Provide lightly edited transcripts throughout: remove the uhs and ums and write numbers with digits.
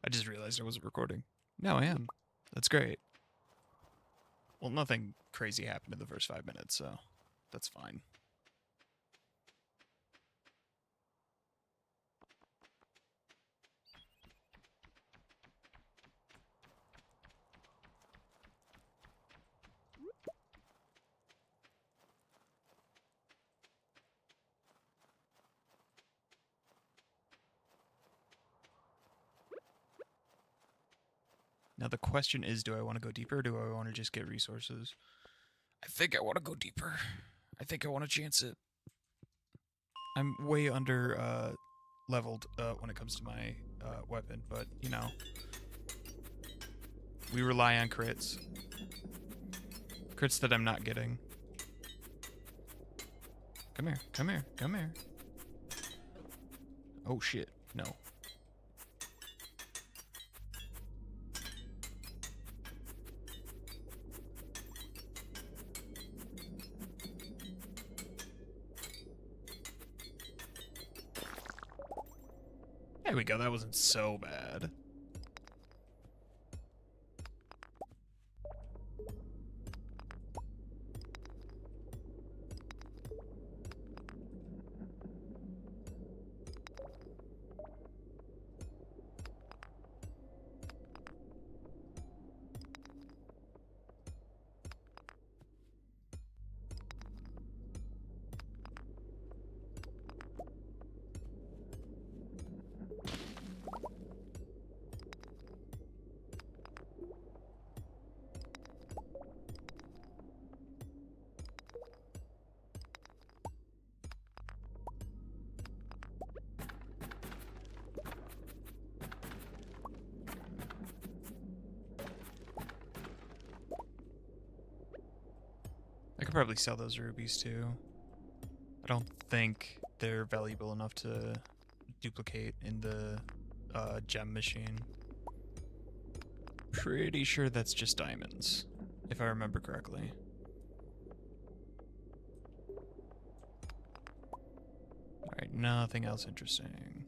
I just realized I wasn't recording. No, I am. That's great. Well, nothing crazy happened in the first 5 minutes, so that's fine. Now the question is, do I want to go deeper or do I want to just get resources? I think I want to go deeper. I think I want to chance it. I'm way under leveled when it comes to my weapon, but you know, we rely on crits. Crits that I'm not getting. Come here, come here, come here. Oh shit, no. There we go, that wasn't so bad. I could probably sell those rubies too. I don't think they're valuable enough to duplicate in the gem machine. Pretty sure that's just diamonds, if I remember correctly. Alright, nothing else interesting.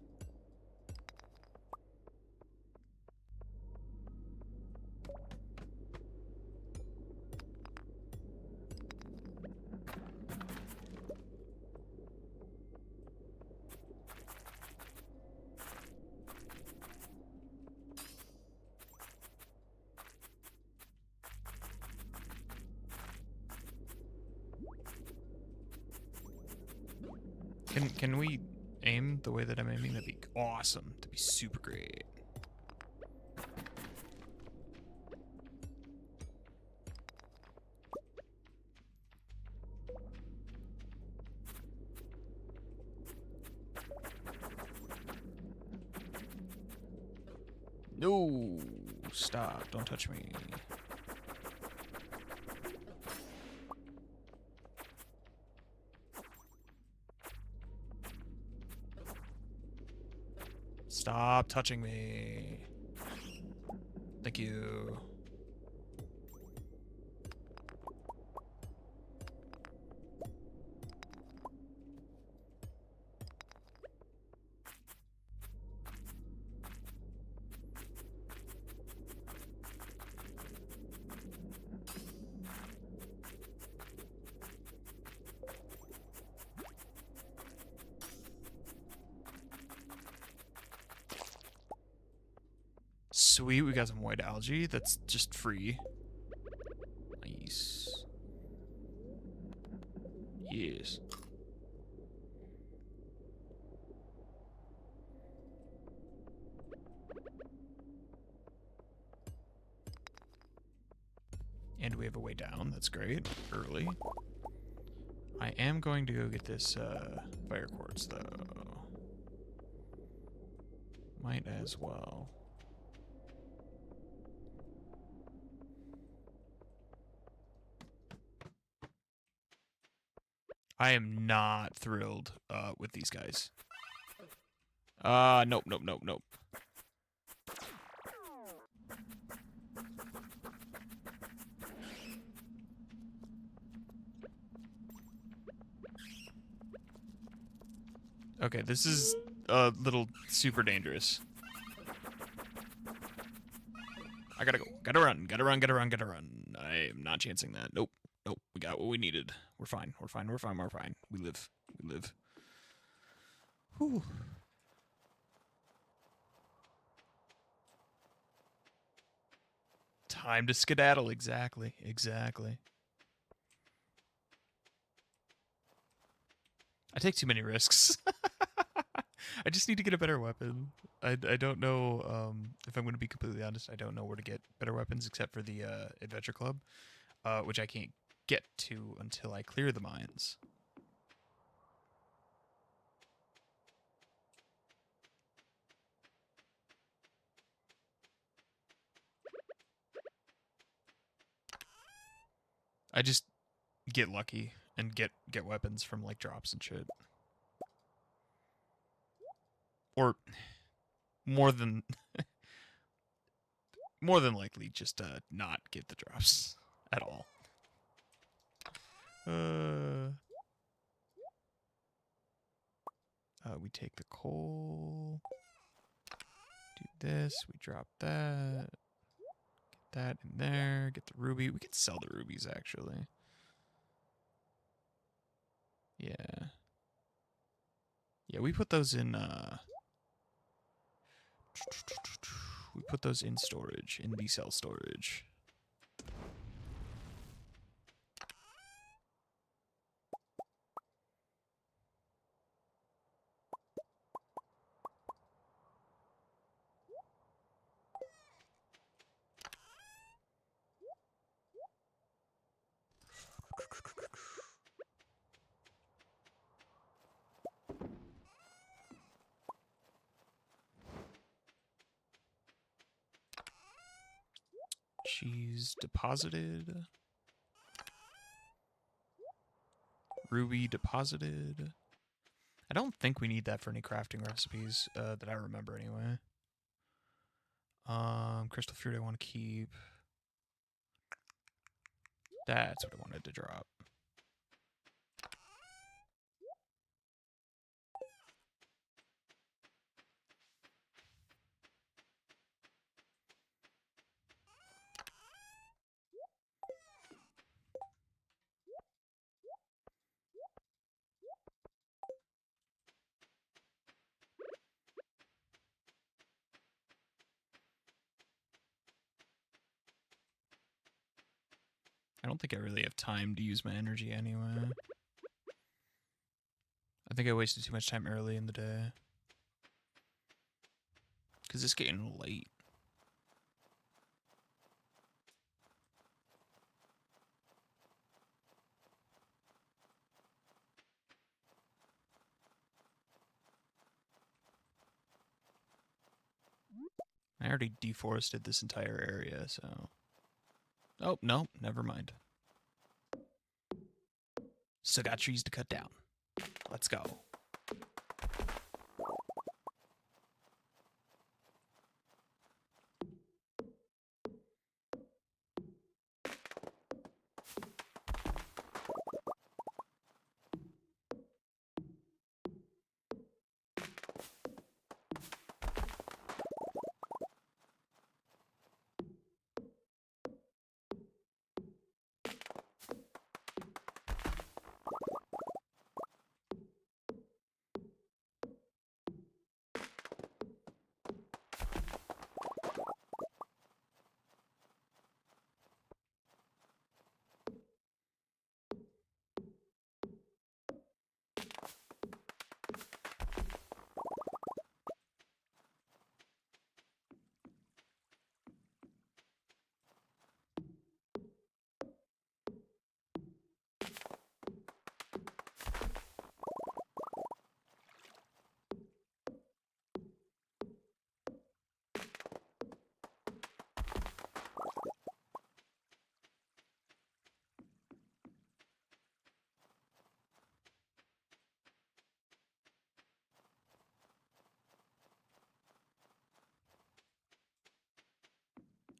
Can we aim the way that I'm aiming? That'd be awesome. That'd be super great. No, stop. Don't touch me. Stop touching me. Thank you. Sweet, we got some white algae. That's just free. Nice. Yes. And we have a way down. That's great. Early. I am going to go get this fire quartz, though. Might as well. I am not thrilled with these guys. Nope, nope, nope, nope. Okay, this is a little super dangerous. I gotta go. Gotta run. Gotta run. Gotta run. Gotta run. I am not chancing that. Nope. Nope. We got what we needed. We're fine. We're fine. We're fine. We're fine. We live. We live. Whew. Time to skedaddle. Exactly. Exactly. I take too many risks. I just need to get a better weapon. I don't know, if I'm going to be completely honest, I don't know where to get better weapons except for the Adventure Club, which I can't get to until I clear the mines. I just get lucky and get weapons from like drops and shit. Or more than more than likely just not get the drops at all. We take the coal. Do this, we drop that. Get that in there, get the ruby. We could sell the rubies actually. Yeah. Yeah, we put those in we put those in storage, in the cell storage. Cheese deposited. Ruby deposited. I don't think we need that for any crafting recipes that I remember anyway. Crystal fruit I want to keep. That's what I wanted to drop. I don't think I really have time to use my energy anyway. I think I wasted too much time early in the day. Because it's getting late. I already deforested this entire area, so... Oh, no, never mind. Still got trees to cut down. Let's go.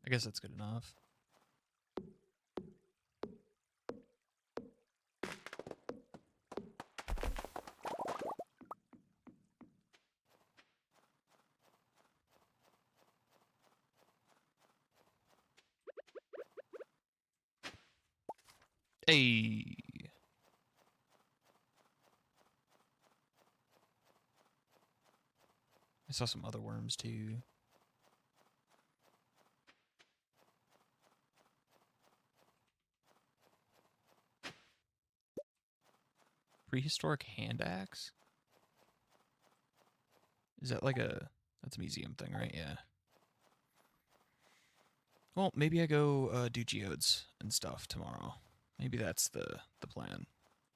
I guess that's good enough. Hey. I saw some other worms too. Prehistoric hand axe? Is that like that's a museum thing, right? Yeah. Well, maybe I go do geodes and stuff tomorrow. Maybe that's the plan.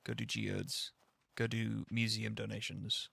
Go do geodes. Go do museum donations.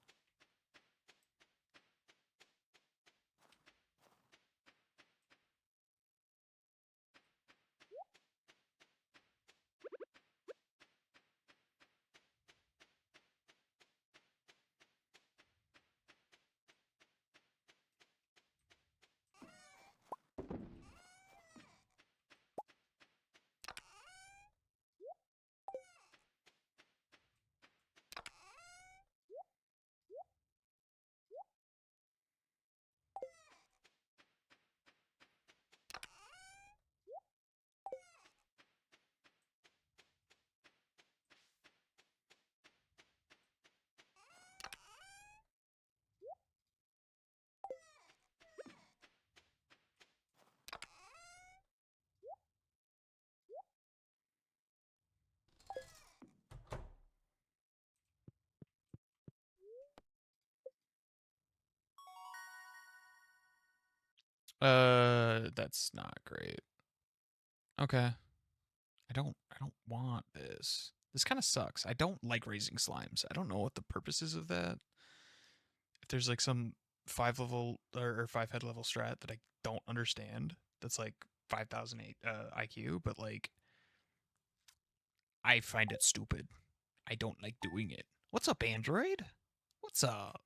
That's not great. Okay. I don't want this. This kind of sucks. I don't like raising slimes. I don't know what the purpose is of that. If there's like some 5 level or 5 head level strat that I don't understand, that's like 5,008 IQ, but like I find it stupid. I don't like doing it. What's up, Android? What's up?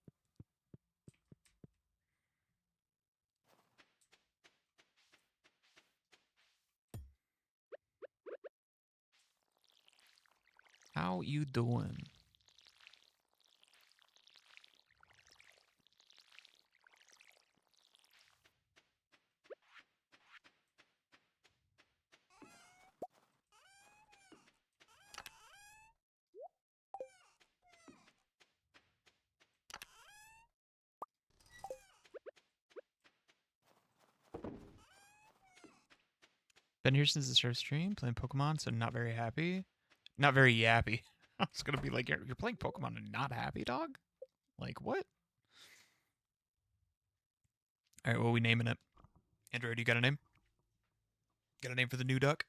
How you doing? Been here since the start of stream, playing Pokemon, so not very happy. Not very yappy. I was gonna be like, you're playing Pokemon and not happy, dog? Like, what? Alright, what are we naming it? Android, you got a name? Got a name for the new duck?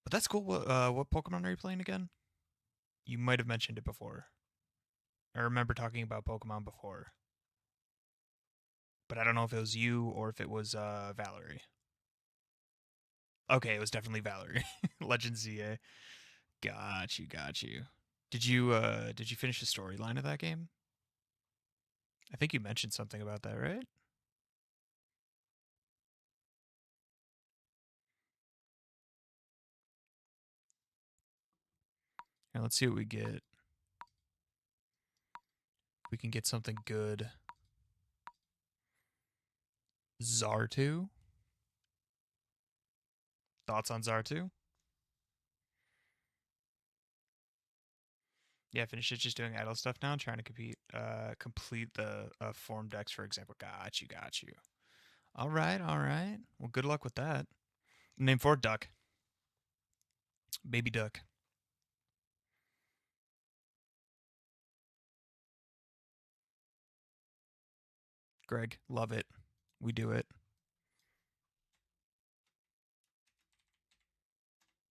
But that's cool. What Pokemon are you playing again? You might have mentioned it before. I remember talking about Pokemon before. But I don't know if it was you or if it was Valerie. Okay, it was definitely Valerie. Legend ZA. Got you, got you. Did you finish the storyline of that game? I think you mentioned something about that, right? Now let's see what we get. We can get something good. Zartu. Thoughts on Zartu? Yeah, finish it. Just doing idle stuff now. Trying to complete the form decks, for example. Got you, got you. All right, all right. Well, good luck with that. Name for duck. Baby duck. Greg, love it. We do it.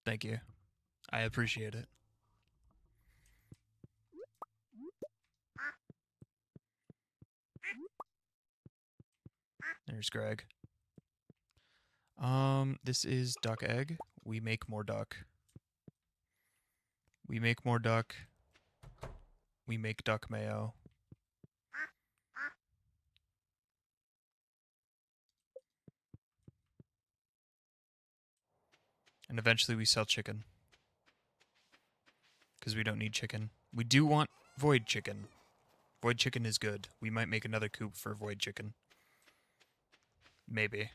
Thank you. I appreciate it. There's Greg. This is duck egg. We make more duck. We make more duck. We make duck mayo. And eventually we sell chicken. Because we don't need chicken. We do want void chicken. Void chicken is good. We might make another coop for void chicken. Maybe.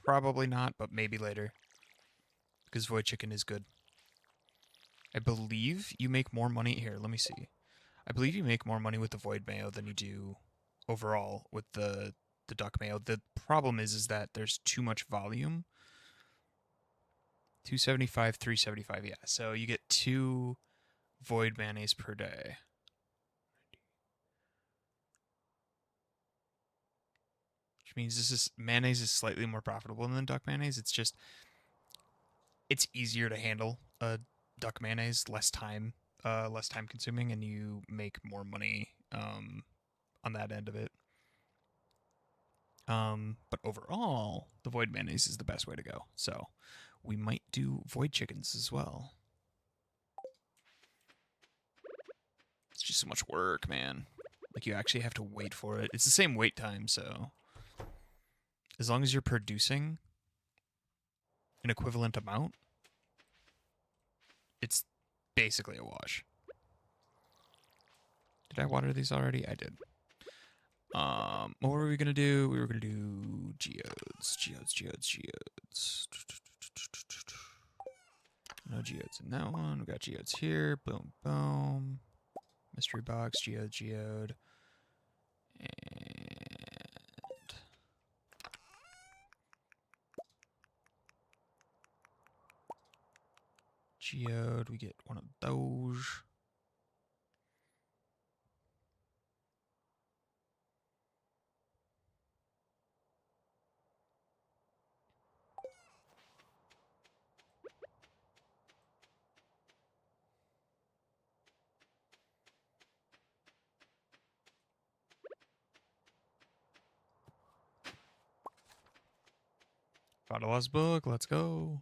Probably not, but maybe later. because void chicken is good. I believe you make more money here. Let me see. I believe you make more money with the void mayo than you do overall with the duck mayo. The problem is that there's too much volume. 275, 375, yeah. So you get 2 void mayonnaise per day. Which means mayonnaise is slightly more profitable than duck mayonnaise. It's easier to handle a duck mayonnaise, less time consuming, and you make more money on that end of it. But overall, the void mayonnaise is the best way to go. So we might do void chickens as well. It's just so much work, man. Like, you actually have to wait for it. It's the same wait time, so as long as you're producing an equivalent amount, it's basically a wash. Did I water these already? I did. What were we gonna do? We were gonna do geodes. No geodes in that one. We got geodes here. Boom, boom. Mystery box, geode. And geode, we get one of those. Fatherlaw's book, let's go.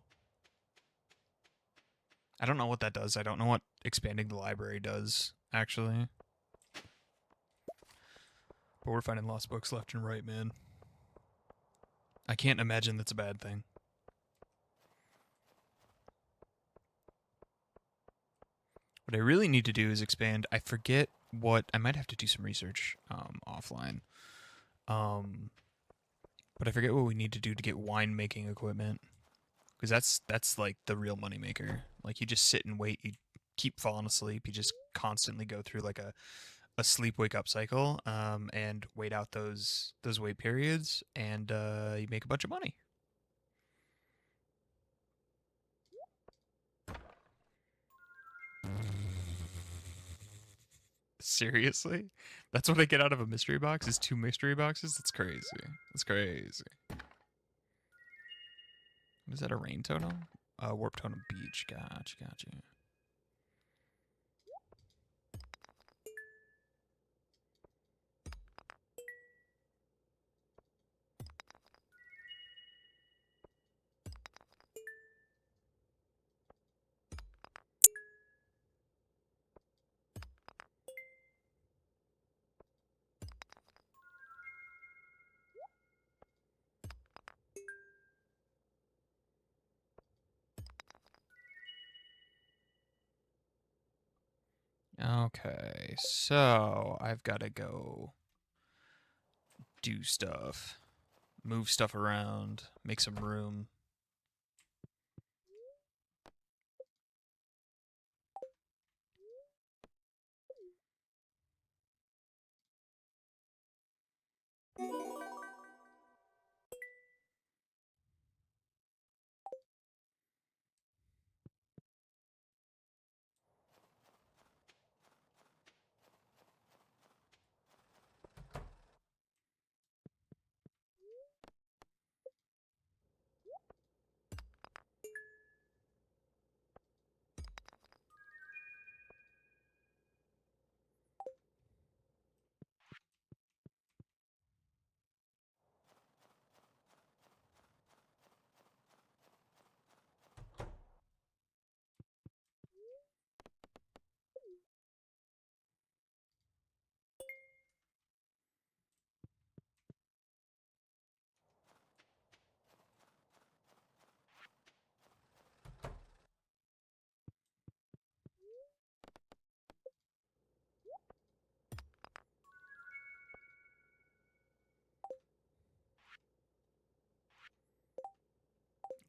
I don't know what that does. I don't know what expanding the library does, actually. But we're finding lost books left and right, man. I can't imagine that's a bad thing. What I really need to do is expand. I forget what... I might have to do some research offline. But I forget what we need to do to get winemaking equipment. Because that's like the real moneymaker. Like, you just sit and wait. You keep falling asleep. You just constantly go through like a sleep wake up cycle, and wait out those wait periods, and you make a bunch of money. Seriously? That's what I get out of a mystery box is 2 mystery boxes? That's crazy. That's crazy. Is that a rain totem? Warp totem beach. Gotcha. Okay, so I've got to go do stuff, move stuff around, make some room.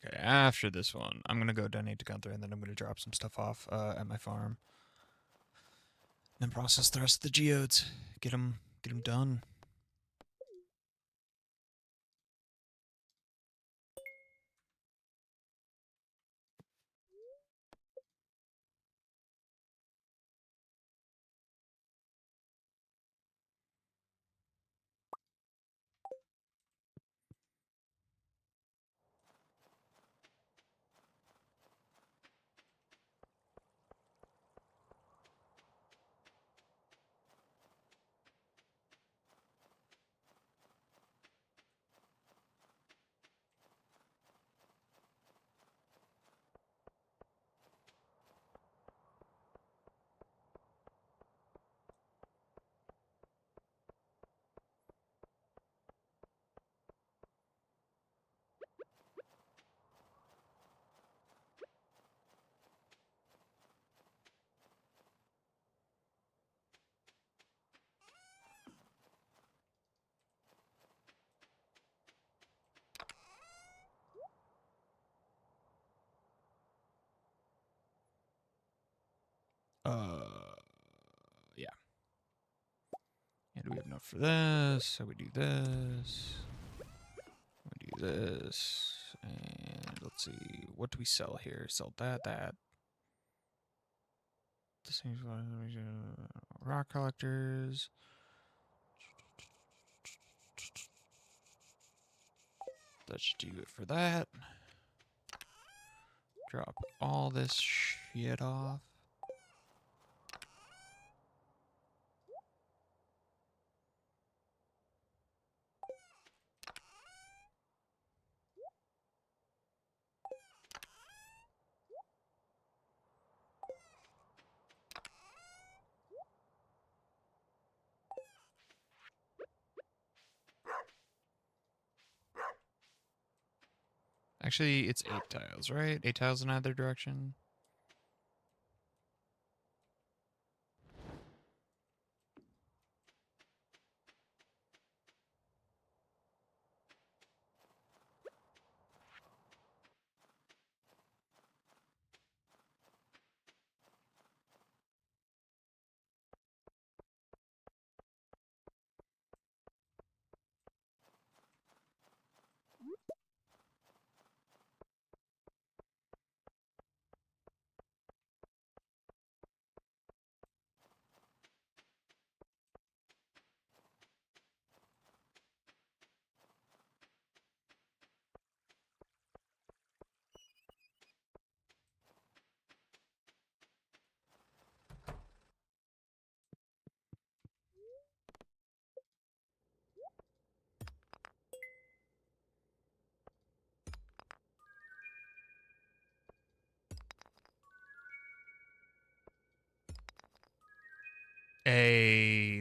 Okay, after this one, I'm gonna go donate to Gunther, and then I'm gonna drop some stuff off at my farm. Then process the rest of the geodes. Get them done. Yeah. And we have enough for this, so we do this. We do this. And let's see, what do we sell here? Sell that. The same rock collectors. That should do it for that. Drop all this shit off. Actually, it's 8 tiles, right? 8 tiles in either direction.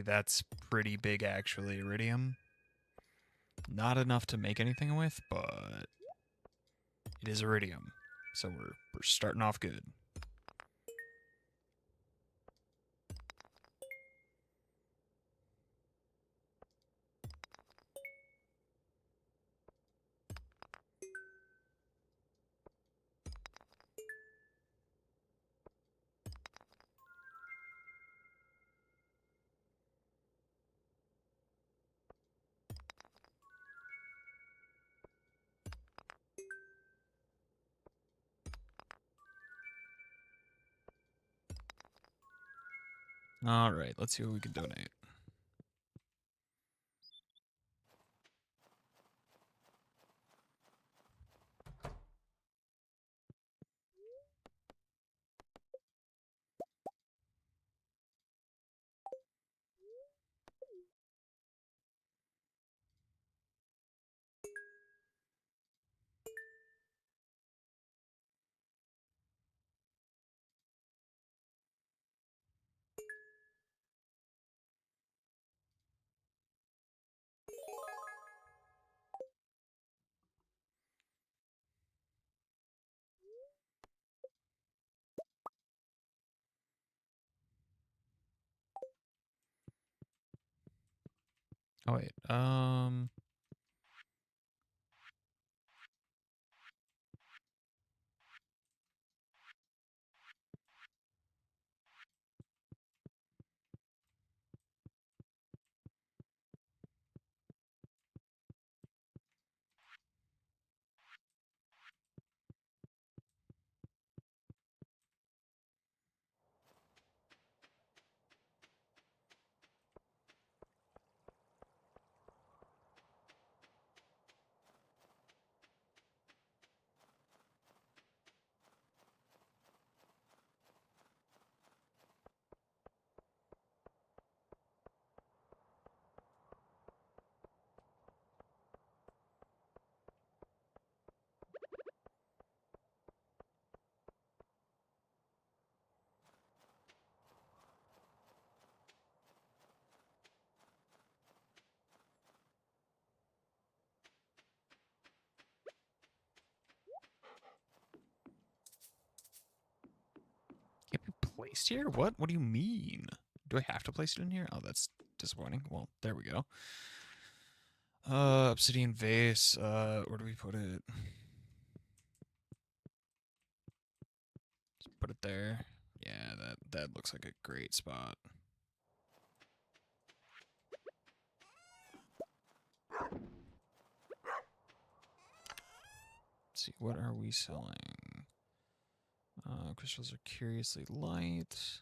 That's pretty big, actually, iridium. Not enough to make anything with, but it is iridium. So we're starting off good. All right, let's see what we can donate. Oh wait, placed here? What? What do you mean? Do I have to place it in here? Oh, that's disappointing. Well, there we go. Obsidian vase. Where do we put it? Just put it there. Yeah, that looks like a great spot. Let's see, what are we selling? Crystals are curiously light.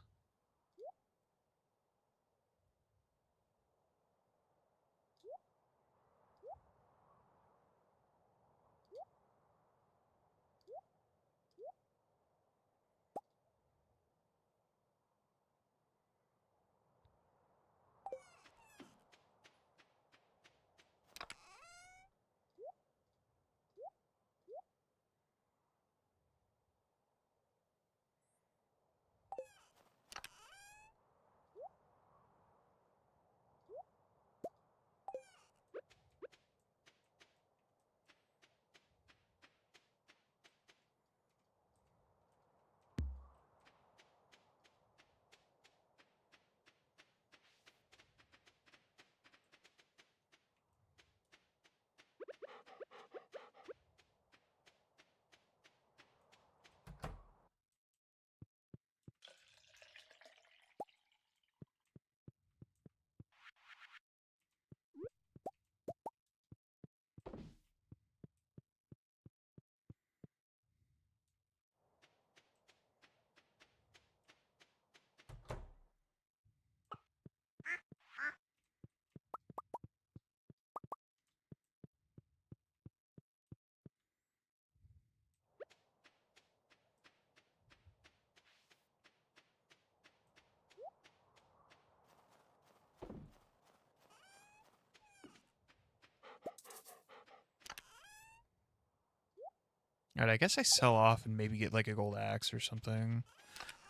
Alright, I guess I sell off and maybe get like a gold axe or something.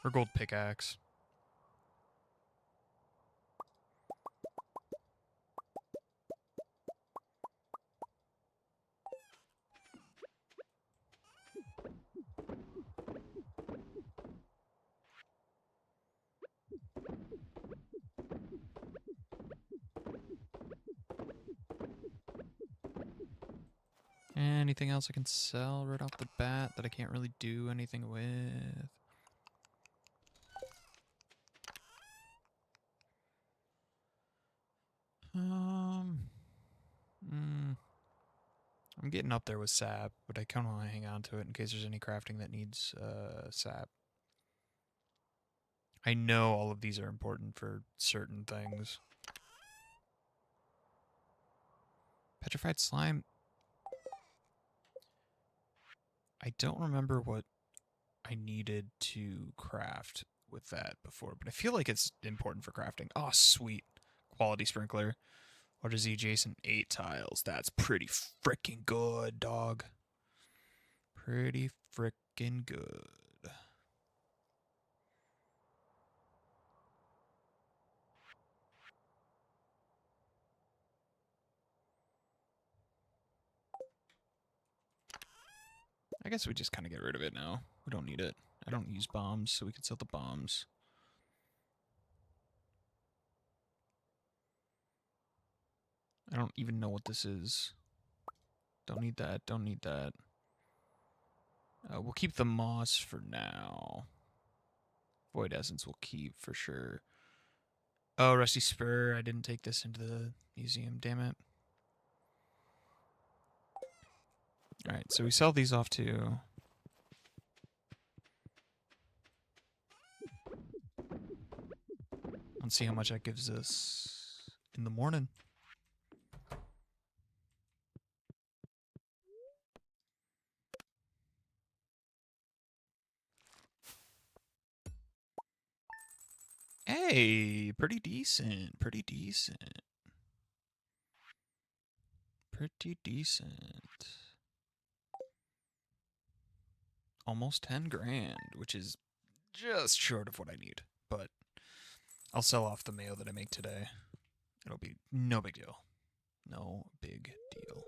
Or gold pickaxe. Anything else I can sell right off the bat that I can't really do anything with? Mm, I'm getting up there with sap, but I kind of want to hang on to it in case there's any crafting that needs sap. I know all of these are important for certain things. Petrified slime. I don't remember what I needed to craft with that before, but I feel like it's important for crafting. Oh, sweet. Quality sprinkler. What is the adjacent 8 tiles? That's pretty frickin' good, dog. Pretty frickin' good. I guess we just kind of get rid of it now. We don't need it. I don't use bombs, so we can sell the bombs. I don't even know what this is. Don't need that. Don't need that. We'll keep the moss for now. Void essence we'll keep for sure. Oh, rusty spur. I didn't take this into the museum. Damn it. Alright, so we sell these off too. Let's see how much that gives us in the morning. Hey, pretty decent. Pretty decent. Pretty decent. Almost 10 grand, which is just short of what I need. But I'll sell off the mayo that I make today. It'll be no big deal. No big deal.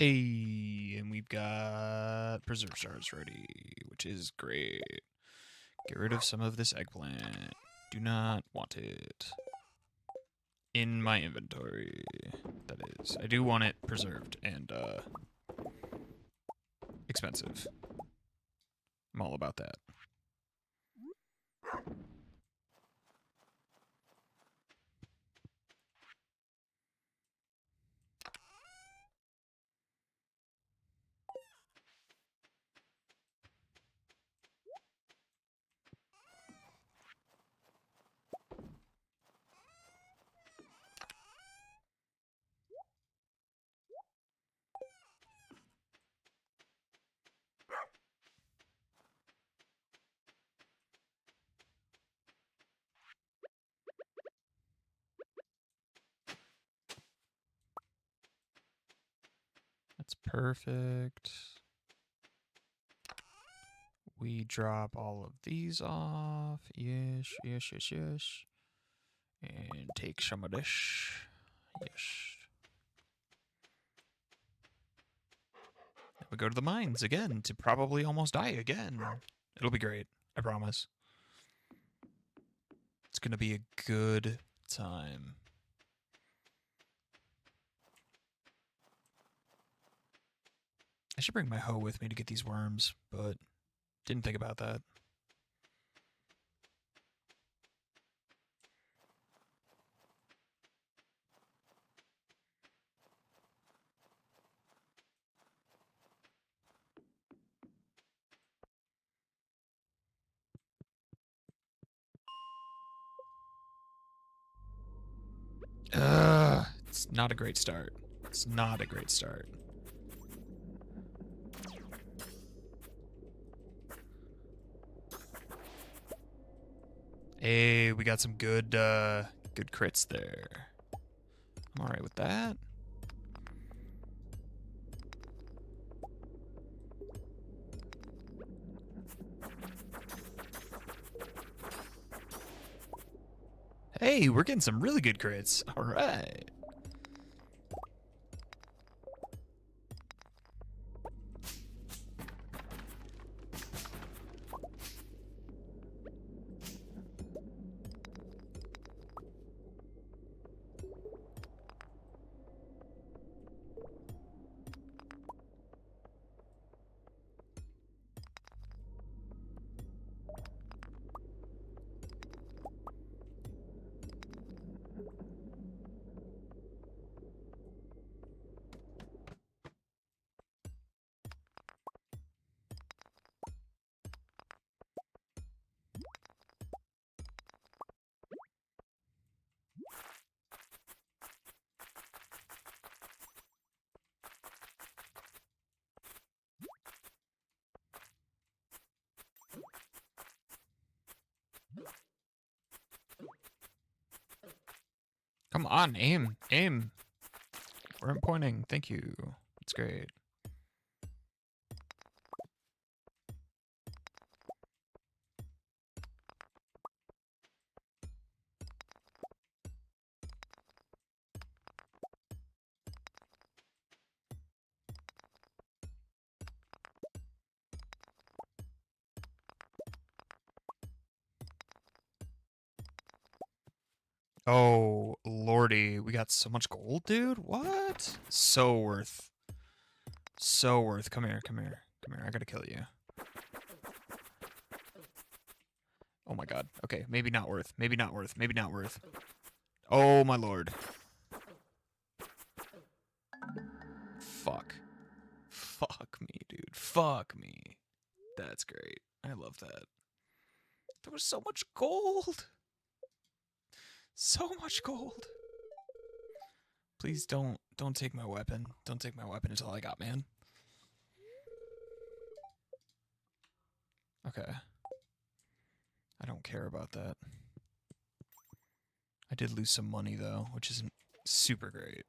Hey, and we've got preserve shards ready, which is great. Get rid of some of this eggplant. Do not want it in my inventory. That is, I do want it preserved and expensive. I'm all about that. That's perfect. We drop all of these off. Yes, yes, yes, yes. And take some of this. Yes. We go to the mines again to probably almost die again. It'll be great. I promise. It's going to be a good time. I should bring my hoe with me to get these worms, but didn't think about that. It's not a great start. It's not a great start. Hey, we got some good good crits there. I'm alright with that. Hey, we're getting some really good crits. Alright. Come on, aim, aim. Where I'm pointing. Thank you. That's great. Oh, lordy. We got so much gold, dude. What? So worth. So worth. Come here, come here. Come here. I gotta kill you. Oh my god. Okay, maybe not worth. Maybe not worth. Maybe not worth. Oh my lord. Fuck. Fuck me, dude. Fuck me. That's great. I love that. There was so much gold. So much gold. Please don't take my weapon. Don't take my weapon until I got man. Okay. I don't care about that. I did lose some money though, which isn't super great.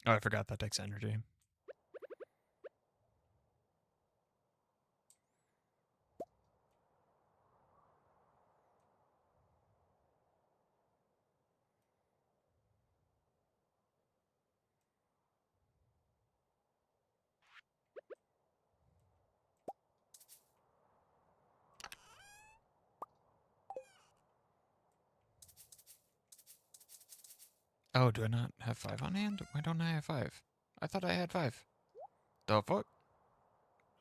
Oh, I forgot that takes energy. Oh, do I not have 5 on hand? Why don't I have 5? I thought I had 5. The fuck?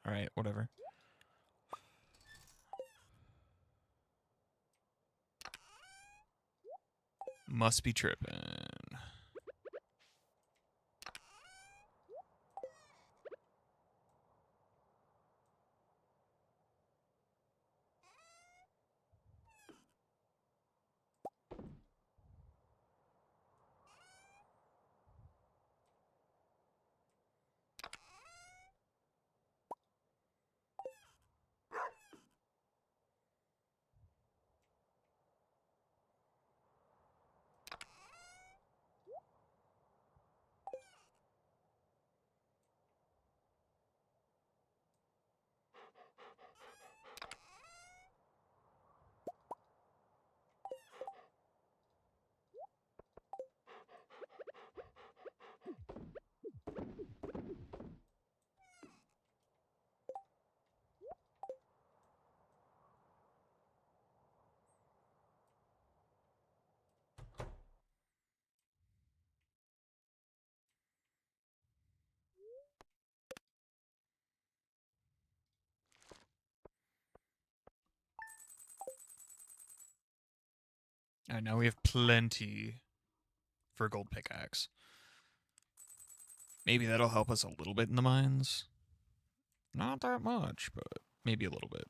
Alright, whatever. Must be tripping. Alright, now we have plenty for a gold pickaxe. Maybe that'll help us a little bit in the mines. Not that much, but maybe a little bit.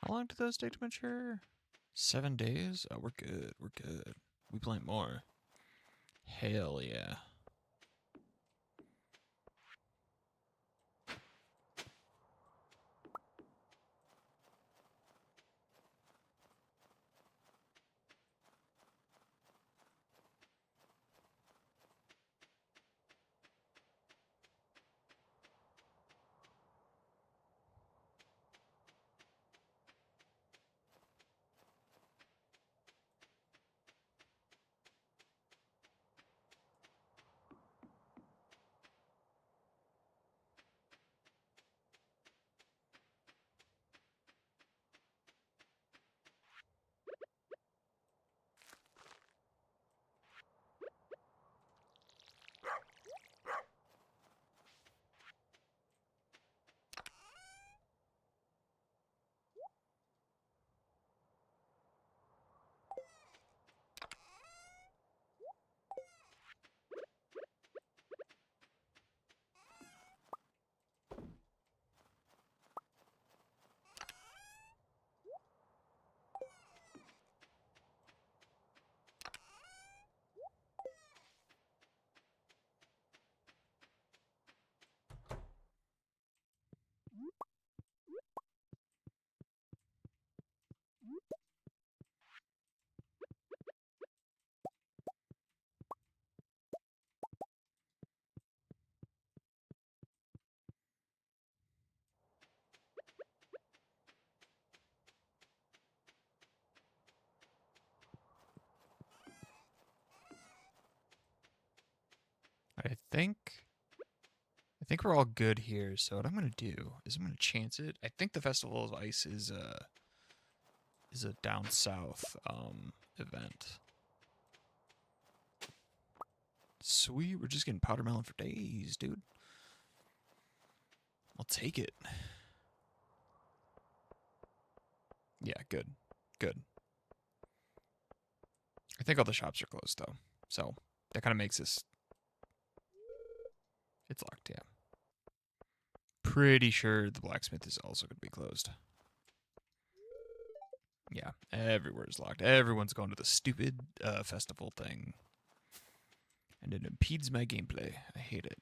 How long do those take to mature? 7 days? Oh, we're good. We're good. We plant more. Hell yeah. But I think we're all good here. So what I'm gonna do is I'm gonna chance it. I think the Festival of Ice is a down south event. Sweet, we're just getting powder melon for days, dude. I'll take it. Yeah, good. Good. I think all the shops are closed though. So that kind of makes this it's locked, yeah. Pretty sure the blacksmith is also gonna be closed. Yeah, everywhere's locked. Everyone's going to the stupid festival thing. And it impedes my gameplay. I hate it.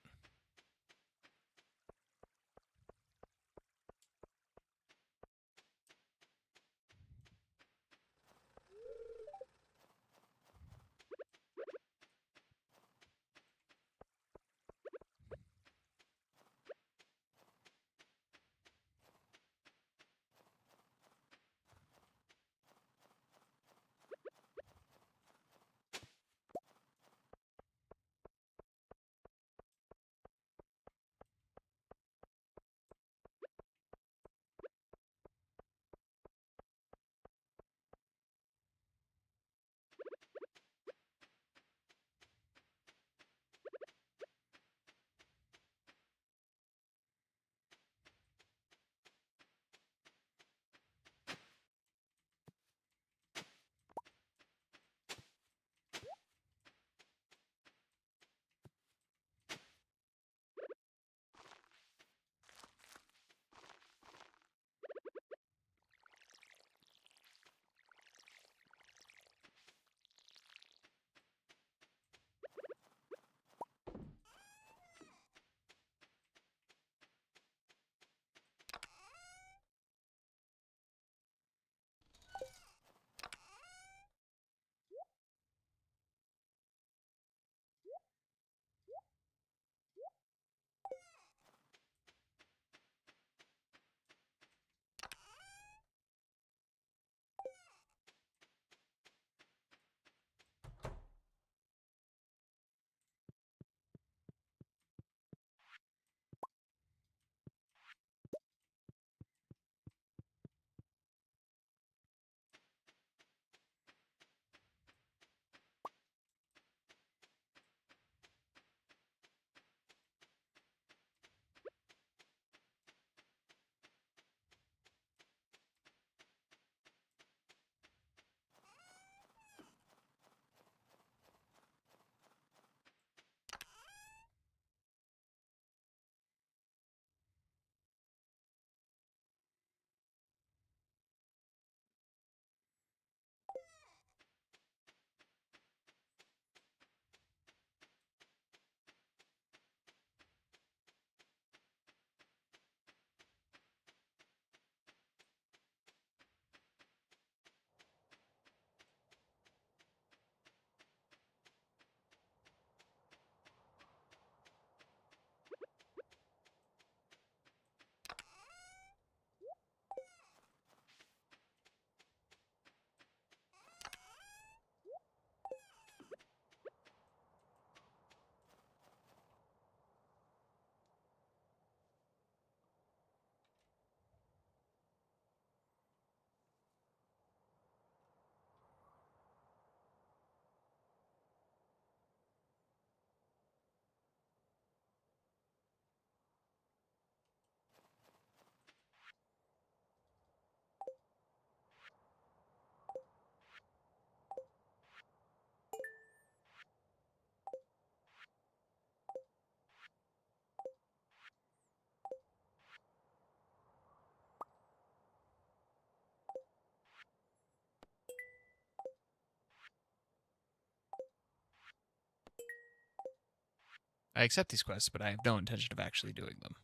I accept these quests, but I have no intention of actually doing them.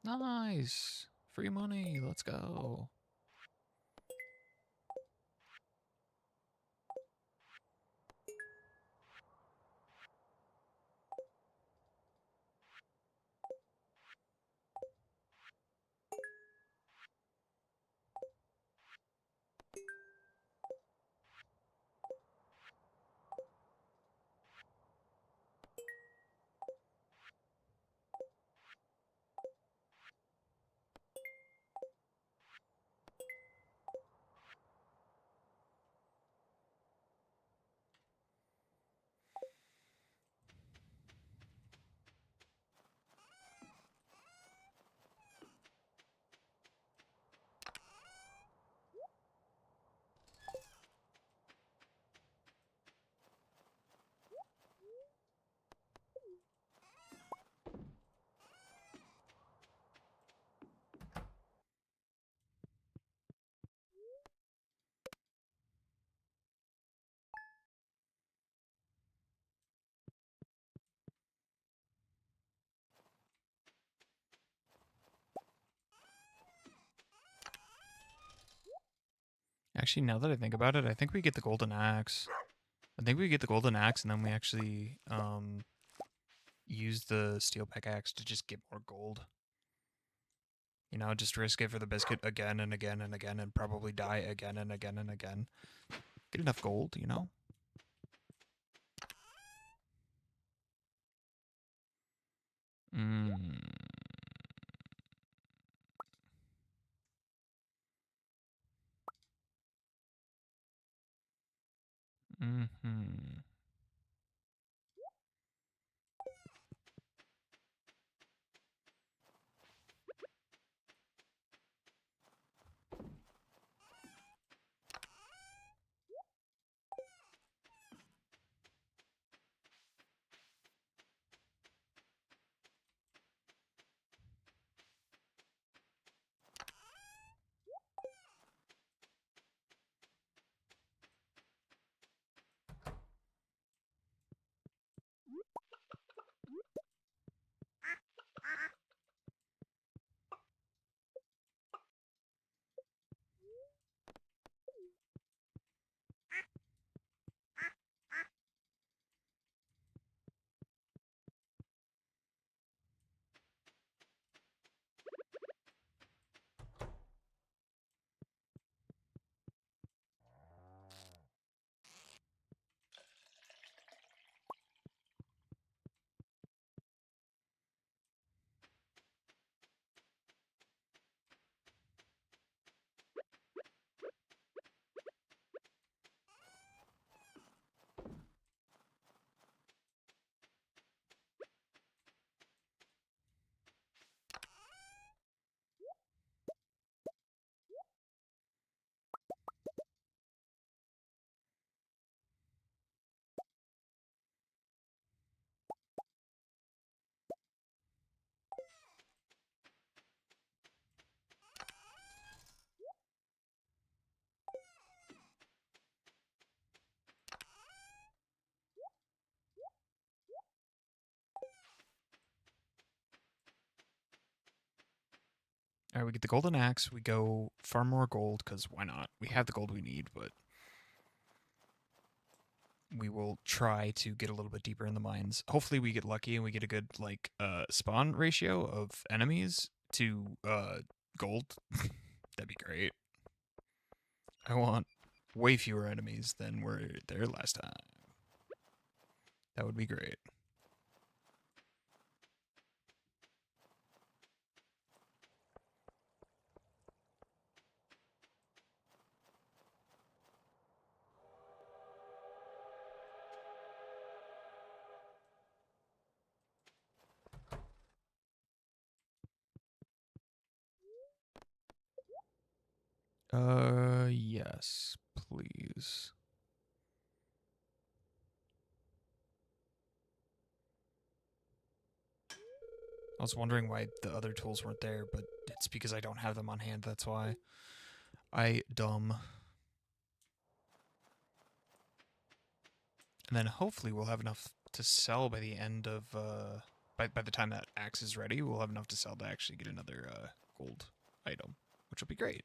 Nice. Free money. Let's go. Actually, now that I think about it, I think we get the golden axe. I think we get the golden axe, and then we actually use the steel pickaxe to just get more gold. You know, just risk it for the biscuit again and again and again, and probably die again and again and again. Get enough gold, you know? Mm-hmm. All right, we get the golden axe. We go farm more gold because why not? We have the gold we need, but we will try to get a little bit deeper in the mines. Hopefully, we get lucky and we get a good like spawn ratio of enemies to gold. That'd be great. I want way fewer enemies than were there last time. That would be great. Yes, please. I was wondering why the other tools weren't there, but it's because I don't have them on hand, that's why. I dumb. And then hopefully we'll have enough to sell by the end of, by the time that axe is ready, we'll have enough to sell to actually get another, gold item, which will be great.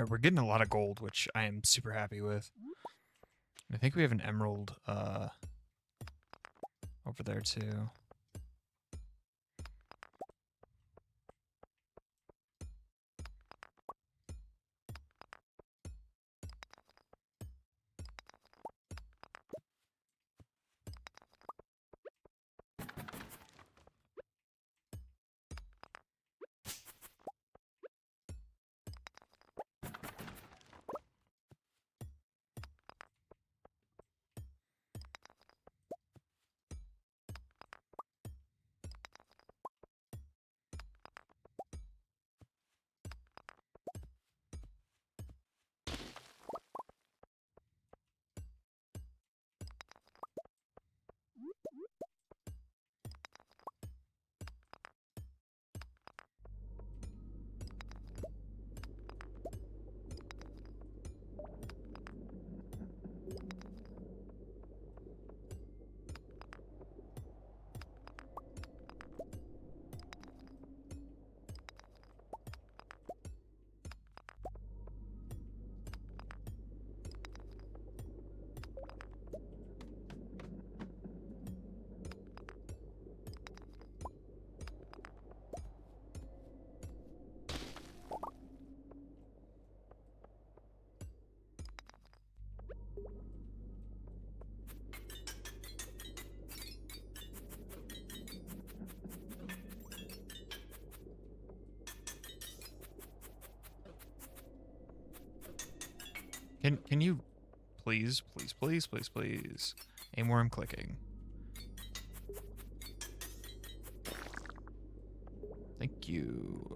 Alright, we're getting a lot of gold, which I am super happy with. I think we have an emerald over there too. Can you please, please, please, please, please aim where I'm clicking? Thank you.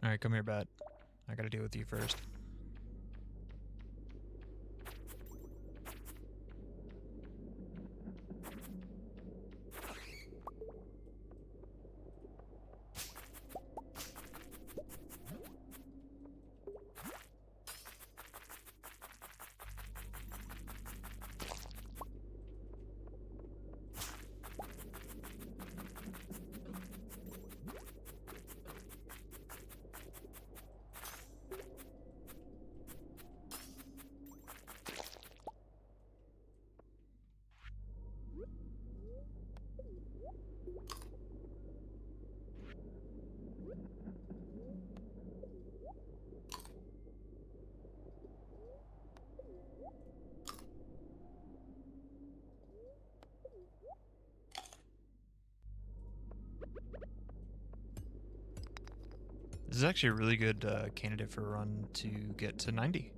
Alright, come here, Bat. I gotta deal with you first. This is actually a really good candidate for a run to get to 90.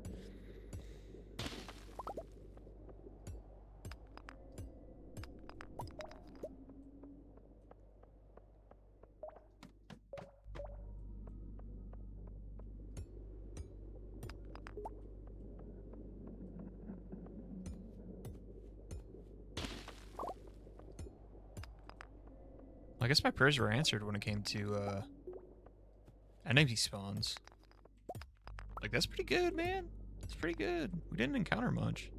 I guess my prayers were answered when it came to enemy spawns. Like, that's pretty good, man. That's pretty good. We didn't encounter much.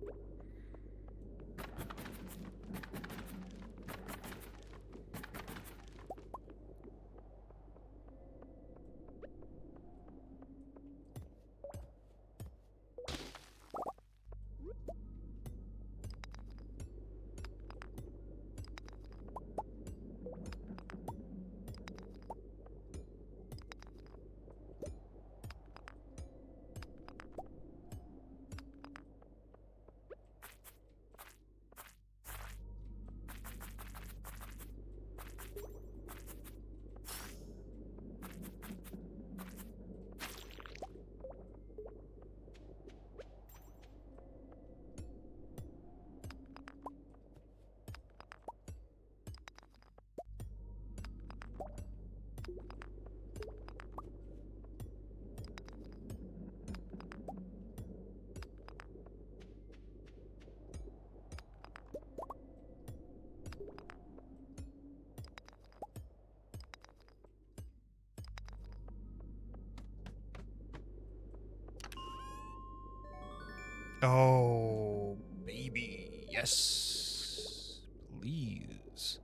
Oh, baby. Yes. Please.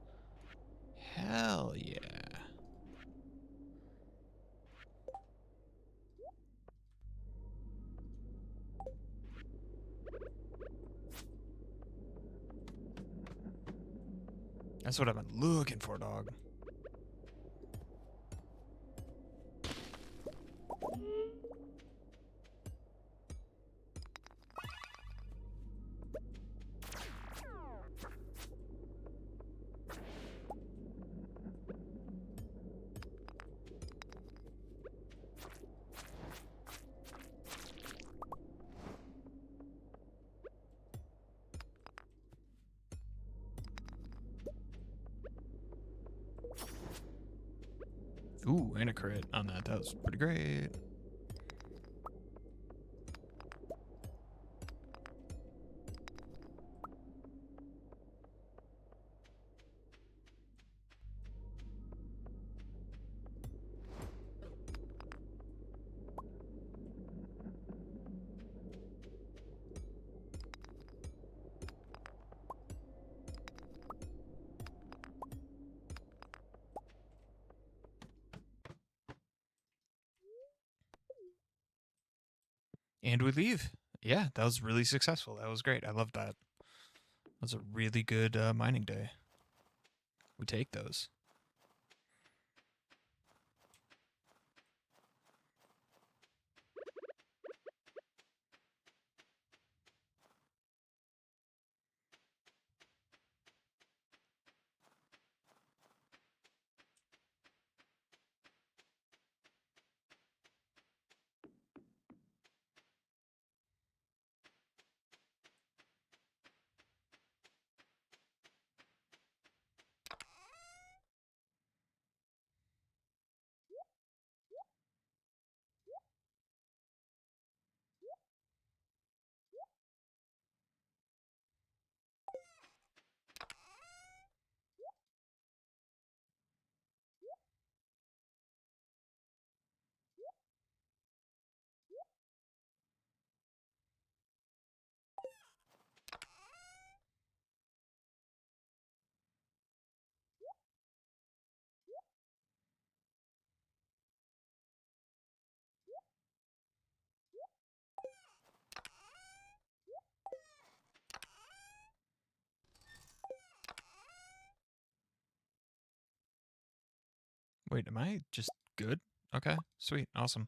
Hell yeah. That's what I've been looking for, dog. Ooh, and a crit on that. That was pretty great. And we leave. Yeah, that was really successful. That was great. I loved that. That was a really good mining day. We take those. Wait, am I just good? Okay, sweet, awesome.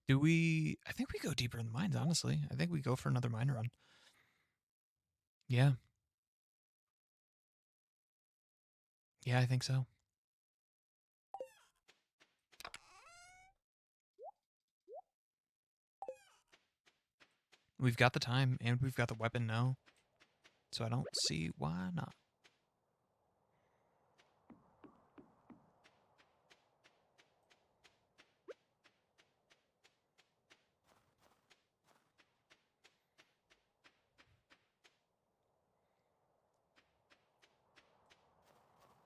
Do we... I think we go deeper in the mines, honestly. I think we go for another mine run. Yeah. Yeah, I think so. We've got the time, and we've got the weapon now. So I don't see why not.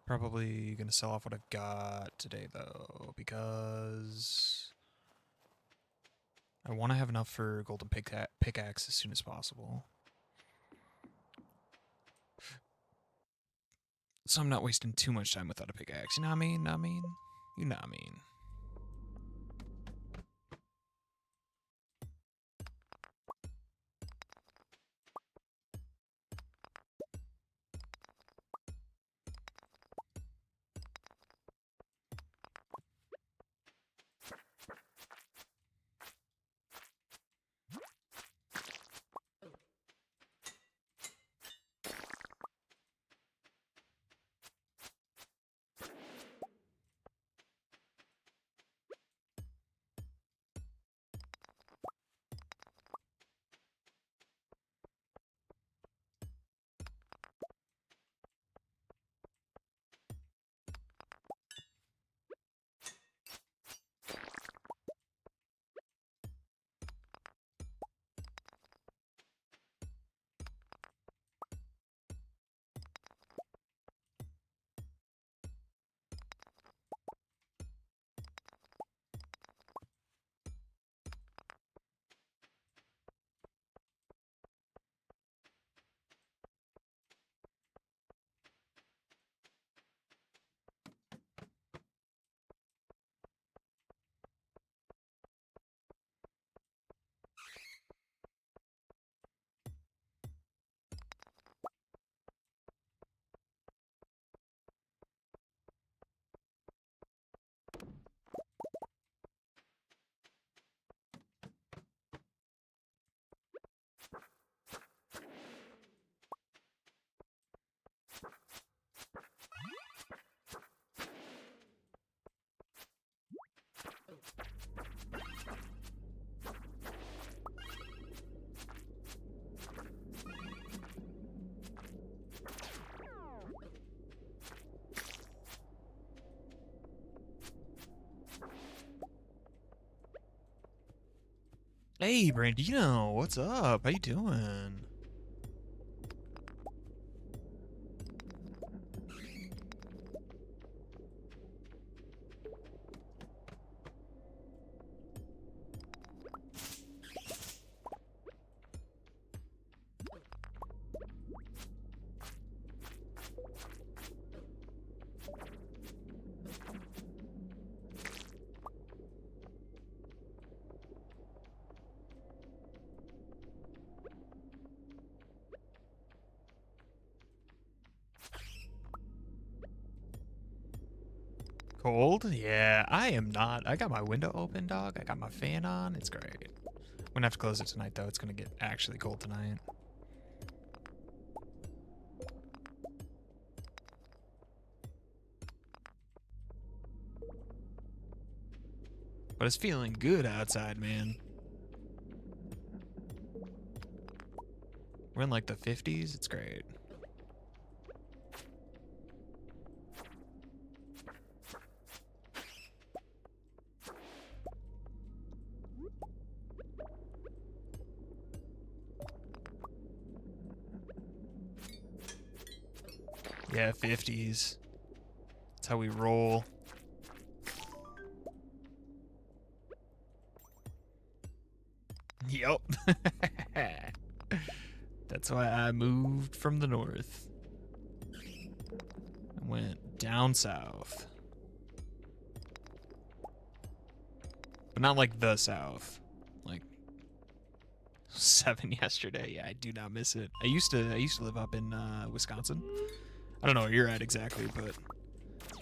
Probably gonna sell off what I've got today, though, because I want to have enough for golden pickaxe as soon as possible. So I'm not wasting too much time without a pickaxe. You know what I mean? You know what I mean. Hey, Brandino, what's up? How you doing? Cold? Yeah, I am not. I got my window open, dog. I got my fan on. It's great. I'm gonna have to close it tonight, though. It's gonna get actually cold tonight. But it's feeling good outside, man. We're in like the 50s. It's great. Yeah, 50s. That's how we roll. Yup. That's why I moved from the north. I went down south. But not like the south. Like 7 yesterday. Yeah, I do not miss it. I used to live up in Wisconsin. I don't know where you're at exactly, but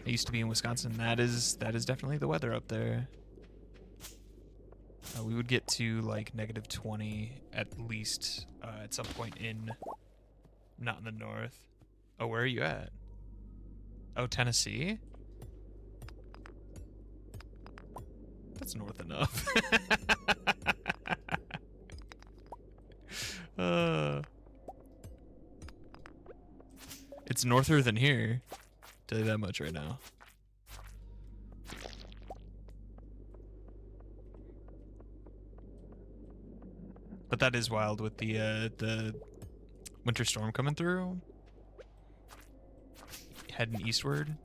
I used to be in Wisconsin. That is definitely the weather up there. We would get to like -20 at least at some point in, not in the north. Oh, where are you at? Oh, Tennessee? That's north enough. It's norther than here. Tell you that much right now. But that is wild with the winter storm coming through. Heading eastward.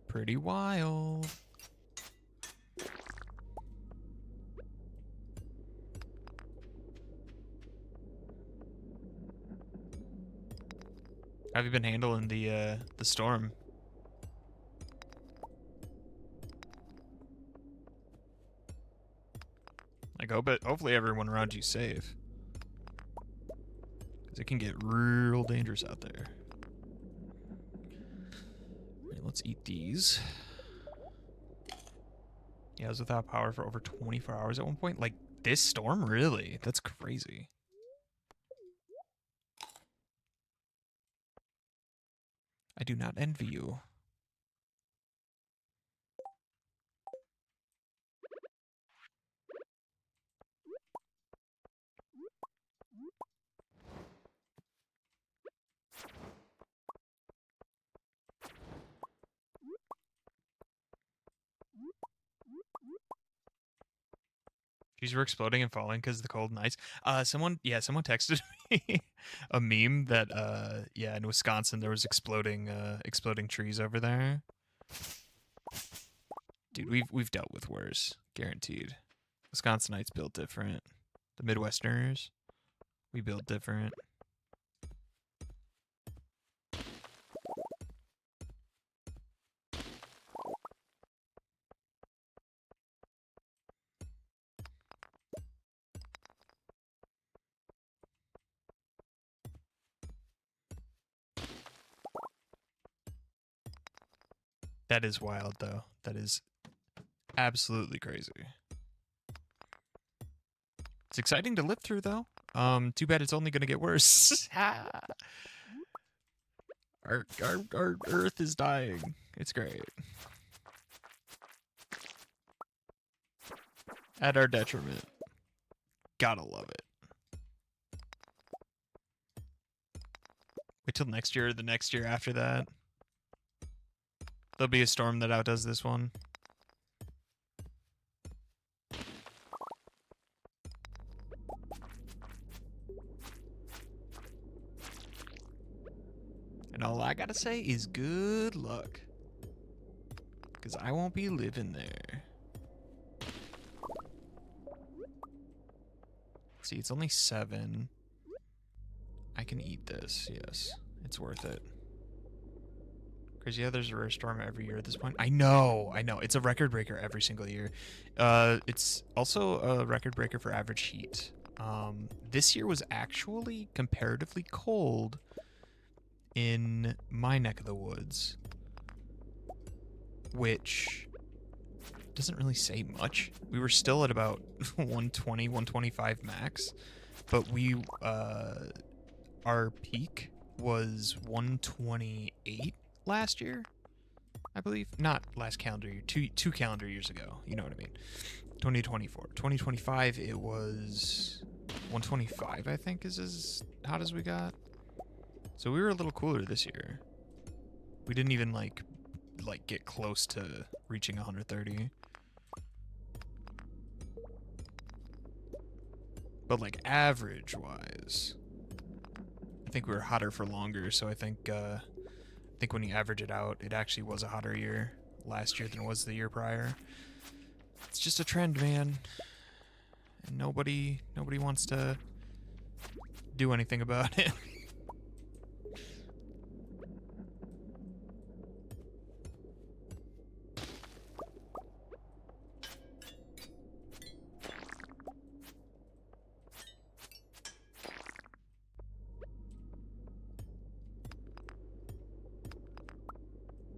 Pretty wild. How have you been handling the storm? Like, hopefully everyone around you's safe. Because it can get real dangerous out there. Right, let's eat these. Yeah, I was without power for over 24 hours at one point. Like, this storm? Really? That's crazy. I do not envy you. Trees were exploding and falling because of the cold and ice. Someone texted me a meme that, yeah, in Wisconsin there was exploding trees over there. Dude, we've dealt with worse, guaranteed. Wisconsinites build different. The Midwesterners, we build different. That is wild, though. That is absolutely crazy. It's exciting to live through, though. Too bad it's only going to get worse. our Earth is dying. It's great. At our detriment. Gotta love it. Wait till next year or the next year after that. There'll be a storm that outdoes this one. And all I gotta say is good luck. Because I won't be living there. See, it's only 7. I can eat this, yes. It's worth it. Because, yeah, there's a rare storm every year at this point. I know. It's a record breaker every single year. It's also a record breaker for average heat. This year was actually comparatively cold in my neck of the woods. which doesn't really say much. We were still at about 120, 125 max, but our peak was 128 last year, I believe. Not last calendar year, two calendar years ago. You know what I mean. 2024. 2025, it was 125, I think, is as hot as we got. So we were a little cooler this year. We didn't even like get close to reaching 130. But like average wise, I think we were hotter for longer. So I think when you average it out, it actually was a hotter year last year than it was the year prior. It's just a trend, man. And nobody wants to do anything about it.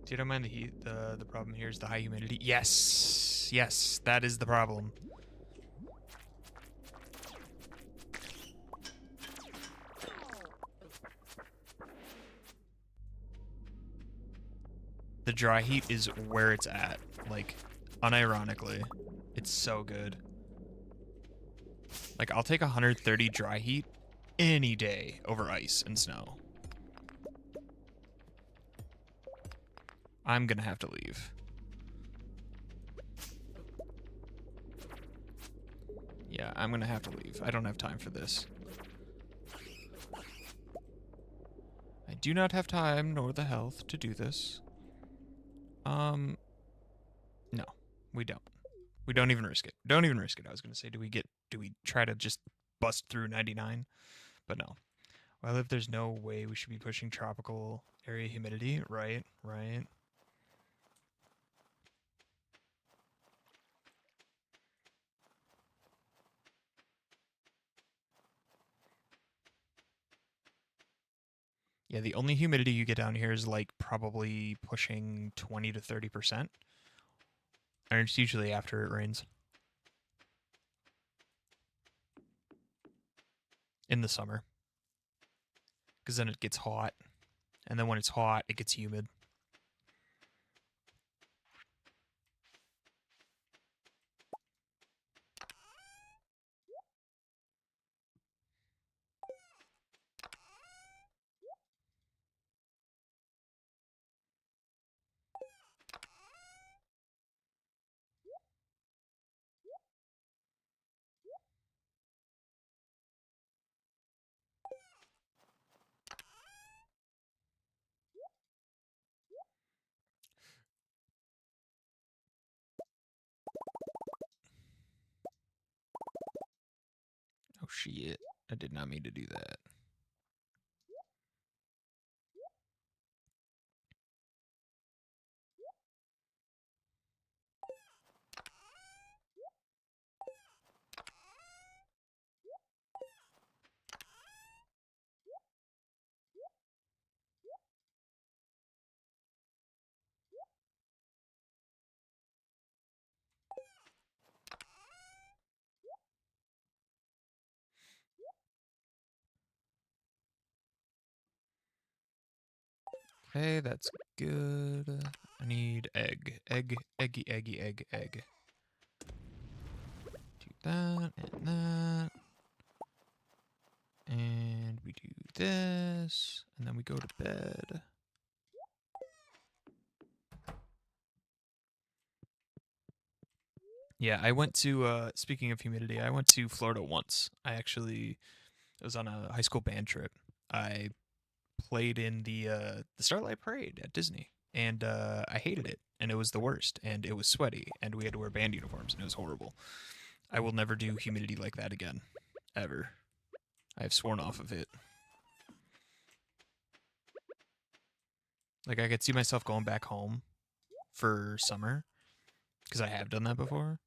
Do you don't mind the heat? The problem here is the high humidity. Yes, yes, that is the problem. The dry heat is where it's at. Like, unironically, it's so good. Like, I'll take 130 dry heat any day over ice and snow. I'm gonna have to leave. Yeah, I'm gonna have to leave. I don't have time for this. I do not have time nor the health to do this. No, we don't. We don't even risk it. Don't even risk it. I was gonna say, do we try to just bust through 99? But no. Well, if there's no way we should be pushing tropical area humidity, right? Right. Yeah, the only humidity you get down here is like probably pushing 20 to 30%. And it's usually after it rains. In the summer. Because then it gets hot. And then when it's hot, it gets humid. Oh shit. I did not mean to do that. Okay, that's good. I need egg. Egg, eggy, eggy, egg, egg. Do that and that. And we do this. And then we go to bed. Yeah, I went to, speaking of humidity, I went to Florida once. It was on a high school band trip. I played in the Starlight Parade at Disney, and I hated it, and it was the worst, and it was sweaty, and we had to wear band uniforms, and it was horrible. I will never do humidity like that again, ever. I have sworn off of it. Like, I could see myself going back home for summer, because I have done that before.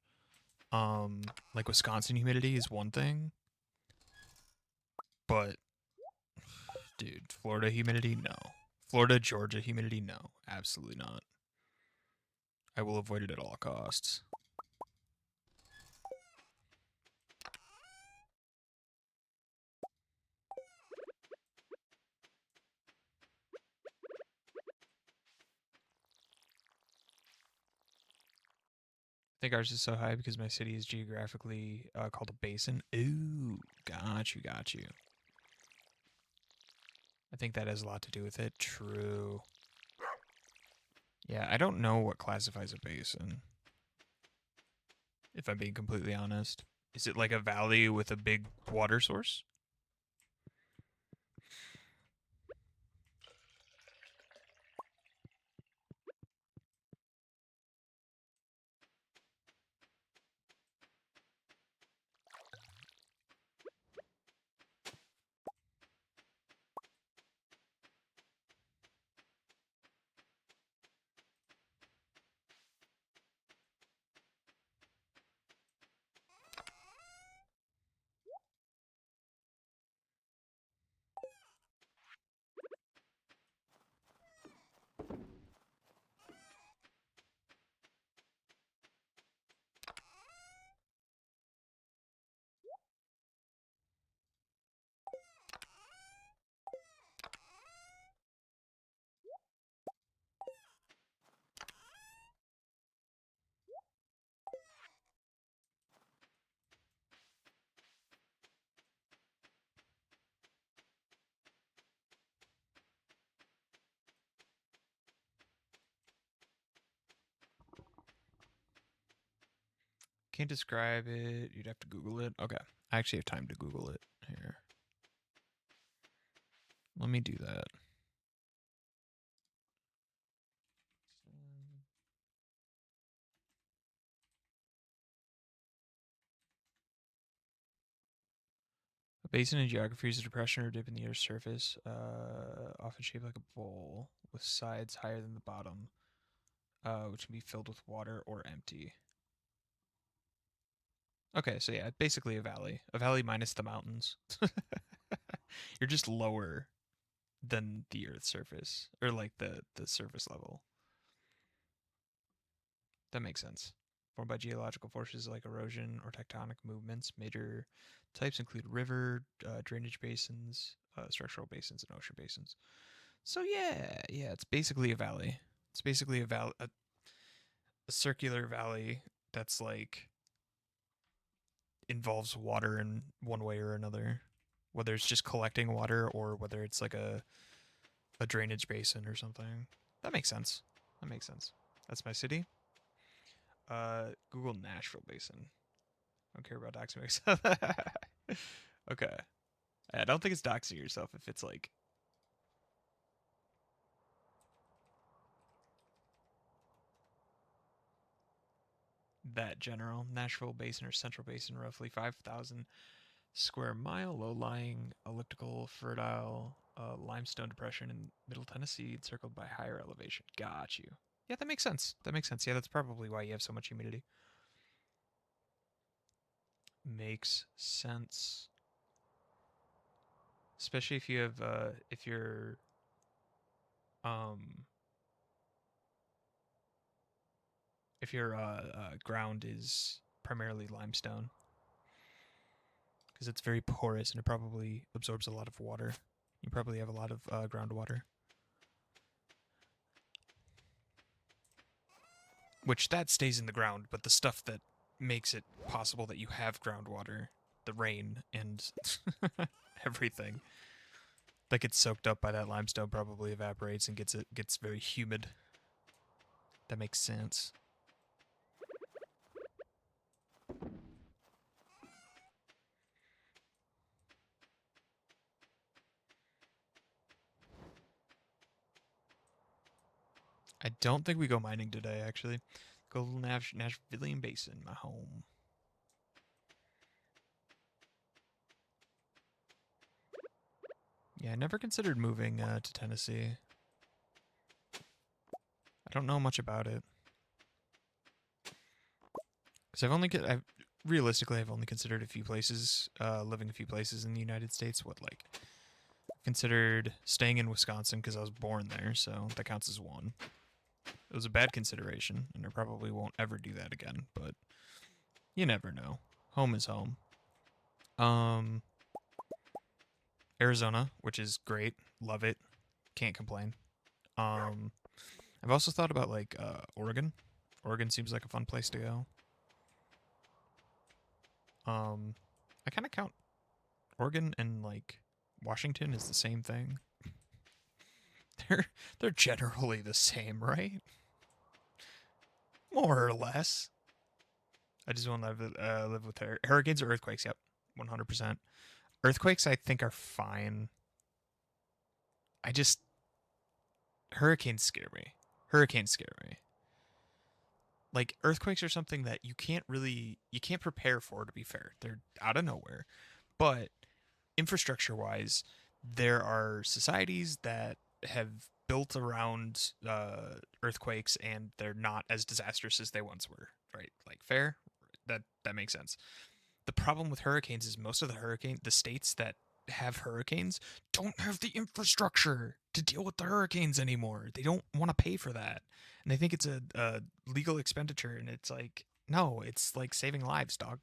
Like Wisconsin humidity is one thing, but dude, Florida humidity, no. Florida, Georgia humidity, no. Absolutely not. I will avoid it at all costs. I think ours is so high because my city is geographically called a basin. Ooh, got you, got you. I think that has a lot to do with it. True. Yeah, I don't know what classifies a basin, if I'm being completely honest. Is it like a valley with a big water source? Can't describe it. You'd have to Google it. Okay. I actually have time to Google it here. Let me do that. A basin in geography is a depression or dip in the Earth's surface, often shaped like a bowl, with sides higher than the bottom, which can be filled with water or empty. Okay, so yeah, basically a valley. A valley minus the mountains. You're just lower than the Earth's surface, or like the surface level. That makes sense. Formed by geological forces like erosion or tectonic movements, major types include river, drainage basins, structural basins, and ocean basins. So yeah, it's basically a valley. It's basically a circular valley that's like involves water in one way or another, whether it's just collecting water or whether it's like a drainage basin or something. That makes sense. That makes sense. That's my city. Google Nashville Basin. I don't care about doxing myself. Okay. I don't think it's doxing yourself if it's like that general. Nashville Basin or Central Basin, roughly 5,000 square mile, low lying, elliptical, fertile limestone depression in Middle Tennessee, encircled by higher elevation. Got you. Yeah, that makes sense. That makes sense. Yeah, that's probably why you have so much humidity. Makes sense. Especially if you have, if your, um, if your ground is primarily limestone, because it's very porous and it probably absorbs a lot of water. You probably have a lot of groundwater, which that stays in the ground, but the stuff that makes it possible that you have groundwater, the rain and everything that gets soaked up by that limestone probably evaporates and gets very humid. That makes sense. I don't think we go mining today, actually. Go Nashvillian Basin, my home. Yeah, I never considered moving to Tennessee. I don't know much about it because I've realistically I've only considered a few places, living a few places in the United States. What like considered staying in Wisconsin because I was born there, so that counts as one. It was a bad consideration, and I probably won't ever do that again, but you never know. Home is home. Um, Arizona, which is great. Love it. Can't complain. Um, I've also thought about like Oregon. Oregon seems like a fun place to go. I kind of count Oregon and like Washington is the same thing. They're they're generally the same, right? More or less. I just want to live with hurricanes or earthquakes. Yep, 100%. Earthquakes, I think, are fine. I just hurricanes scare me. Hurricanes scare me. Like earthquakes are something that you can't prepare for. To be fair, they're out of nowhere. But infrastructure wise, there are societies that have built around earthquakes, and they're not as disastrous as they once were. Right? Like fair. That makes sense. The problem with hurricanes is most of the states that have hurricanes don't have the infrastructure to deal with the hurricanes anymore. They don't want to pay for that, and they think it's a legal expenditure. And it's like, no, it's like saving lives, dog.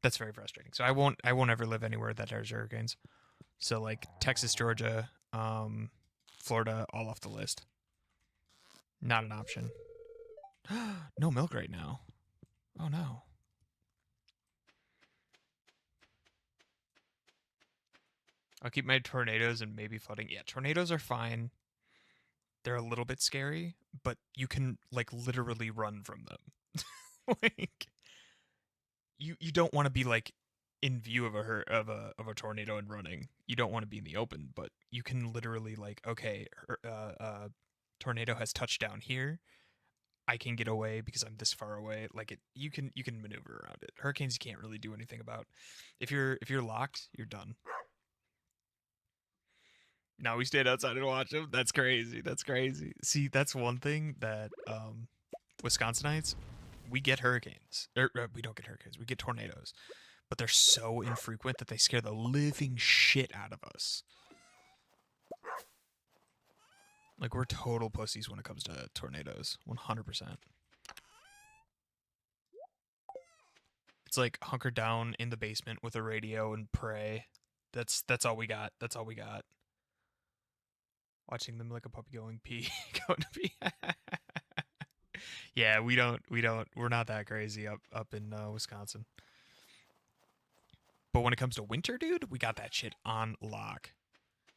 That's very frustrating. So I won't ever live anywhere that has hurricanes. So like Texas, Georgia, Florida, all off the list. Not an option. No milk right now. Oh no. I'll keep my tornadoes and maybe flooding. Yeah, tornadoes are fine. They're a little bit scary, but you can like literally run from them. Like you don't want to be like in view of of a tornado and running. You don't want to be in the open, but you can literally like, okay, tornado has touched down here. I can get away because I'm this far away. Like you can maneuver around it. Hurricanes you can't really do anything about. If you're locked, you're done. Now we stand outside and watch them. That's crazy. That's crazy. See, that's one thing that Wisconsinites, we get hurricanes. We don't get hurricanes. We get tornadoes, but they're so infrequent that they scare the living shit out of us. Like we're total pussies when it comes to tornadoes. 100%. It's like hunker down in the basement with a radio and pray. That's all we got. That's all we got. Watching them like a puppy going pee, going to pee. Yeah, we're not that crazy up in Wisconsin. But when it comes to winter, dude, we got that shit on lock.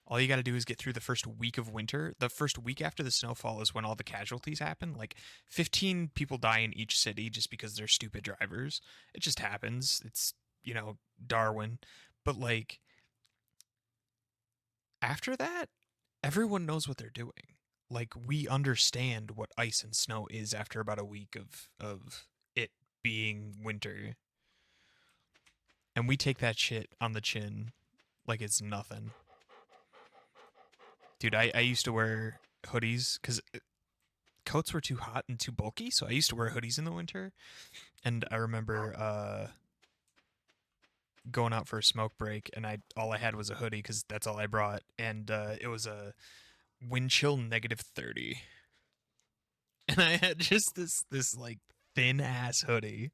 All you got to do is get through the first week of winter. The first week after the snowfall is when all the casualties happen. Like 15 people die in each city just because they're stupid drivers. It just happens. It's, Darwin. But like after that, everyone knows what they're doing. Like we understand what ice and snow is after about a week of it being winter. And we take that shit on the chin like it's nothing. Dude, I used to wear hoodies because coats were too hot and too bulky, so I used to wear hoodies in the winter. And I remember going out for a smoke break, and I all I had was a hoodie because that's all I brought, and it was a wind chill -30, and I had just this like thin ass hoodie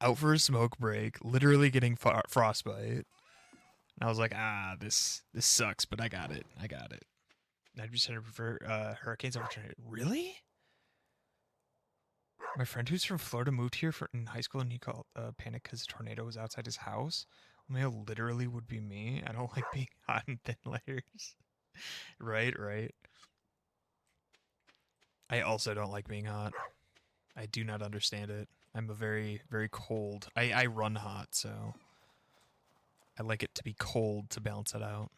out for a smoke break, literally getting frostbite. And I was like, this sucks, but I got it. I got it. 90% prefer hurricanes over tornadoes. Really? My friend who's from Florida moved here in high school, and he called panic because a tornado was outside his house. Well, literally would be me. I don't like being hot in thin layers. Right, right. I also don't like being hot. I do not understand it. I'm a very, very cold. I run hot, so I like it to be cold to balance it out.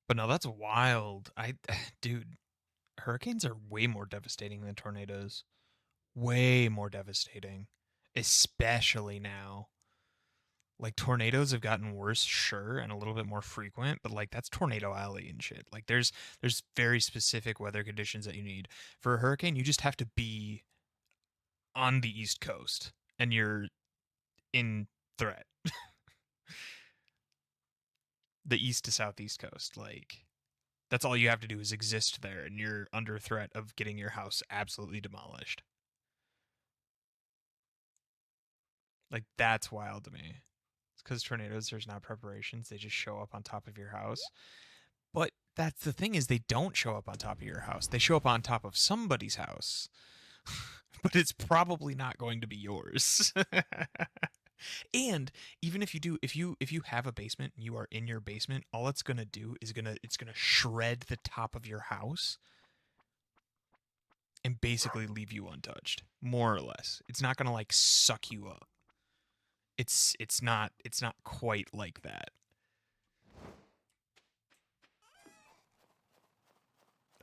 But no, that's wild. Dude, hurricanes are way more devastating than tornadoes. Way more devastating, especially now. Like tornadoes have gotten worse, sure, and a little bit more frequent, but like that's Tornado Alley and shit. Like there's very specific weather conditions that you need. For a hurricane, you just have to be on the East Coast and you're in threat. The east to southeast coast. Like that's all you have to do is exist there and you're under threat of getting your house absolutely demolished. Like that's wild to me. It's because tornadoes, there's not preparations. They just show up on top of your house. But that's the thing is they don't show up on top of your house. They show up on top of somebody's house. But it's probably not going to be yours. And even if you do, if you have a basement and you are in your basement, all it's gonna do is it's gonna shred the top of your house and basically leave you untouched, more or less. It's not gonna like suck you up. It's not quite like that.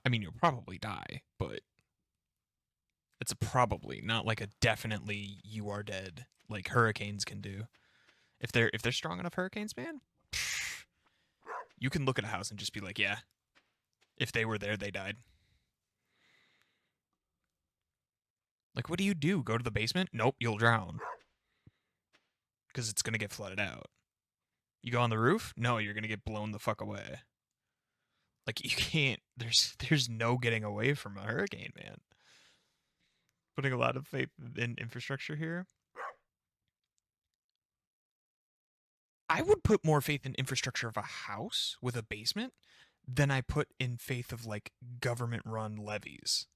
I mean, you'll probably die, but it's a probably, not like a definitely you are dead like hurricanes can do. If they're strong enough hurricanes, man, you can look at a house and just be like, yeah, if they were there, they died. Like, what do you do? Go to the basement? Nope, you'll drown because it's gonna get flooded out. You go on the roof? No, you're gonna get blown the fuck away. Like you can't. There's no getting away from a hurricane, man. Putting a lot of faith in infrastructure here. I would put more faith in infrastructure of a house with a basement than I put in faith of like government run levees.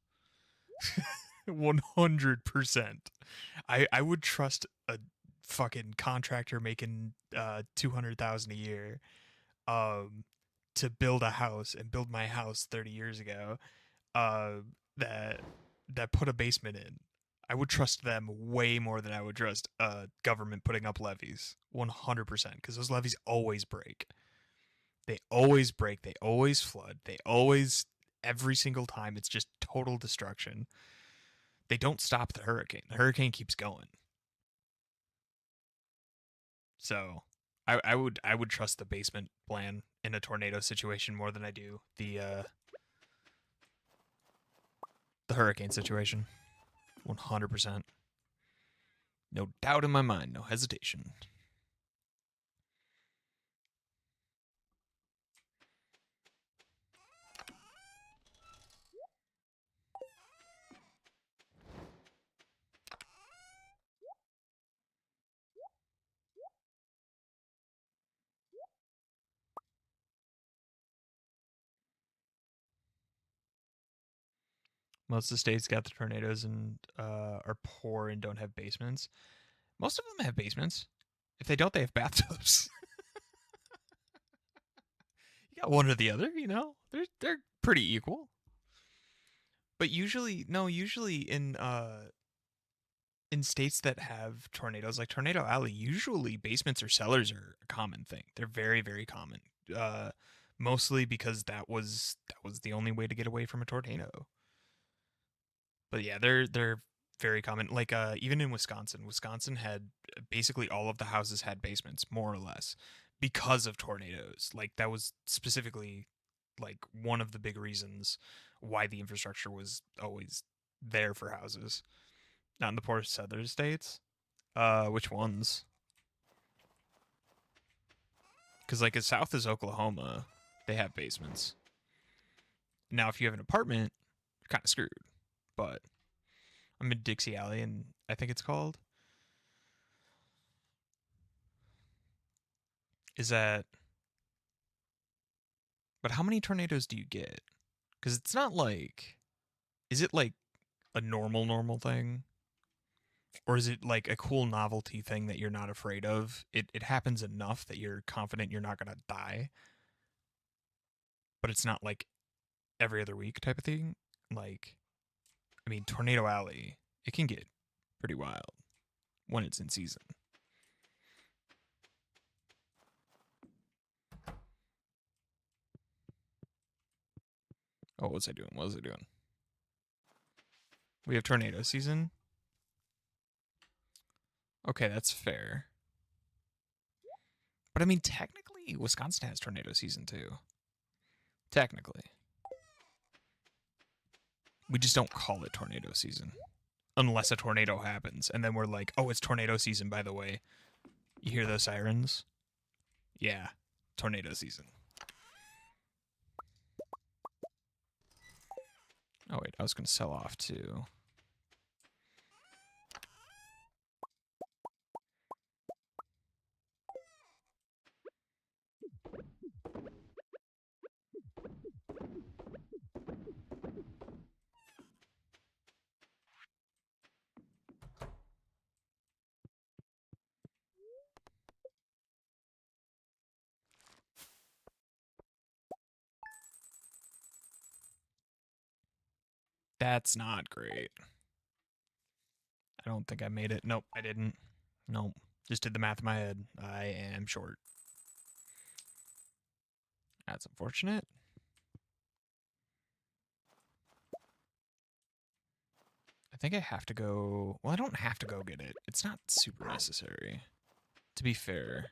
100%. I would trust a fucking contractor making 200,000 a year um to build a house and build my house 30 years ago uh that put a basement in. I would trust them way more than I would trust government putting up levees. 100% because those levees always break. They always break, they always flood, they always every single time it's just total destruction. They don't stop the hurricane. The hurricane keeps going. So I would trust the basement plan in a tornado situation more than I do the hurricane situation. 100%. No doubt in my mind, no hesitation. Most of the states got the tornadoes and are poor and don't have basements. Most of them have basements. If they don't, they have bathtubs. You got one or the other, you know. They're pretty equal. But usually, no, usually in states that have tornadoes, like Tornado Alley, usually basements or cellars are a common thing. They're very, very common. Uh, Mostly because that was the only way to get away from a tornado. But yeah, they're very common. Like even in Wisconsin, Wisconsin had basically all of the houses had basements, more or less, because of tornadoes. Like that was specifically like one of the big reasons why the infrastructure was always there for houses. Not in the poor southern states. Which ones? Because like as south as Oklahoma, they have basements. Now, if you have an apartment, you're kind of screwed. But I'm in Dixie Alley, and I think it's called. Is that? But how many tornadoes do you get? Because it's not like. Is it like a normal thing? Or is it like a cool novelty thing that you're not afraid of? It happens enough that you're confident you're not going to die, but it's not like every other week type of thing. Like, I mean, Tornado Alley, it can get pretty wild when it's in season. Oh, what was I doing? What was I doing? We have tornado season. Okay, that's fair. But I mean, technically, Wisconsin has tornado season too. Technically. We just don't call it tornado season. Unless a tornado happens. And then we're like, oh, it's tornado season, by the way. You hear those sirens? Yeah, tornado season. Oh, wait, I was going to sell off too. That's not great. I don't think I made it. Nope, I didn't. Nope. Just did the math in my head. I am short. That's unfortunate. I think I have to go... Well, I don't have to go get it. It's not super necessary, to be fair.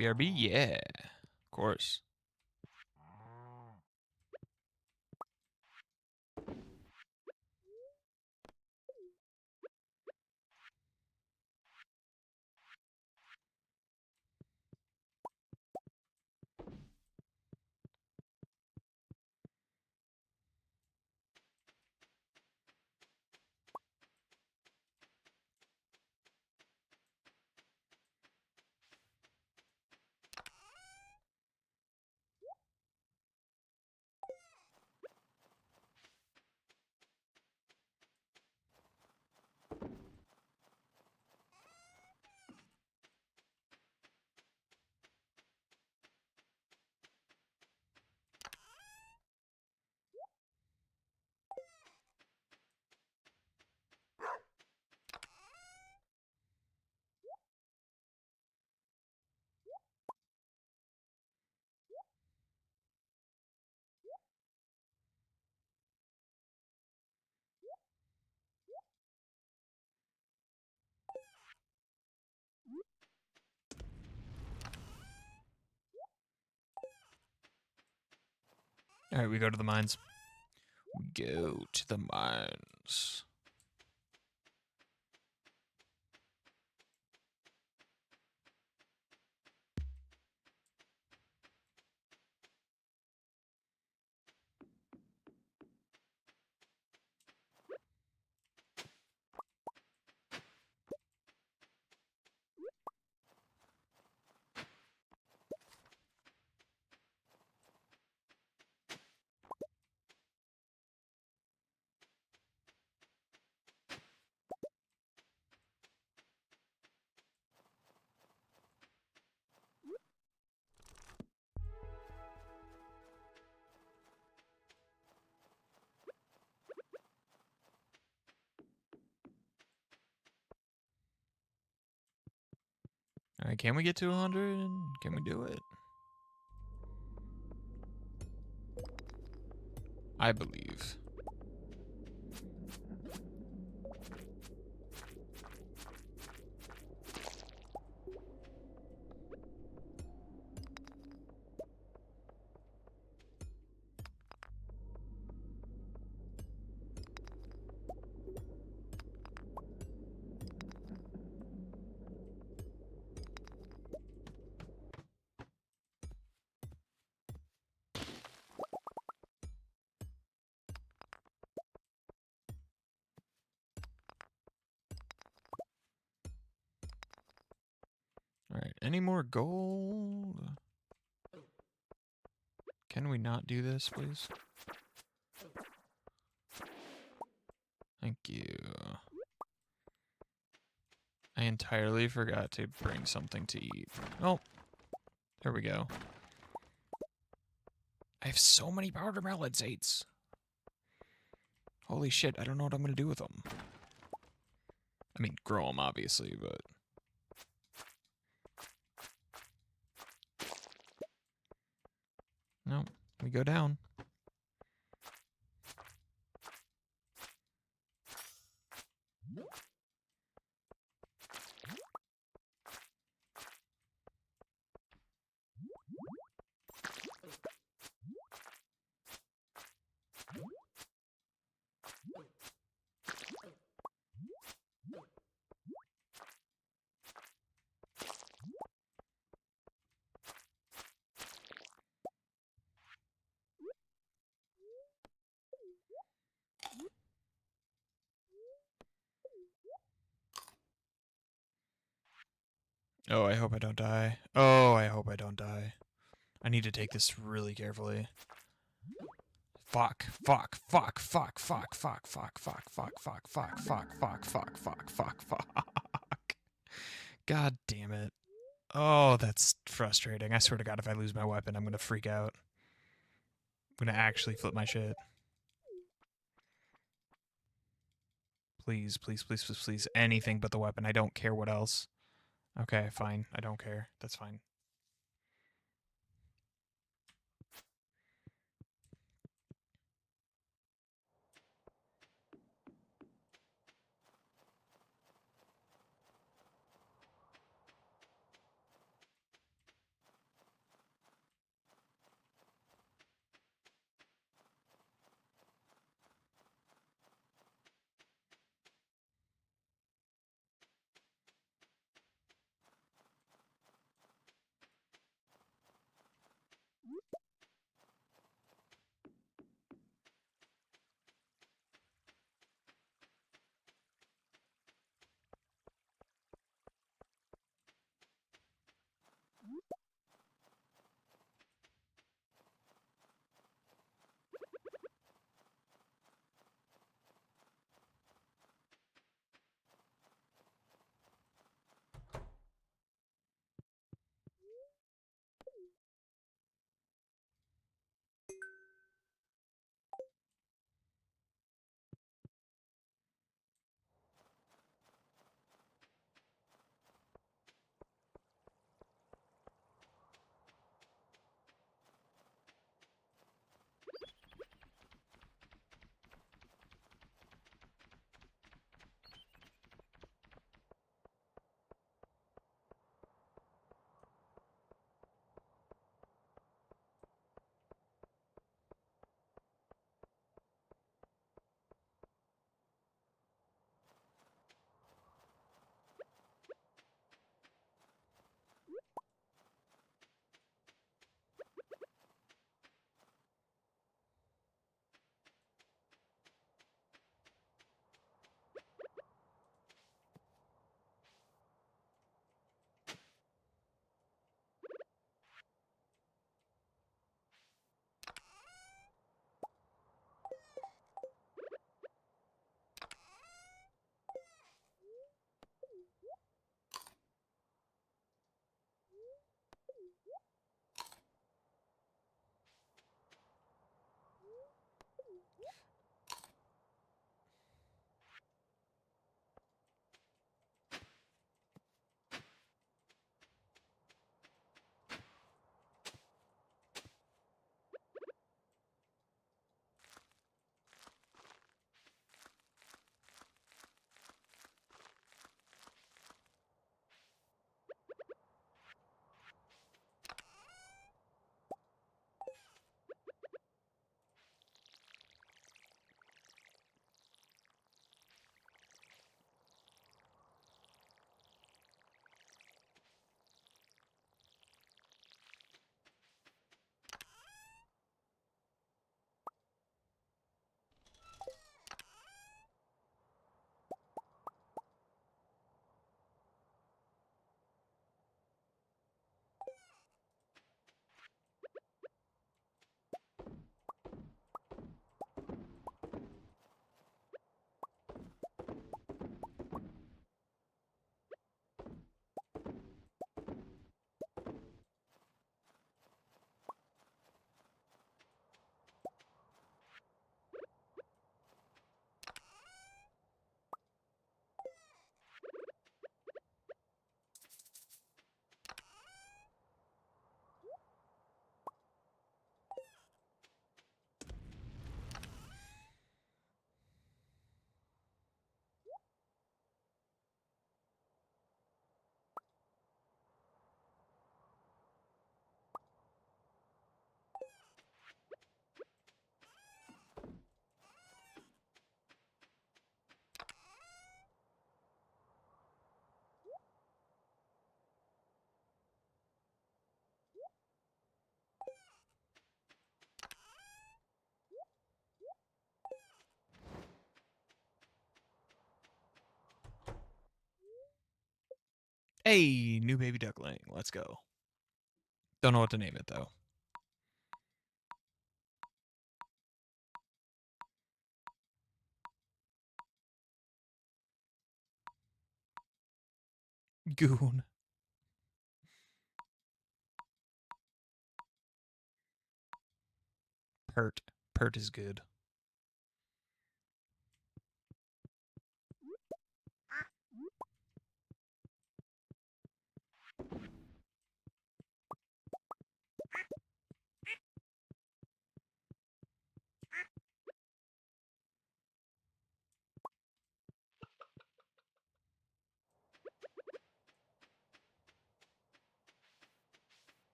BRB? Yeah, of course. All right, we go to the mines. We go to the mines. All right, can we get to 100? Can we do it? I believe. All right, any more gold? Can we not do this, please? Thank you. I entirely forgot to bring something to eat. Oh, there we go. I have so many powder melon seeds. Holy shit, I don't know what I'm gonna do with them. I mean, grow them, obviously, but... No, we go down. Oh, I hope I don't die. Oh, I hope I don't die. I need to take this really carefully. Fuck, fuck, fuck, fuck, fuck, fuck, fuck, fuck, fuck, fuck, fuck, fuck, fuck, fuck, fuck, fuck, fuck. God damn it. Oh, that's frustrating. I swear to God, if I lose my weapon, I'm gonna freak out. I'm gonna actually flip my shit. Please, please, please, please, please. Anything but the weapon. I don't care what else. Okay, fine. I don't care. That's fine. Hey, new baby duckling. Let's go. Don't know what to name it though. Goon. Pert. Pert is good.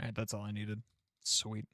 Alright, that's all I needed. Sweet.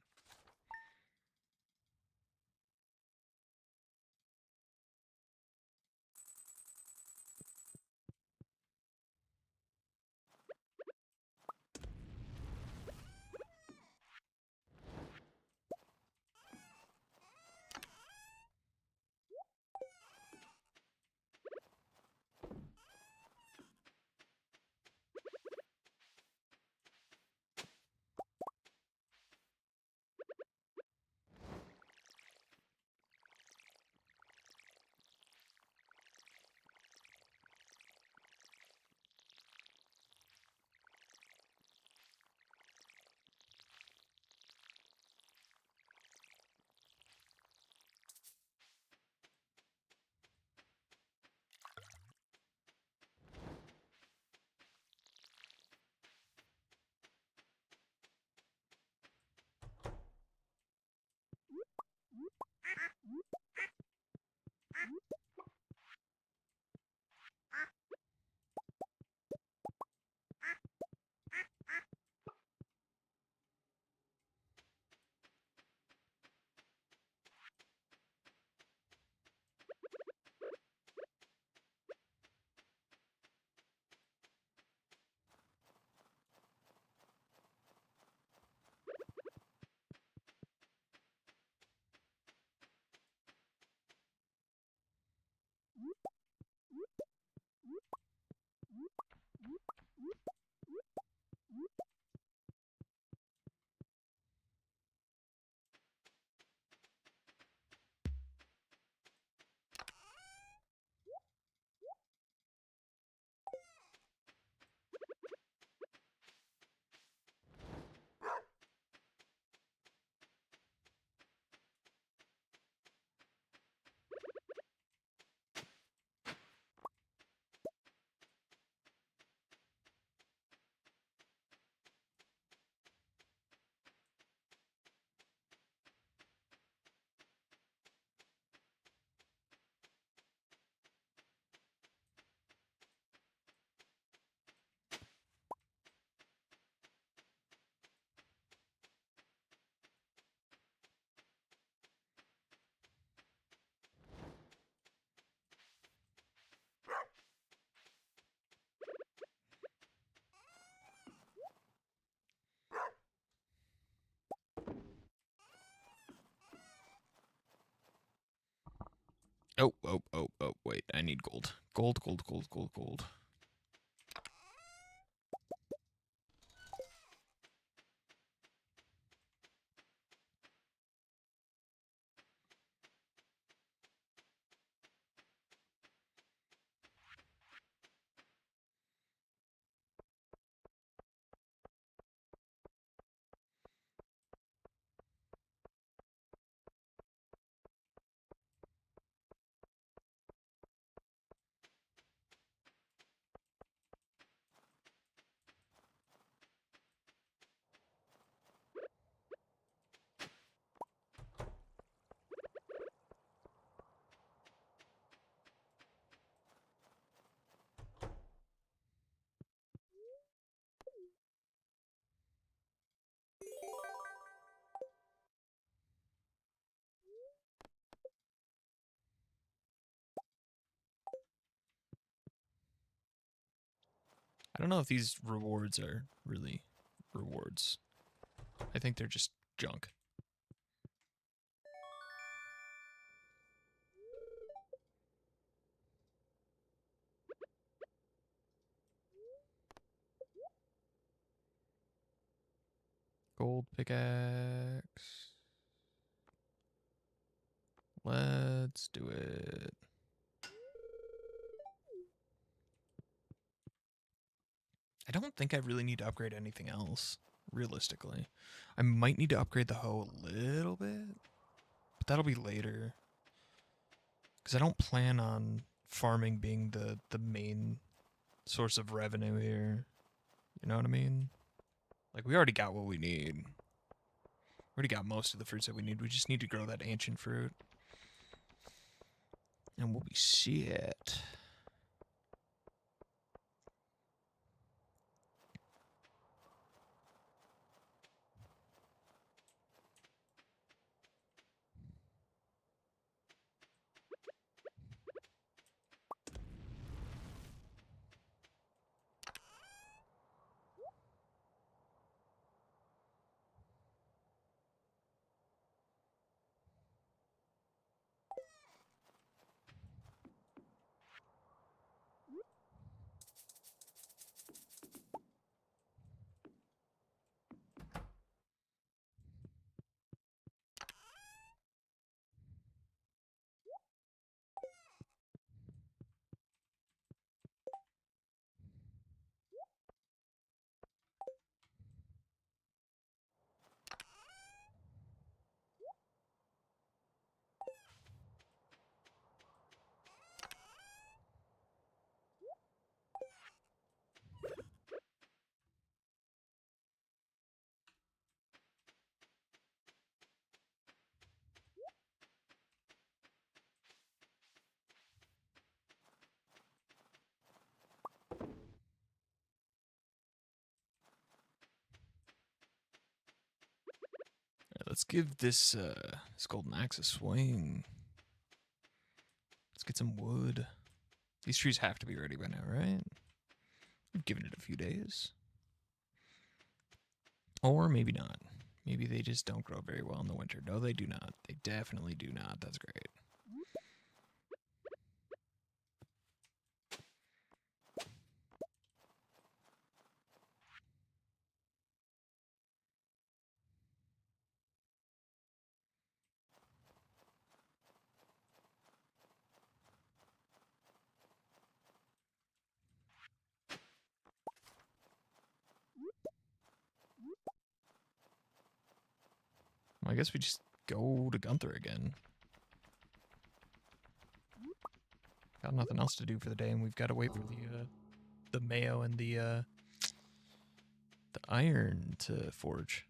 Oh, wait. I need gold. Gold. I don't know if these rewards are really rewards. I think they're just junk. Gold pickaxe. Let's do it. I don't think I really need to upgrade anything else, realistically. I might need to upgrade the hoe a little bit, but that'll be later. Because I don't plan on farming being the main source of revenue here. You know what I mean? Like, we already got what we need. We already got most of the fruits that we need. We just need to grow that ancient fruit. And we'll be shit. Right, let's give this this golden axe a swing. Let's get some wood. These trees have to be ready by now, right? We've given it a few days. Or maybe not. Maybe they just don't grow very well in the winter. No, they do not. They definitely do not. That's great. Well, I guess we just go to Gunther again. Got nothing else to do for the day, and we've got to wait for the mayo and the iron to forge.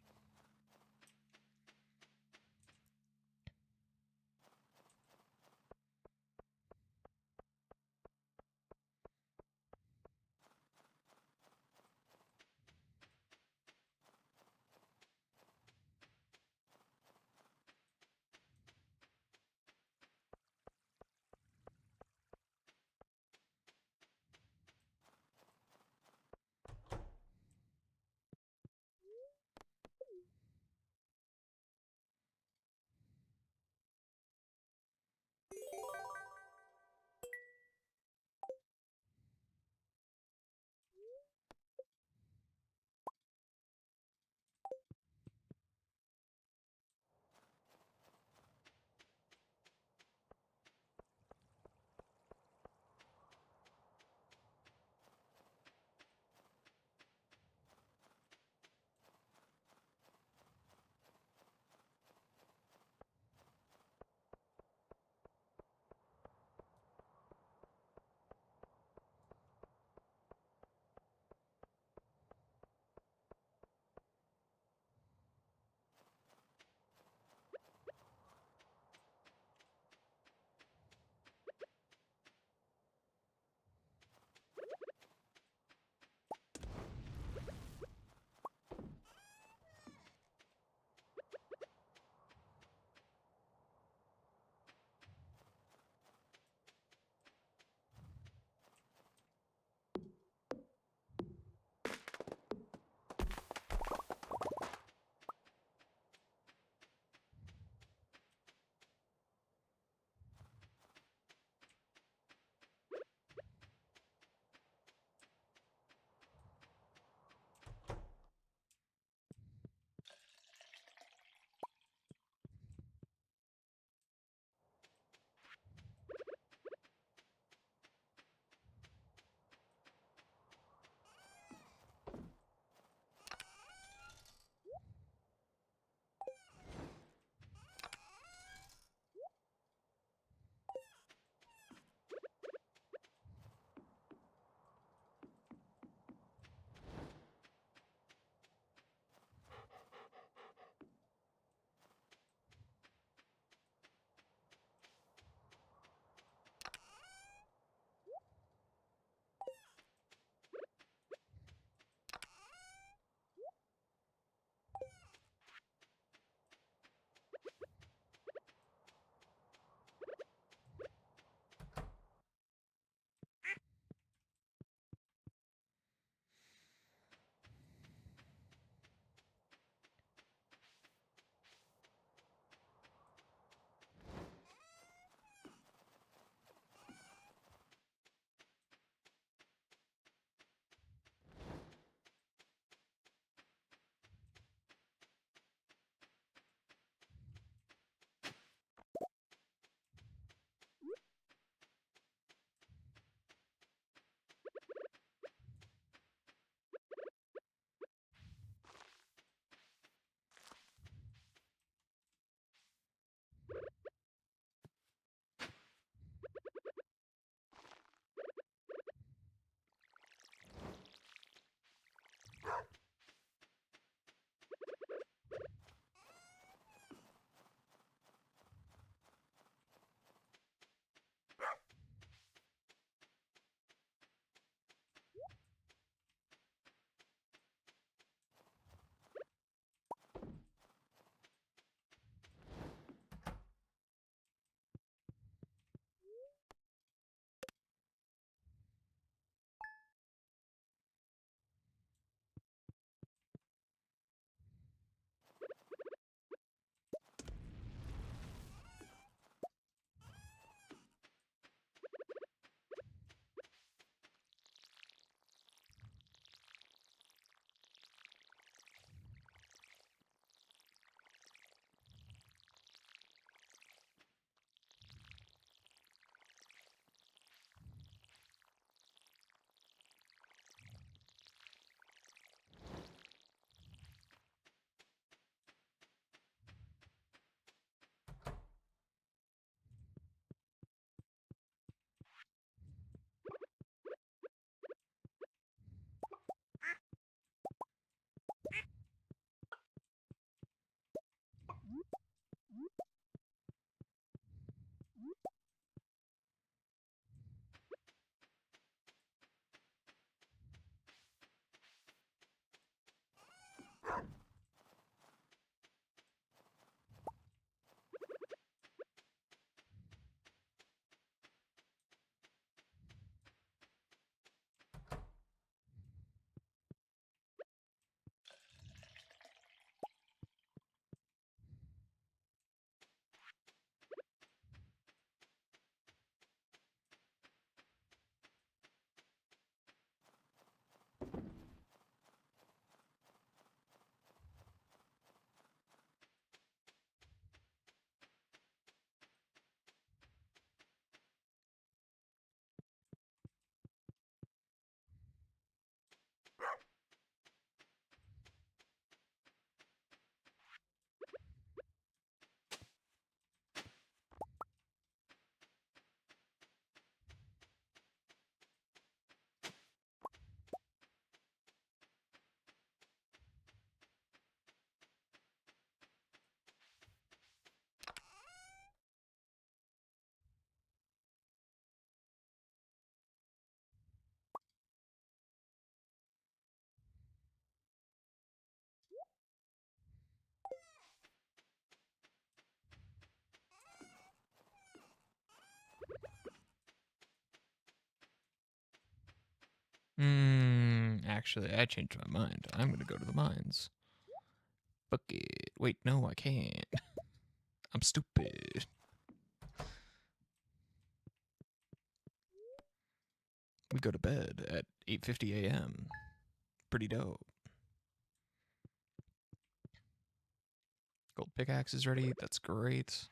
Actually, I changed my mind. I'm gonna go to the mines. Bucket. Wait, no, I can't. I'm stupid. We go to bed at 8:50 a.m. Pretty dope. Gold pickaxe is ready. That's great.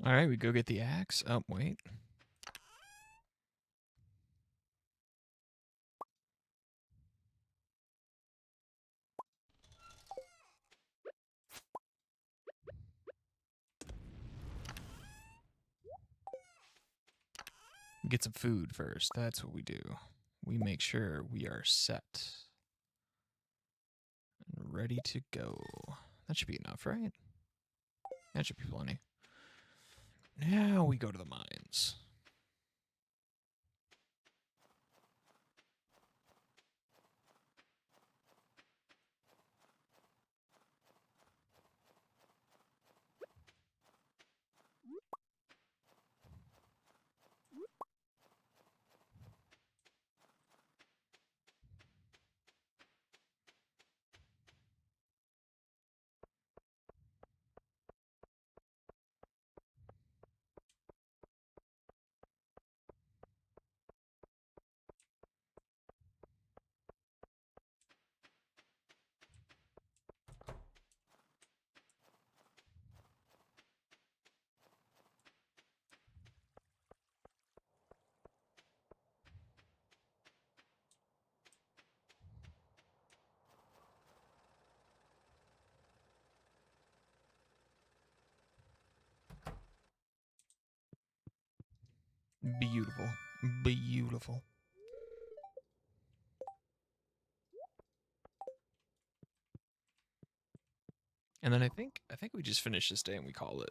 All right, we go get the axe. Oh, wait. We get some food first. That's what we do. We make sure we are set and ready to go. That should be enough, right? That should be plenty. Now we go to the mines. Beautiful. Beautiful. And then I think we just finish this day and we call it.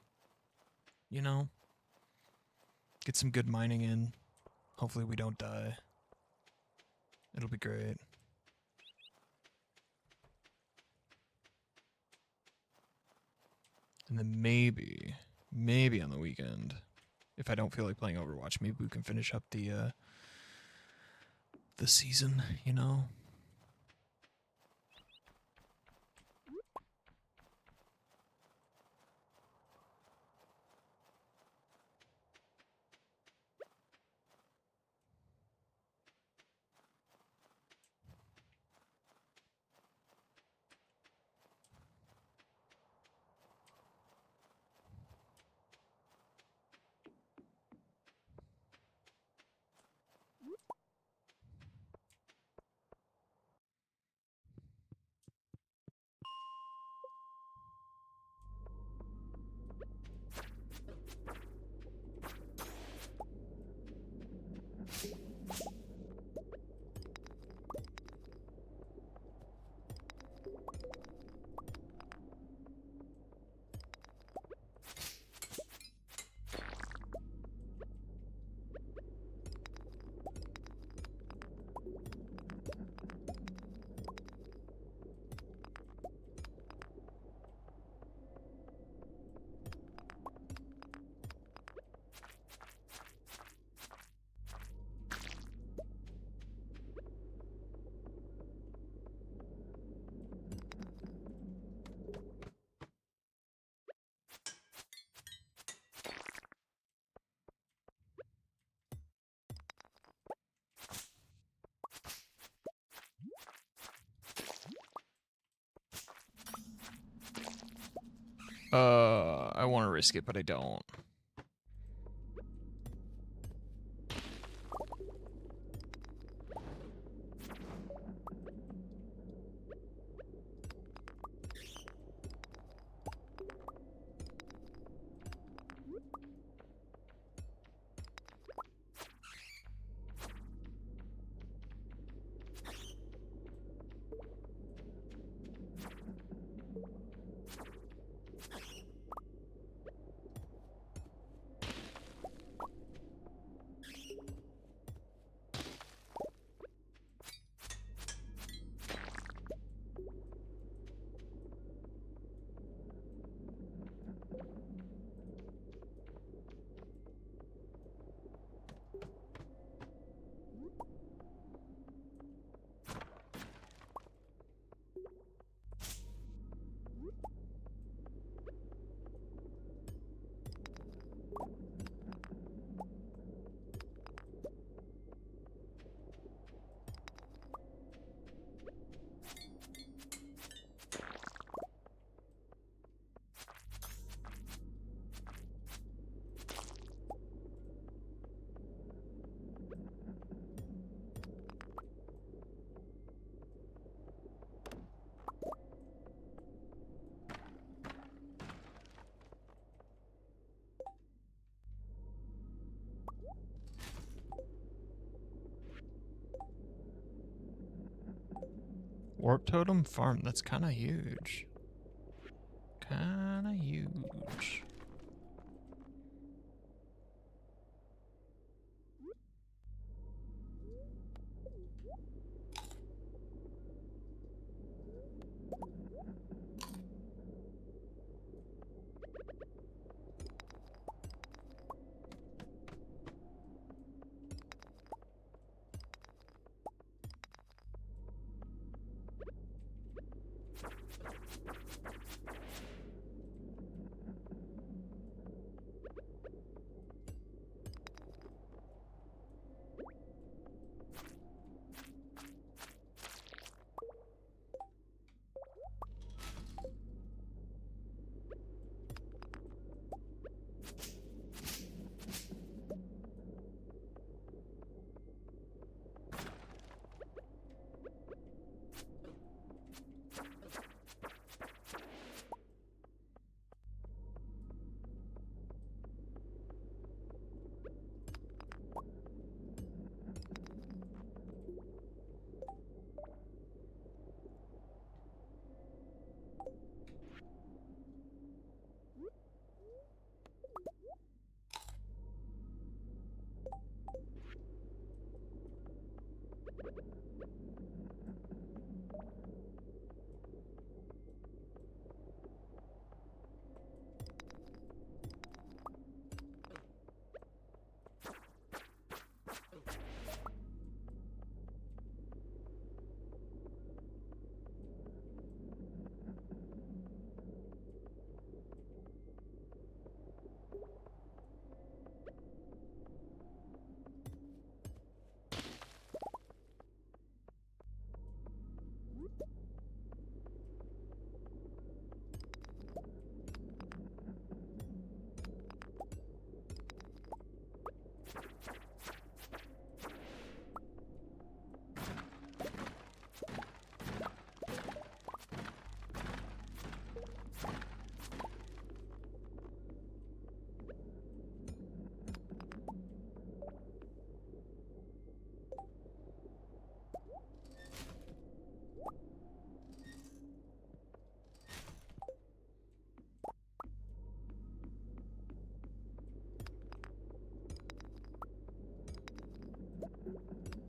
You know? Get some good mining in. Hopefully we don't die. It'll be great. And then maybe on the weekend, if I don't feel like playing Overwatch, maybe we can finish up the season, you know? I want to risk it, but I don't. Warp Totem Farm, that's kind of huge. Kind of huge.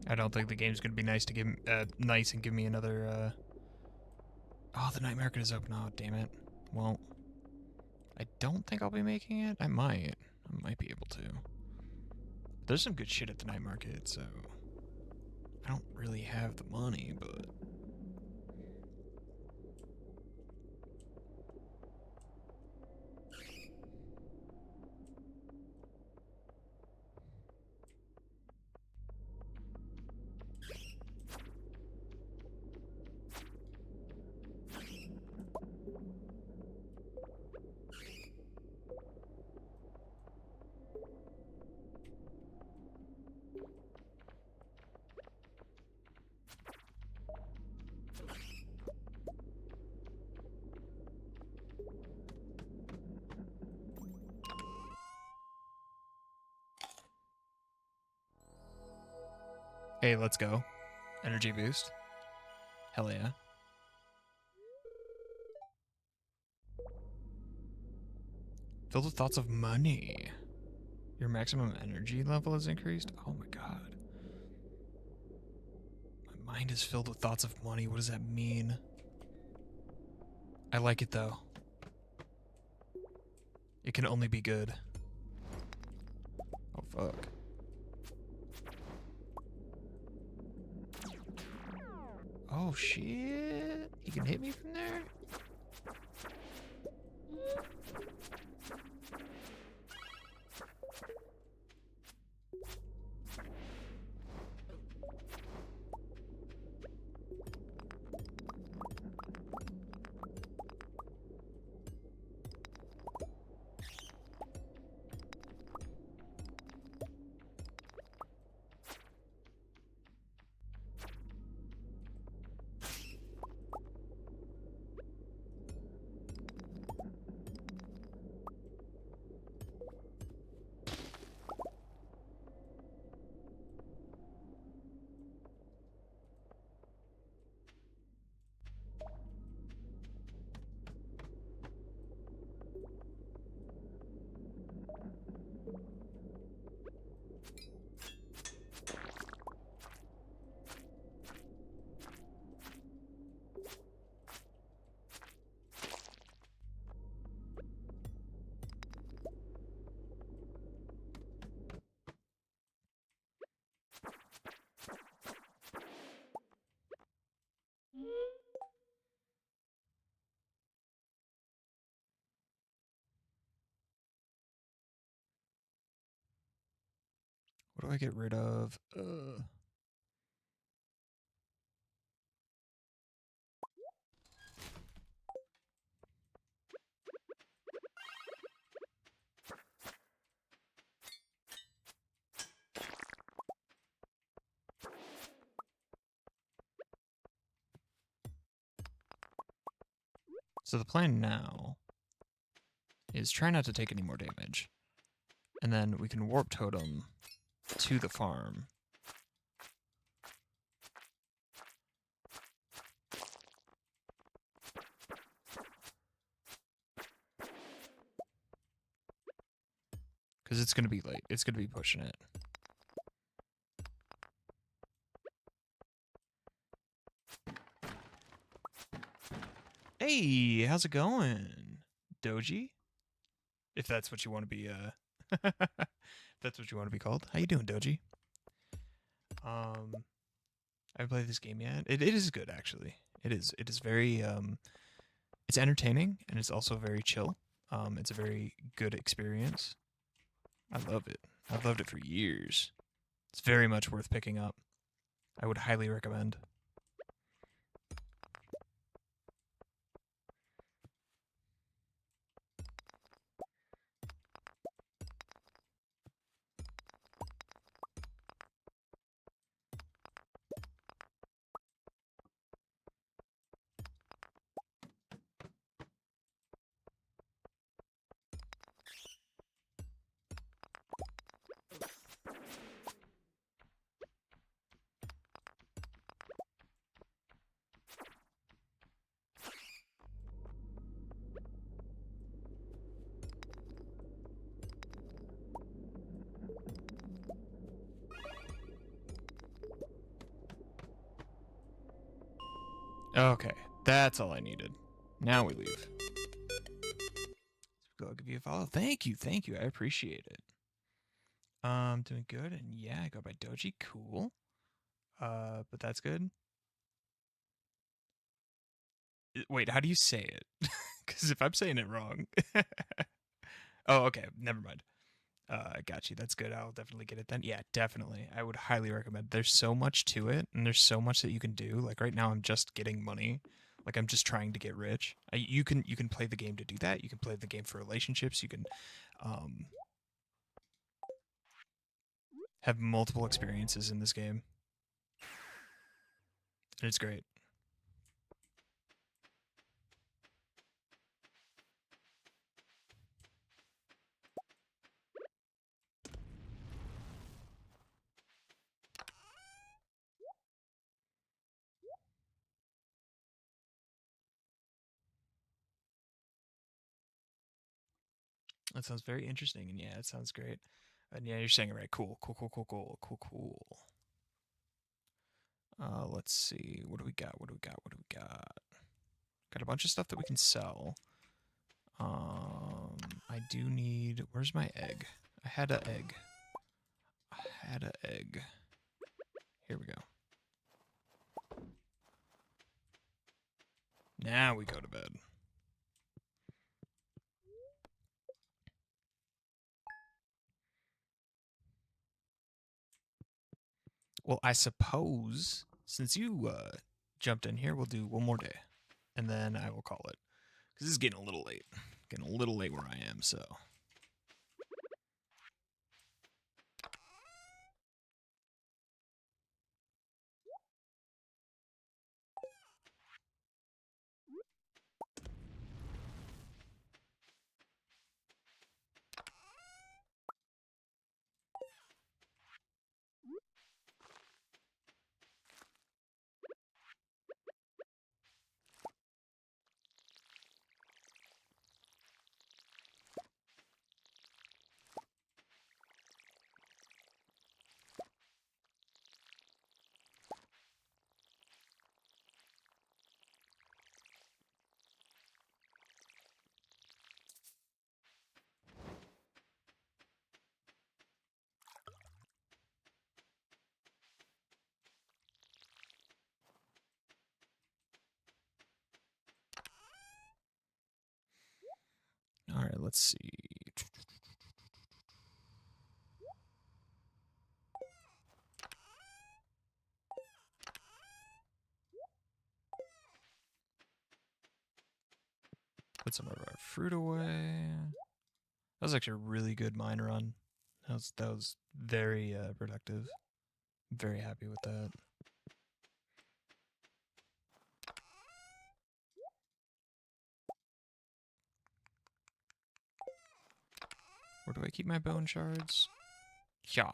I don't think the game's gonna be nice to give nice and give me another. Oh, the night market is open. Oh, damn it. Well, I don't think I'll be making it. I might. I might be able to. There's some good shit at the night market, so I don't really have the money, but Hey, let's go. Energy boost. Hell yeah. Filled with thoughts of money. Your maximum energy level is increased? Oh my god. My mind is filled with thoughts of money. What does that mean? I like it though. It can only be good. Oh fuck. Oh shit. You can hit me from there? What do I get rid of? So the plan now is try not to take any more damage. And then we can warp totem to the farm. Because it's going to be late. It's going to be pushing it. Hey, how's it going? Doji? If that's what you want to be, if that's what you want to be called. How you doing, Doji? I haven't played this game yet. It is good, actually. It is very, it's entertaining, and it's also very chill. It's a very good experience. I love it. I've loved it for years. It's very much worth picking up. I would highly recommend. Okay, that's all I needed. Now we leave. I'll give you a follow. Thank you. I appreciate it. Doing good, and yeah, I go by Doji. Cool. But that's good. Wait, how do you say it? Because if I'm saying it wrong. Oh, okay. Never mind. I got you. That's good. I'll definitely get it then. Yeah, definitely. I would highly recommend. There's so much to it, and there's so much that you can do. Like right now, I'm just getting money. Like I'm just trying to get rich. You can play the game to do that. You can play the game for relationships. You can have multiple experiences in this game, and it's great. That sounds very interesting, and yeah, it sounds great. And yeah, you're saying it right. Cool, cool, cool, cool, cool, cool, cool. Let's see. What do we got? What do we got? What do we got? Got a bunch of stuff that we can sell. I do need. Where's my egg? I had an egg. I had an egg. Here we go. Now we go to bed. Well, I suppose since you jumped in here, we'll do one more day, and then I will call it. Because this is getting a little late. Getting a little late where I am, so. All right, let's see. Put some of our fruit away. That was actually a really good mine run. That was very productive. Very happy with that. Where do I keep my bone shards? Yeah.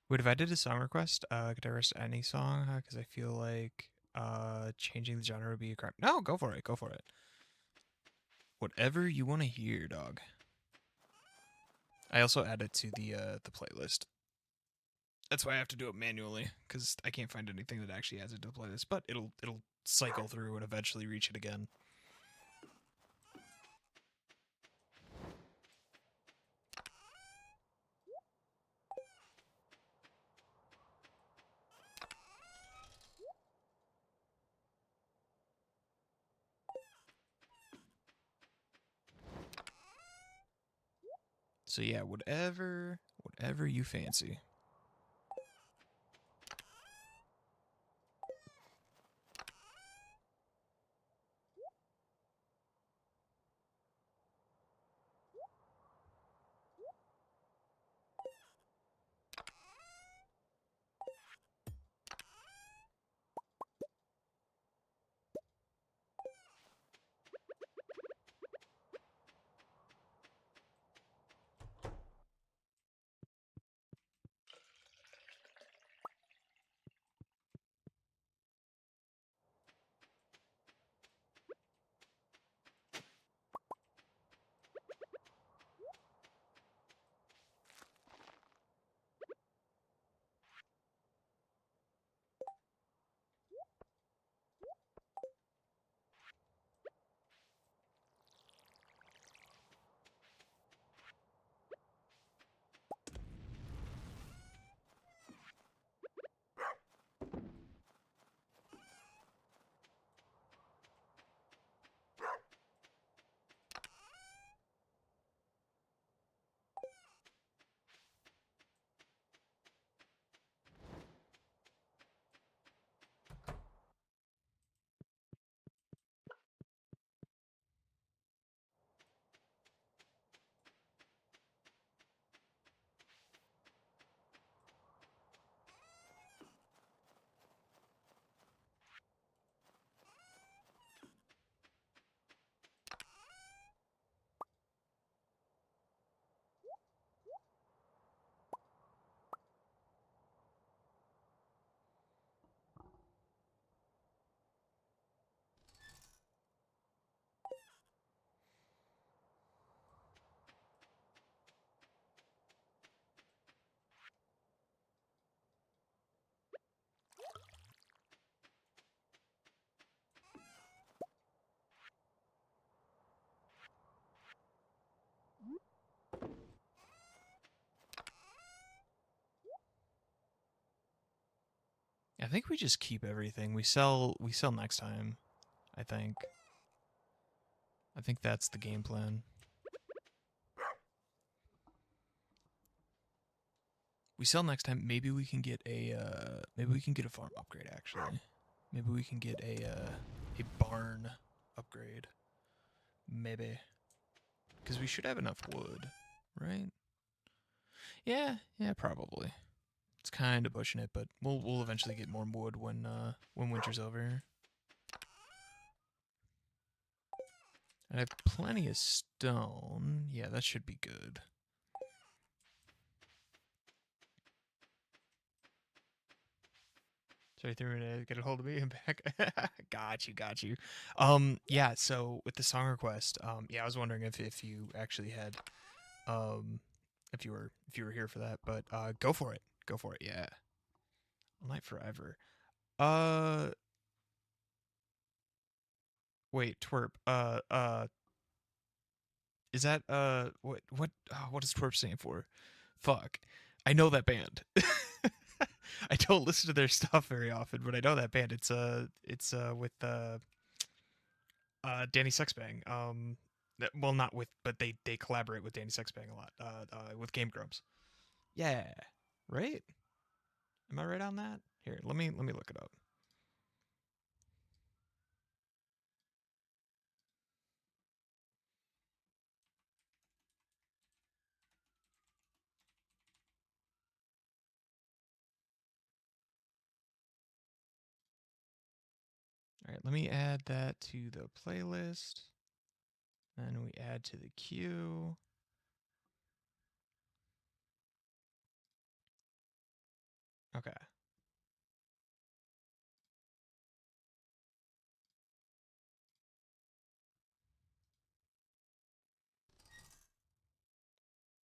Wait, if I did a song request, could I request any song? Because I feel like changing the genre would be a crime. No, go for it. Go for it. Whatever you want to hear, dog. I also add it to the playlist. That's why I have to do it manually because I can't find anything that actually adds it to the playlist. But it'll cycle through and eventually reach it again. So yeah, whatever you fancy. think we just keep everything. We sell next time, I think. I think that's the game plan. We sell next time. Maybe we can get a farm upgrade actually. Maybe we can get a barn upgrade. Maybe. Cuz we should have enough wood, right? Yeah, probably. It's kind of pushing it, but we'll eventually get more wood when winter's over. And I have plenty of stone. Yeah, that should be good. Sorry, through to get a hold of me and back. got you. Yeah. So with the song request, yeah, I was wondering if you actually had, um, if you were here for that, but go for it. Go for it. Yeah. All night forever. Uh, wait, twerp. Is that what does twerp stand for? Fuck. I know that band. I don't listen to their stuff very often, but I know that band. It's with Danny Sexbang. Well, not with, but they collaborate with Danny Sexbang a lot. With Game Grumps. Yeah, right. Am I right on that? Here, let me look it up. All right, let me add that to the playlist. Then we add to the queue. Okay.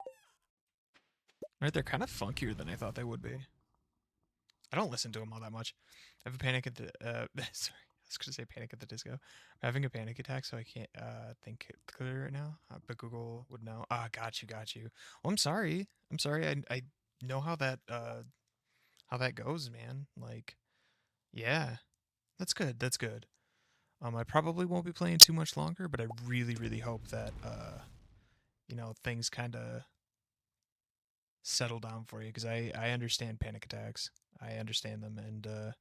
All right, they're kind of funkier than I thought they would be. I don't listen to them all that much. I have a panic at the sorry, I was gonna say panic at the disco. I'm having a panic attack, so I can't think clearly right now. But Google would know. Ah, got you. Well, I'm sorry. I'm sorry. I know how that goes, man. Like, yeah, that's good. That's good. I probably won't be playing too much longer, but I really hope that things kind of settle down for you because I understand panic attacks. I understand them, and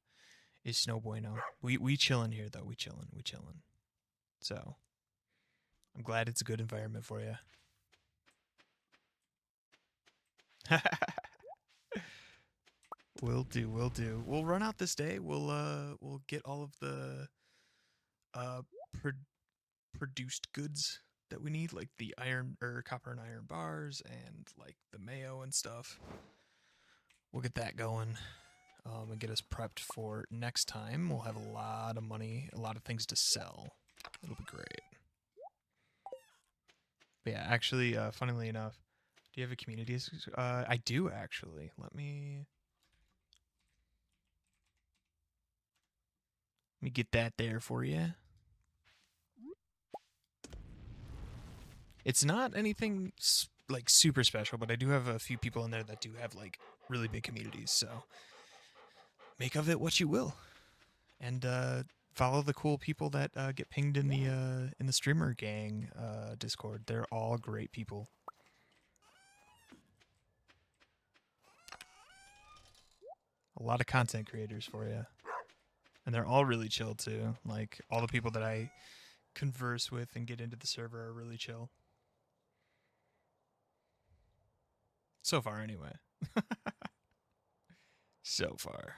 it's no bueno. We chilling here though. We chilling. So I'm glad it's a good environment for you. Will do. Will do. We'll run out this day. We'll get all of the uh pro- produced goods that we need, like the iron or copper and iron bars, and like the mayo and stuff. We'll get that going. And get us prepped for next time. We'll have a lot of money, a lot of things to sell. It'll be great. But yeah, actually, funnily enough, do you have a community? I do actually. Let me get that there for you. It's not anything like super special, but I do have a few people in there that do have like really big communities. So make of it what you will, and follow the cool people that get pinged in the streamer gang Discord. They're all great people. A lot of content creators for you, and they're all really chill too. Like all the people that I converse with and get into the server are really chill. So far, anyway. So far.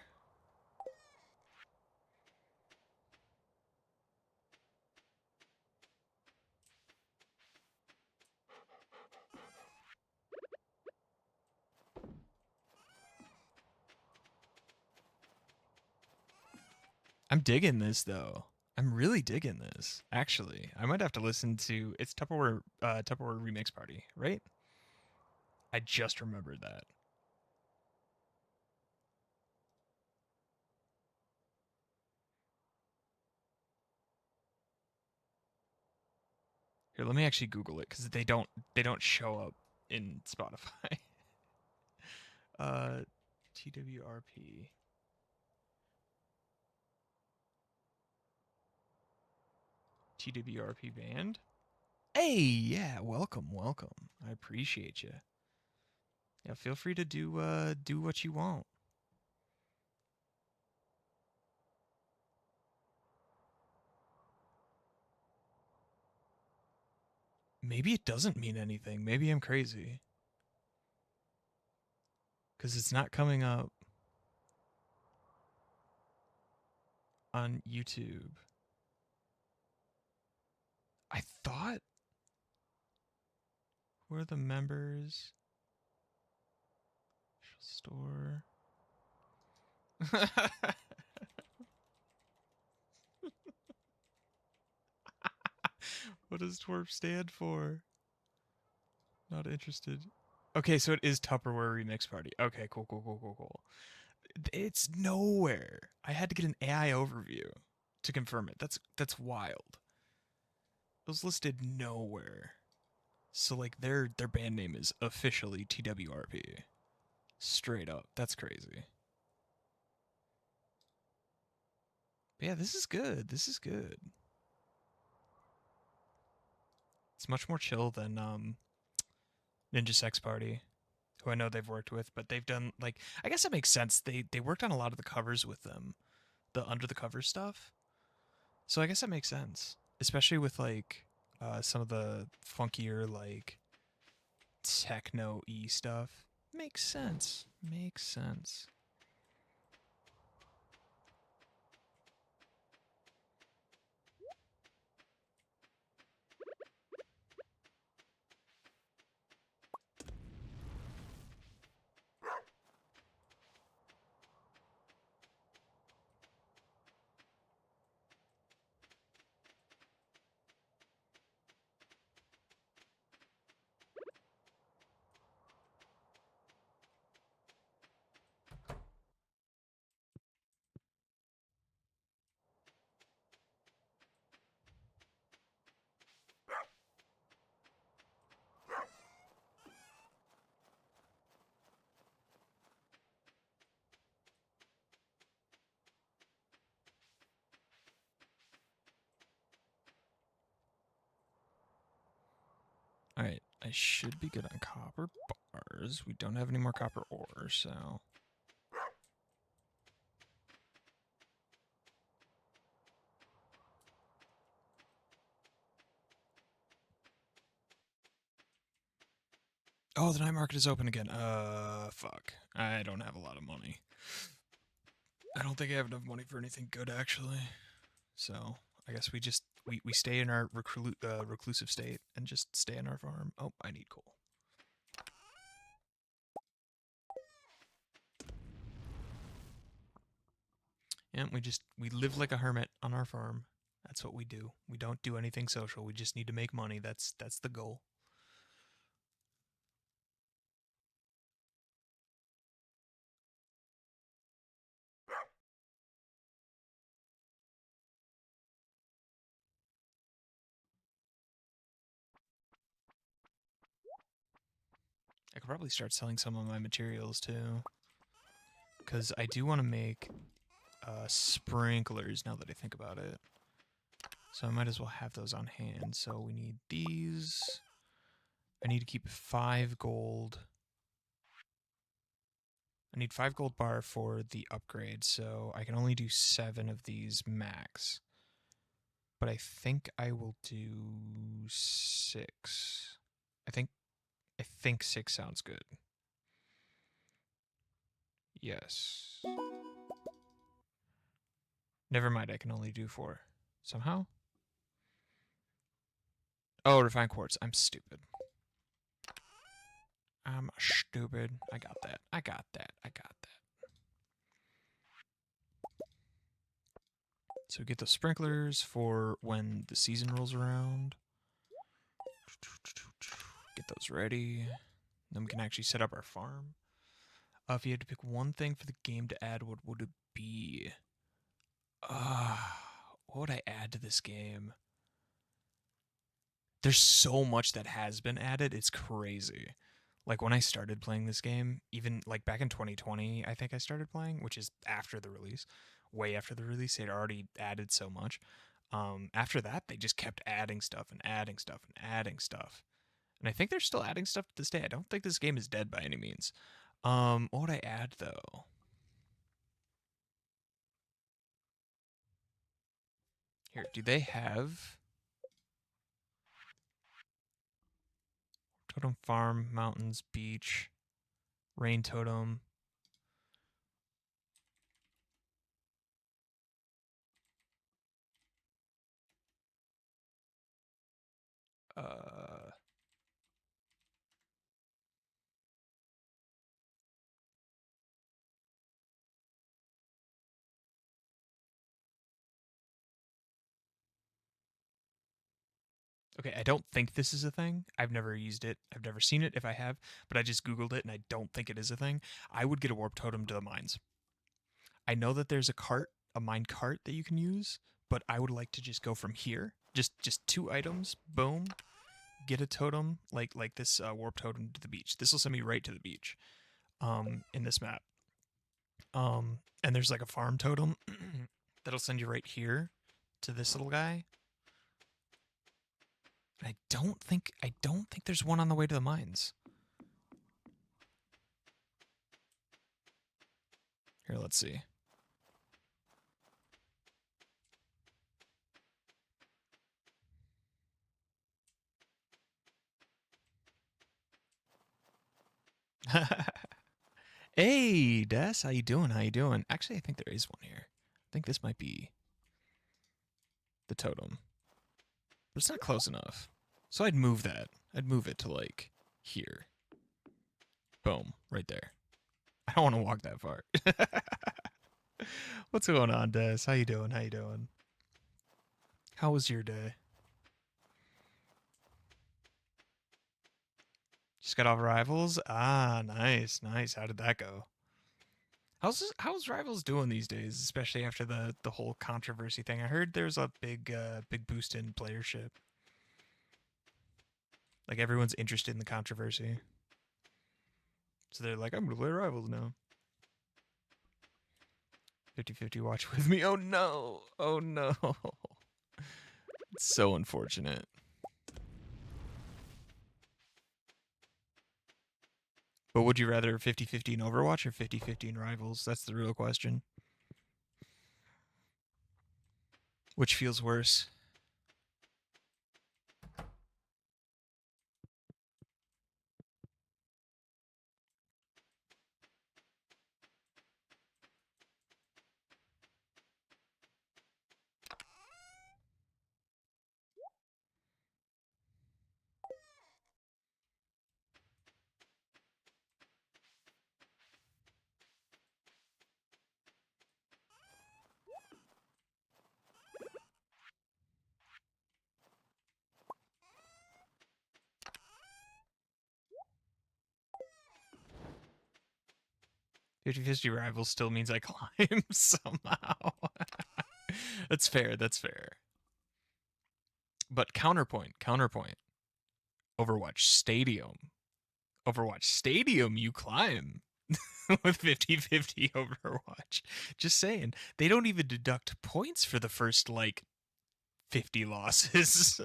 I'm digging this though. I'm really digging this. Actually, I might have to listen to it's Tupperware Remix Party, right? I just remembered that. Here, let me actually Google it because they don't show up in Spotify. uh, TWRP. TWRP band. Hey, yeah, welcome. I appreciate you. Yeah, feel free to do what you want. Maybe it doesn't mean anything. Maybe I'm crazy. Because it's not coming up on YouTube. I thought. Who are the members? Store. What does twerp stand for? Not interested. Okay, so it is Tupperware Remix Party. Okay, cool. It's nowhere. I had to get an AI overview to confirm it. That's wild. It was listed nowhere. So like their band name is officially TWRP. Straight up. That's crazy. But yeah, this is good. This is good. It's much more chill than Ninja Sex Party, who I know they've worked with, but they've done like I guess that makes sense. They worked on a lot of the covers with them, the under the cover stuff. So I guess that makes sense, especially with like some of the funkier like techno y stuff. Makes sense. Makes sense. All right, I should be good on copper bars. We don't have any more copper ore, so. Oh, the night market is open again. Fuck. I don't have a lot of money. I don't think I have enough money for anything good, actually. So I guess we stay in our reclusive state and just stay in our farm. Oh, I need coal. And we live like a hermit on our farm. That's what we do. We don't do anything social. We just need to make money. That's the goal. I could probably start selling some of my materials too, because I do want to make sprinklers now that I think about it. So I might as well have those on hand. So we need these. I need to keep 5 gold. I need 5 gold bar for the upgrade, so I can only do 7 of these max. But I think I will do 6. I think 6 sounds good. Yes. Never mind, I can only do 4. Somehow? Oh, refined quartz. I'm stupid. I'm stupid. I got that. I got that. So get the sprinklers for when the season rolls around. Get those ready. Then we can actually set up our farm. If you had to pick one thing for the game to add, what would it be? What would I add to this game? There's so much that has been added. It's crazy. Like when I started playing this game, even like back in 2020, I think I started playing, which is after the release, way after the release, they'd already added so much. After that, they just kept adding stuff and adding stuff and adding stuff. And I think they're still adding stuff to this day. I don't think this game is dead by any means. What would I add though? Here, do they have totem farm, mountains, beach, rain totem? Uh, okay, I don't think this is a thing. I've never used it. I've never seen it if I have, but I just Googled it and I don't think it is a thing. I would get a warp totem to the mines. I know that there's a cart, a mine cart that you can use, but I would like to just go from here. Just 2 items, boom, get a totem like this warp totem to the beach. This will send me right to the beach. In this map. And there's like a farm totem that'll send you right here to this little guy. I don't think there's one on the way to the mines. Here, let's see. Hey, Des, how you doing? How you doing? Actually, I think there is one here. I think this might be the totem, but it's not close enough. So I'd move that. I'd move it to like here. Boom, right there. I don't want to walk that far. What's going on, Des? How you doing? How you doing? How was your day? Just got off Rivals. Ah, nice, nice. How did that go? How's Rivals doing these days, especially after the whole controversy thing? I heard there's a big boost in playership. Like everyone's interested in the controversy, so they're like, I'm gonna play Rivals now. 50-50 watch with me. Oh no! Oh no! It's so unfortunate. But would you rather 50-50 in Overwatch or 50-50 in Rivals? That's the real question. Which feels worse? 50-50 Rivals still means I climb somehow. That's fair. That's fair. But counterpoint. Overwatch Stadium. Overwatch Stadium, you climb with 50-50 Overwatch. Just saying. They don't even deduct points for the first, like, 50 losses.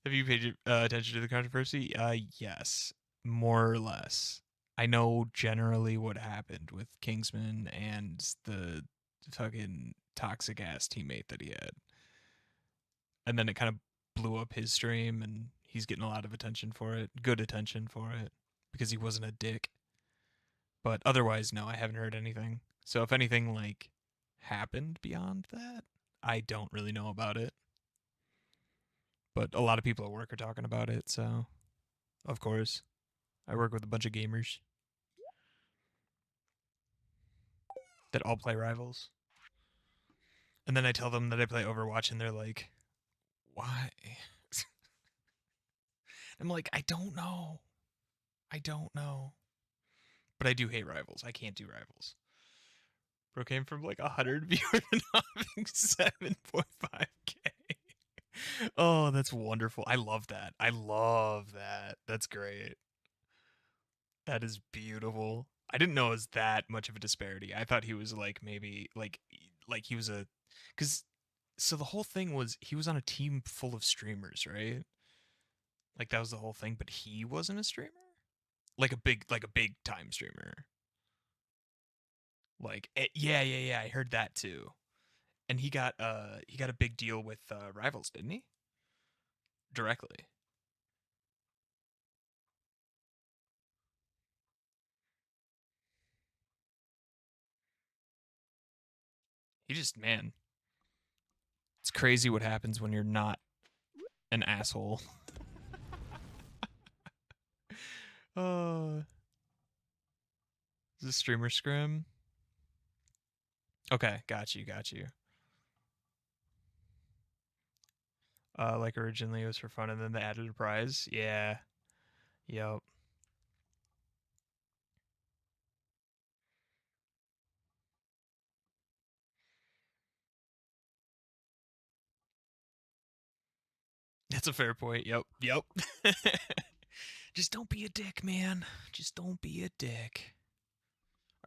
Have you paid attention to the controversy? Yes. More or less. I know generally what happened with Kingsman and the fucking toxic ass teammate that he had. And then it kind of blew up his stream, and he's getting a lot of attention for it, good attention for it, because he wasn't a dick. But otherwise, no, I haven't heard anything. So if anything like happened beyond that, I don't really know about it. But a lot of people at work are talking about it, so of course, I work with a bunch of gamers that all play Rivals, and then I tell them that I play Overwatch, and they're like, "Why?" I'm like, "I don't know. I don't know." But I do hate Rivals. I can't do Rivals. Bro came from like 100 viewers and having 7.5K. Oh, that's wonderful. I love that. I love that. That's great. That is beautiful. I didn't know it was that much of a disparity. I thought he was like maybe like he was a cuz so the whole thing was he was on a team full of streamers, right? Like that was the whole thing, but he wasn't a streamer? Like a big time streamer. Yeah, yeah, yeah, I heard that too. And he got a big deal with Rivals, didn't he? Directly. He just man, it's crazy what happens when you're not an asshole. Uh, is this streamer scrim? Okay, got you, got you. Like originally it was for fun, and then they added a prize. Yeah, yep. That's a fair point. Yep, yep. Just don't be a dick, man. Just don't be a dick.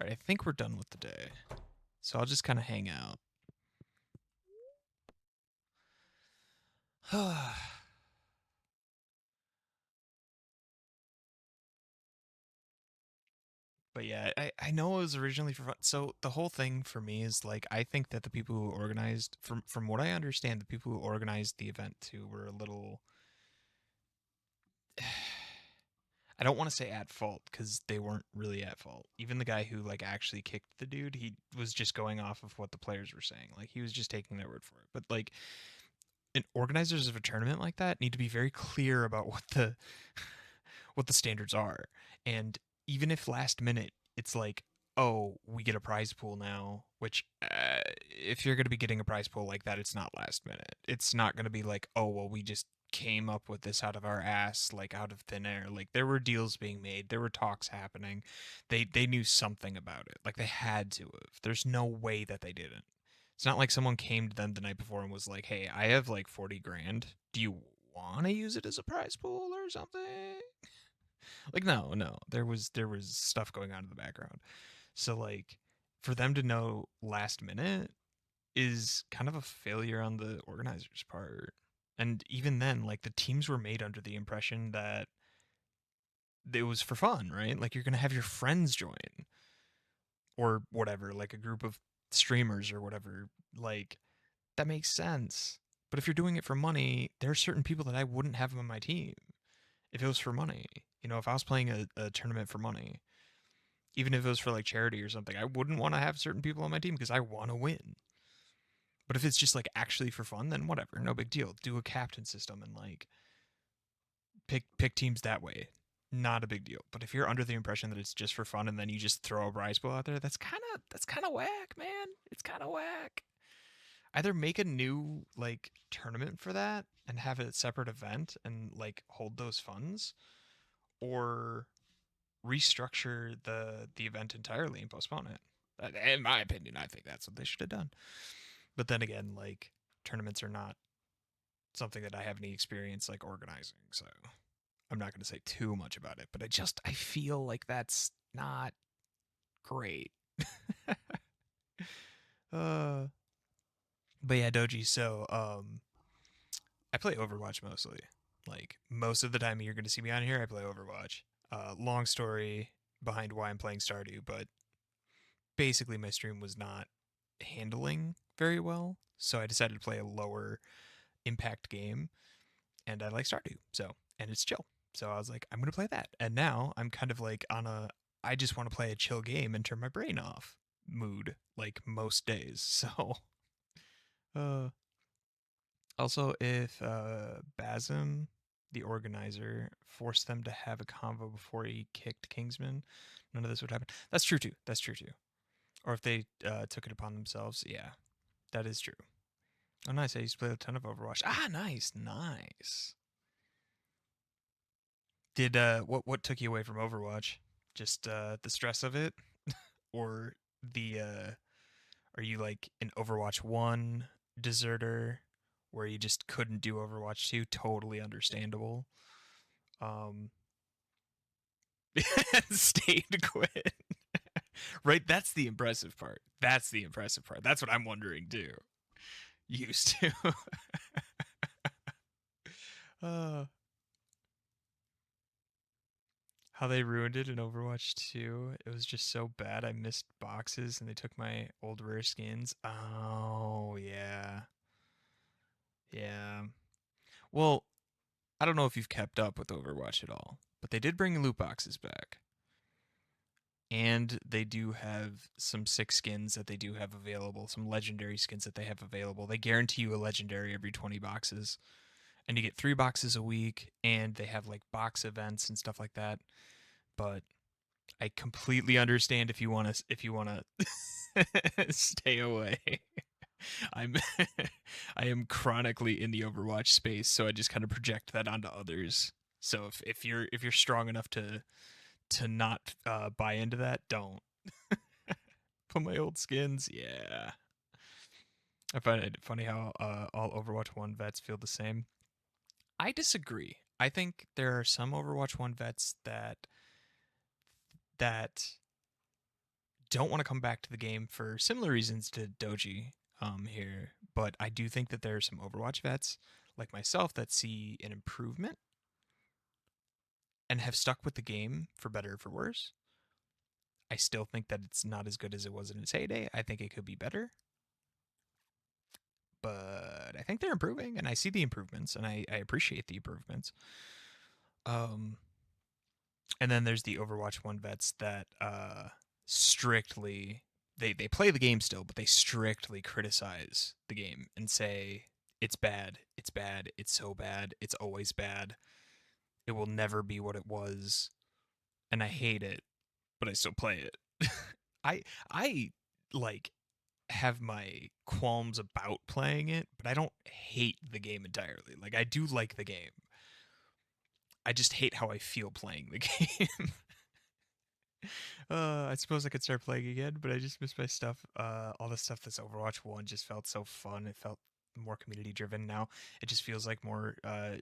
All right, I think we're done with the day, so I'll just kind of hang out. But yeah, I know it was originally for fun. So the whole thing for me is like I think that the people who organized, from what I understand, the people who organized the event too were a little. I don't want to say at fault because they weren't really at fault. Even the guy who like actually kicked the dude, he was just going off of what the players were saying. Like he was just taking their word for it. But like, organizers of a tournament like that need to be very clear about what the standards are. And even if last minute it's like, oh, we get a prize pool now, which if you're going to be getting a prize pool like that, it's not last minute. It's not going to be like, oh, well, we just came up with this out of our ass, like out of thin air. Like there were deals being made, there were talks happening. They knew something about it. Like they had to have. There's no way that they didn't. It's not like someone came to them the night before and was like, "Hey, I have like 40 grand. Do you want to use it as a prize pool or something?" Like no. There was stuff going on in the background. So like for them to know last minute is kind of a failure on the organizers' part. And even then, like the teams were made under the impression that it was for fun, right? Like you're gonna have your friends join or whatever, like a group of streamers or whatever. Like that makes sense. But if you're doing it for money, there are certain people that I wouldn't have on my team if it was for money. You know, if I was playing a tournament for money, even if it was for like charity or something, I wouldn't want to have certain people on my team because I want to win. But if it's just like actually for fun, then whatever, no big deal. Do a captain system and like pick teams that way. Not a big deal. But if you're under the impression that it's just for fun and then you just throw a prize pool out there, that's kind of whack, man. It's kind of whack. Either make a new like tournament for that and have a separate event and like hold those funds, or restructure the event entirely and postpone it. In my opinion, I think that's what they should have done. But then again, like tournaments are not something that I have any experience like organizing, so I'm not going to say too much about it. But I feel like that's not great. uh, but yeah, Doji. So I play Overwatch mostly. Like most of the time you're going to see me on here, I play Overwatch. Long story behind why I'm playing Stardew, but basically my stream was not handling very well, so I decided to play a lower impact game, and I like Stardew, so and it's chill. So I was like, I'm gonna play that, and now I'm kind of like on a I just want to play a chill game and turn my brain off mood like most days. So uh also, if Basm, the organizer, forced them to have a convo before he kicked Kingsman, none of this would happen. That's true too. That's true too. Or if they took it upon themselves, yeah, that is true. Oh, nice. I used to play a ton of Overwatch. Ah, nice, nice. Did what took you away from Overwatch? Just the stress of it, or the are you like an Overwatch 1 deserter where you just couldn't do Overwatch 2? Totally understandable. Um, stayed to quit. Right, that's the impressive part. That's the impressive part. That's what I'm wondering too. Used to. uh, how they ruined it in Overwatch 2. It was just so bad. I missed boxes and they took my old rare skins. Oh, yeah. Yeah. Well, I don't know if you've kept up with Overwatch at all, but they did bring loot boxes back. And they do have some sick skins that they do have available, some legendary skins that they have available. They guarantee you a legendary every 20 boxes. And you get 3 boxes a week, and they have like box events and stuff like that. But I completely understand if you want to stay away. I'm I am chronically in the Overwatch space, so I just kind of project that onto others. So if you're strong enough to not buy into that, don't. Put my old skins, yeah. I find it funny how all Overwatch 1 vets feel the same. I disagree. I think there are some Overwatch 1 vets that don't want to come back to the game for similar reasons to Doji here, but I do think that there are some Overwatch vets like myself that see an improvement and have stuck with the game for better or for worse. I still think that it's not as good as it was in its heyday. I think it could be better, but I think they're improving, and I see the improvements, and I appreciate the improvements. Um, and then there's the Overwatch 1 vets that strictly they play the game still, but they strictly criticize the game and say it's bad, it's bad, it's so bad, it's always bad. It will never be what it was, and I hate it, but I still play it. I I like have my qualms about playing it, but I don't hate the game entirely. Like I do like the game. I just hate how I feel playing the game. I suppose I could start playing again, but I just miss my stuff. All the stuff that's Overwatch 1 just felt so fun. It felt more community driven now. It just feels like more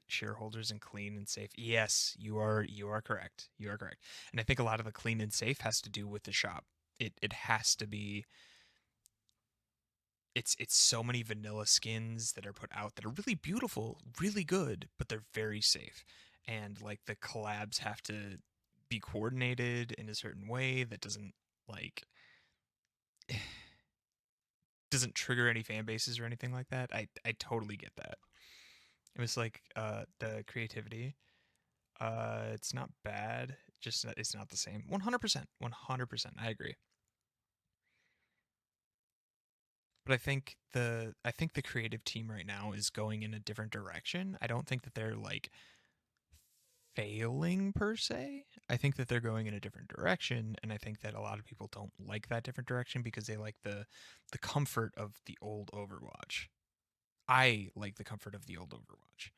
shareholders and clean and safe. Yes, you are correct. You are correct. And I think a lot of the clean and safe has to do with the shop. It has to be it's so many vanilla skins that are put out that are really beautiful, really good, but they're very safe. And like the collabs have to be coordinated in a certain way that like doesn't trigger any fan bases or anything like that. I totally get that. It was like the creativity. It's not bad, just that it's not the same. 100%. 100%. I agree. But I think the creative team right now is going in a different direction. I don't think that they're like failing per se. I think that they're going in a different direction, and I think that a lot of people don't like that different direction because they like the comfort of the old Overwatch. I like the comfort of the old Overwatch.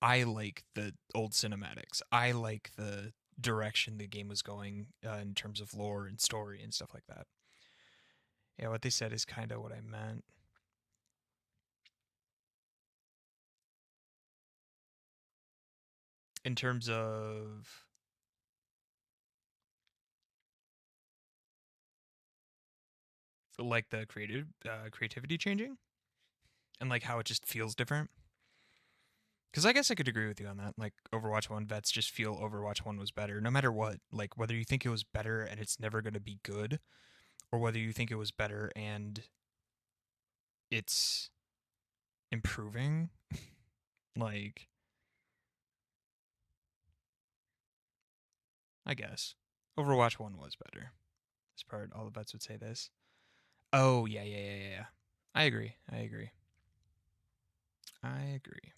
I like the old cinematics. I like the direction the game was going in terms of lore and story and stuff like that. Yeah, what they said is kind of what I meant. In terms of like the creativity changing and like how it just feels different. Because I guess I could agree with you on that. Like Overwatch 1 vets just feel Overwatch 1 was better, no matter what. Like whether you think it was better and it's never going to be good, or whether you think it was better and it's improving. Like, I guess. Overwatch 1 was better. This part, all the vets would say this. Oh, yeah, yeah, yeah, yeah, yeah. I agree. I agree. I agree.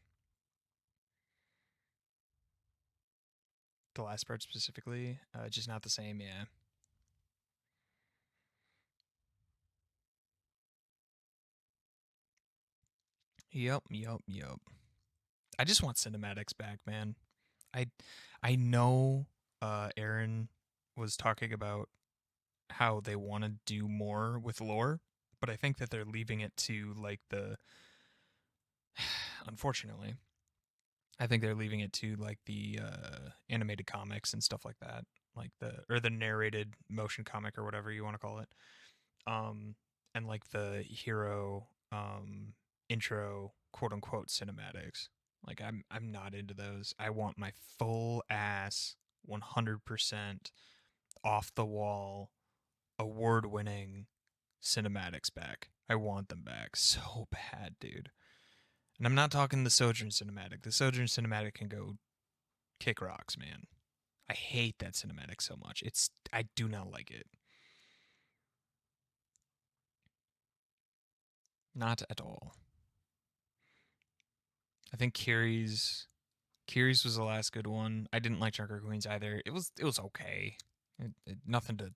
The last part specifically, just not the same, yeah. Yep, yep, yep. I just want cinematics back, man. I I know Aaron was talking about how they want to do more with lore, but I think that they're leaving it to like the unfortunately, I think they're leaving it to like the animated comics and stuff like that, like the narrated motion comic or whatever you want to call it. Um and like the hero intro quote unquote cinematics. Like I'm not into those. I want my full ass 100% off the wall award winning cinematics back. I want them back so bad, dude. And I'm not talking the Sojourn cinematic. The Sojourn cinematic can go kick rocks, man. I hate that cinematic so much. I do not like it. Not at all. I think Kiri's was the last good one. I didn't like Junker Queens either. It was okay. Nothing to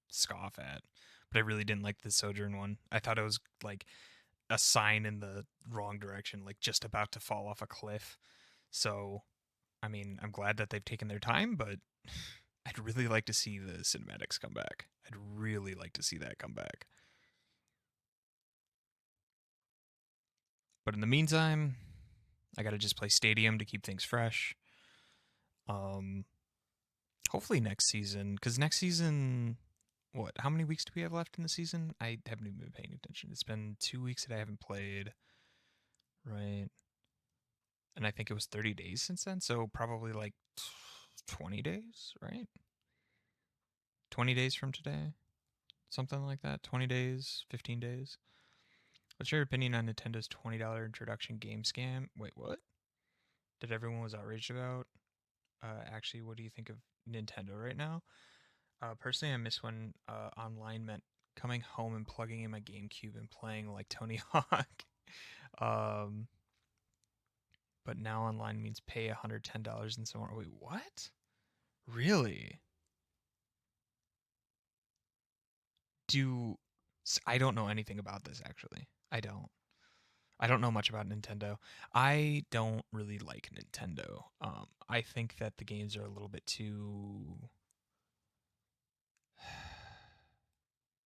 scoff at. But I really didn't like the Sojourn one. I thought it was like a sign in the wrong direction, like just about to fall off a cliff. So, I mean, I'm glad that they've taken their time, but I'd really like to see the cinematics come back. I'd really like to see that come back. But in the meantime, I gotta just play Stadium to keep things fresh. Um, hopefully next season, because next season, what? How many weeks do we have left in the season? I haven't even been paying attention. It's been 2 weeks that I haven't played, right? And I think it was 30 days since then, so probably like 20 days, right? 20 days from today, something like that. 20 days, 15 days. What's your opinion on Nintendo's $20 introduction game scam? Wait, what? That everyone was outraged about? Actually, what do you think of Nintendo right now? Personally, I miss when online meant coming home and plugging in my GameCube and playing like Tony Hawk. um, but now online means pay $110 and so on. Wait, what? Really? Do I don't know anything about this actually. I don't. I don't know much about Nintendo. I don't really like Nintendo. I think that the games are a little bit too.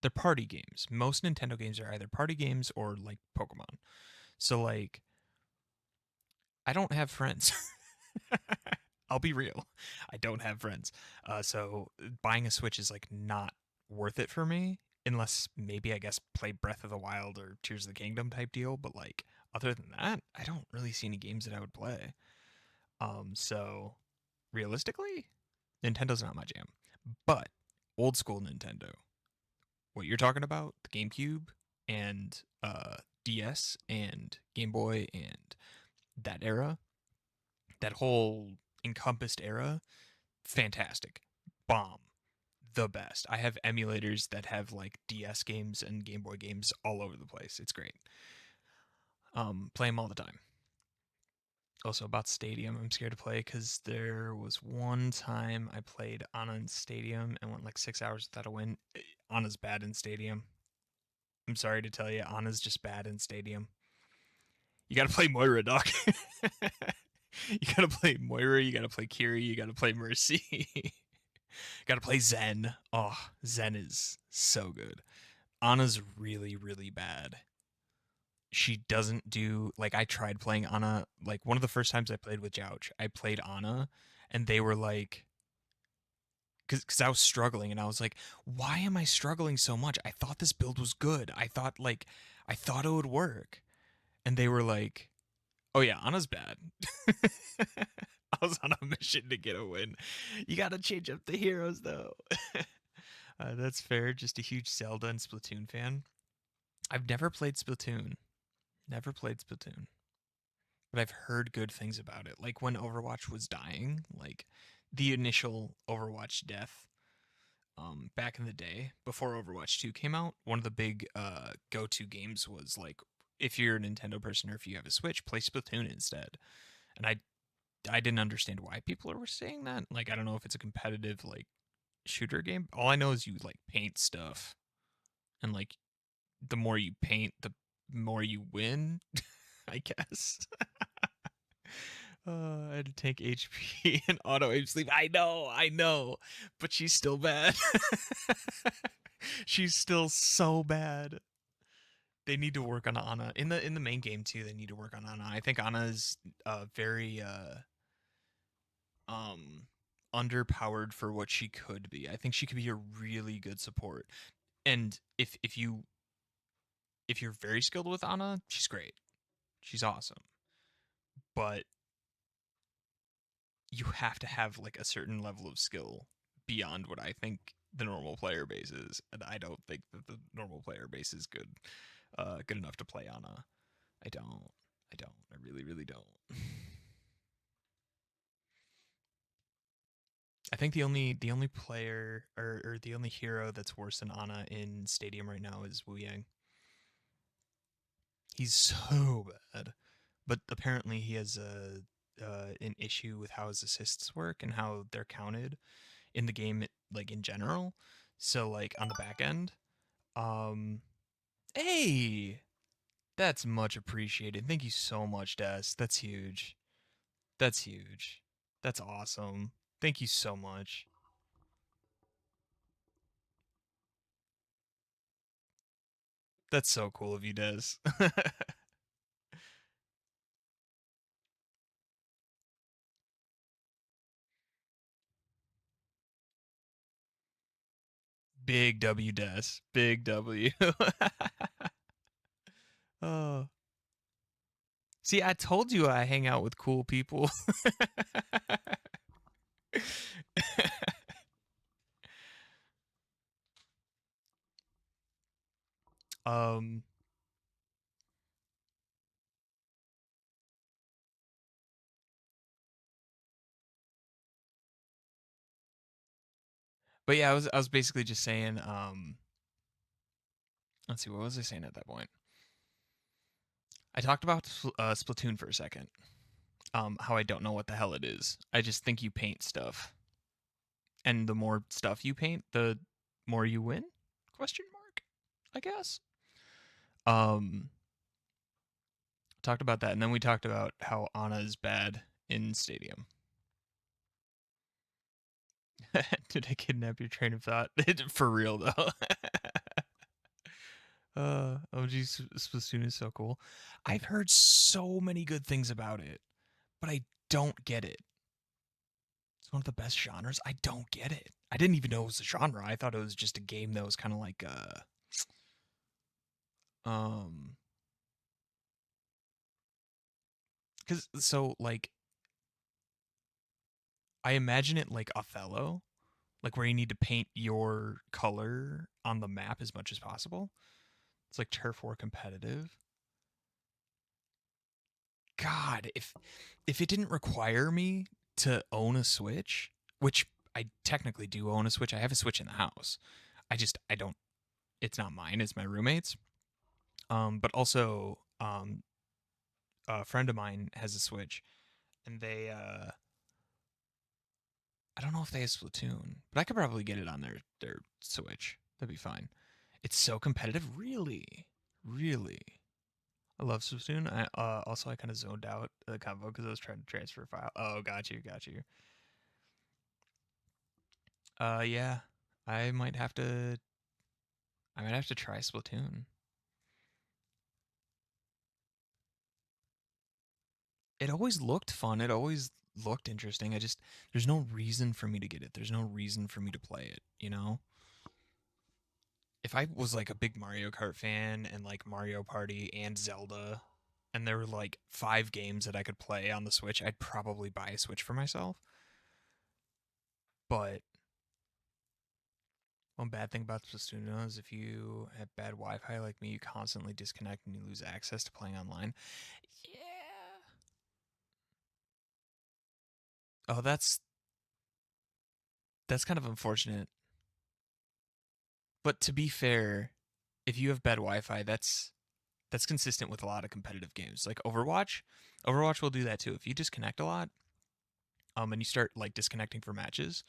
They're party games. Most Nintendo games are either party games or like Pokemon. So like, I don't have friends. I'll be real. I don't have friends. So buying a Switch is like not worth it for me unless maybe I guess play Breath of the Wild or Tears of the Kingdom type deal. But like other than that, I don't really see any games that I would play. So realistically, Nintendo's not my jam. But old school Nintendo, what you're talking about, the GameCube and DS and Game Boy and that era, that whole encompassed era, fantastic. Bomb. The best. I have emulators that have like DS games and Game Boy games all over the place. It's great. Play them all the time. Also about Stadium, I'm scared to play because there was one time I played Anna in Stadium and went like 6 hours without a win. Anna's bad in Stadium. I'm sorry to tell you, Anna's just bad in Stadium. You gotta play Moira, Doc. You gotta play Moira, you gotta play Kiri, you gotta play Mercy. Gotta play Zen. Oh, Zen is so good. Anna's really, really bad. She doesn't do like I tried playing Anna like one of the first times I played with Jouch, I played Anna and they were like because I was struggling and I was like, why am I struggling so much? I thought this build was good. I thought it would work. And they were like, oh yeah, Anna's bad. I was on a mission to get a win. You gotta change up the heroes though. That's fair. Just a huge Zelda and Splatoon fan. I've never played Splatoon. Never played Splatoon. But I've heard good things about it. Like when Overwatch was dying, like the initial Overwatch death, back in the day before Overwatch 2 came out, one of the big go-to games was like if you're a Nintendo person or if you have a Switch, play Splatoon instead. And I didn't understand why people were saying that. Like I don't know if it's a competitive like shooter game. All I know is you like paint stuff and like the more you paint, the more you win, I guess. I had to take HP and auto aim sleep. I know, but she's still bad. She's still so bad. They need to work on Anna in the main game too. They need to work on Anna. I think Anna is very um underpowered for what she could be. I think she could be a really good support. And if you're very skilled with Ana, she's great. She's awesome. But you have to have like a certain level of skill beyond what I think the normal player base is, and I don't think that the normal player base is good enough to play Ana. I don't. I don't. I really, really don't. I think the only player or the only hero that's worse than Ana in Stadium right now is Wu Yang. He's so bad, but apparently he has a an issue with how his assists work and how they're counted in the game, like in general. So like on the back end, um, hey, that's much appreciated. Thank you so much, Des. That's huge. That's huge. That's awesome. Thank you so much. That's so cool of you, Des. Big W, Des. Big W. Oh, see, I told you I hang out with cool people. um, but yeah, I was basically just saying. Let's see, what was I saying at that point? I talked about Splatoon for a second. How I don't know what the hell it is. I just think you paint stuff, and the more stuff you paint, the more you win? Question mark. I guess. Um, talked about that, and then we talked about how Ana is bad in Stadium. Did I kidnap your train of thought? For real though. OG Splatoon is so cool. I've heard so many good things about it, but I don't get it. It's one of the best genres. I don't get it. I didn't even know it was a genre. I thought it was just a game that was kind of like um cuz so like I imagine it like Othello, like where you need to paint your color on the map as much as possible. It's like turf war competitive. God, if it didn't require me to own a Switch, which I technically do own a Switch. I have a Switch in the house. I don't it's not mine, it's my roommate's. But also a friend of mine has a Switch and they I don't know if they have Splatoon, but I could probably get it on their Switch. That'd be fine. It's so competitive, really. Really. I love Splatoon. I kind of zoned out the combo because I was trying to transfer a file. Oh, got you, got you. Yeah, I might have to. I might have to try Splatoon. It always looked fun. It always looked interesting. There's no reason for me to get it. There's no reason for me to play it. You know, if I was like a big Mario Kart fan and like Mario Party and Zelda, and there were like 5 games that I could play on the Switch, I'd probably buy a Switch for myself. But one bad thing about Splatoon is if you have bad Wi-Fi like me, you constantly disconnect and you lose access to playing online. Yeah. Oh, that's kind of unfortunate. But to be fair, if you have bad Wi-Fi, that's consistent with a lot of competitive games. Like Overwatch, Overwatch will do that too. If you disconnect a lot, and you start like disconnecting for matches,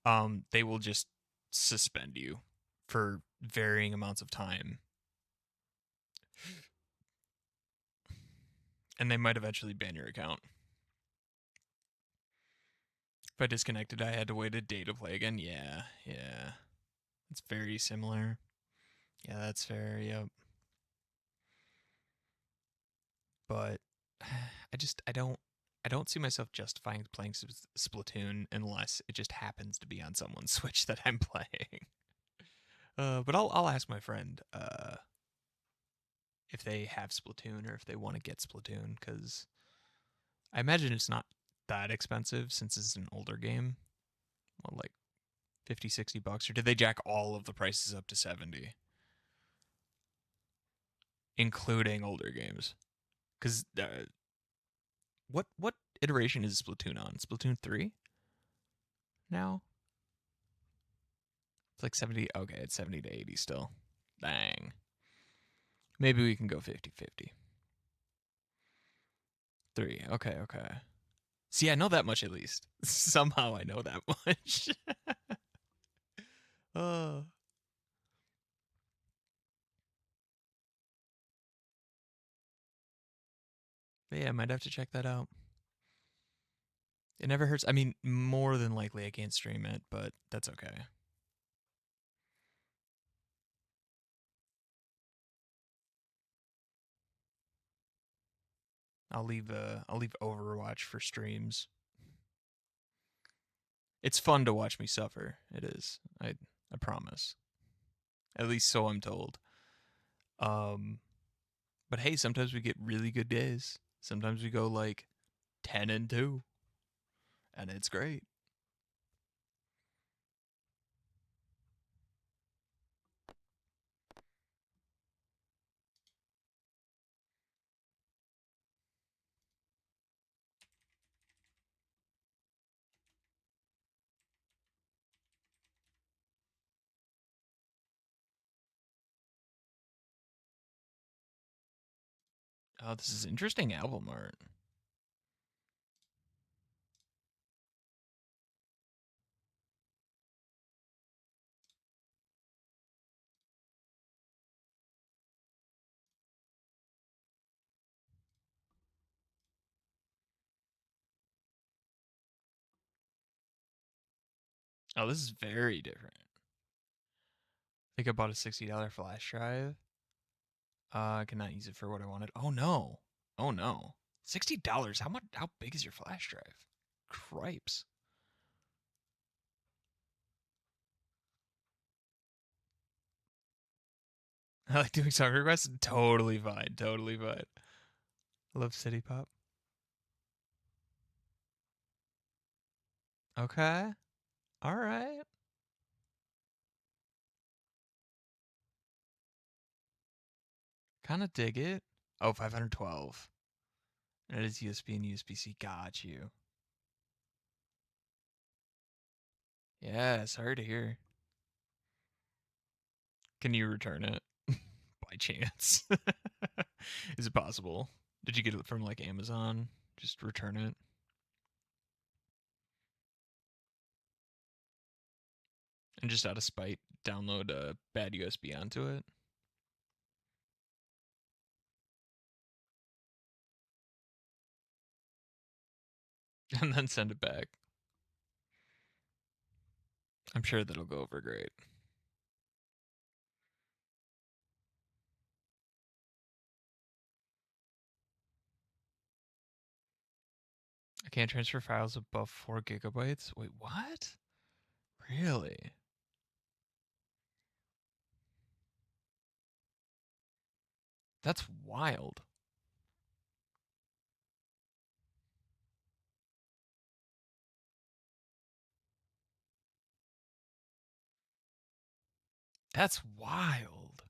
they will just suspend you for varying amounts of time, and they might eventually ban your account. If I disconnected, I had to wait a day to play again. Yeah, yeah, it's very similar. Yeah, that's fair. Yep. But I don't see myself justifying playing Splatoon unless it just happens to be on someone's Switch that I'm playing. But I'll ask my friend if they have Splatoon or if they want to get Splatoon, because I imagine it's not that expensive since it's an older game. Well, like 50, $60, or did they jack all of the prices up to 70, including older games? Because what iteration is Splatoon on? Splatoon 3 now? It's like 70. Okay, it's 70 to 80 still. Dang. Maybe we can go 50-50. 3. Okay, okay. See, I know that much at least. Somehow I know that much. Oh. But yeah, I might have to check that out. It never hurts. I mean, more than likely I can't stream it, but that's okay. I'll leave Overwatch for streams. It's fun to watch me suffer. It is. I promise. At least so I'm told. Um but hey, sometimes we get really good days. Sometimes we go like 10-2 and it's great. Oh, this is interesting album art. Oh, this is very different. I think I bought a $60 flash drive. I cannot use it for what I wanted. Oh no. Oh no. $60. How big is your flash drive? Cripes. I like doing song requests. Totally fine. Totally fine. Love City Pop. Okay. All right. Kind of dig it. Oh, 512. And it is USB and USB-C. Got you. Yeah, sorry to hear. Can you return it by chance? Is it possible? Did you get it from like Amazon? Just return it. And just out of spite, download a bad USB onto it. And then send it back. I'm sure that'll go over great. I can't transfer files above 4 gigabytes. Wait, what? Really? That's wild. That's wild.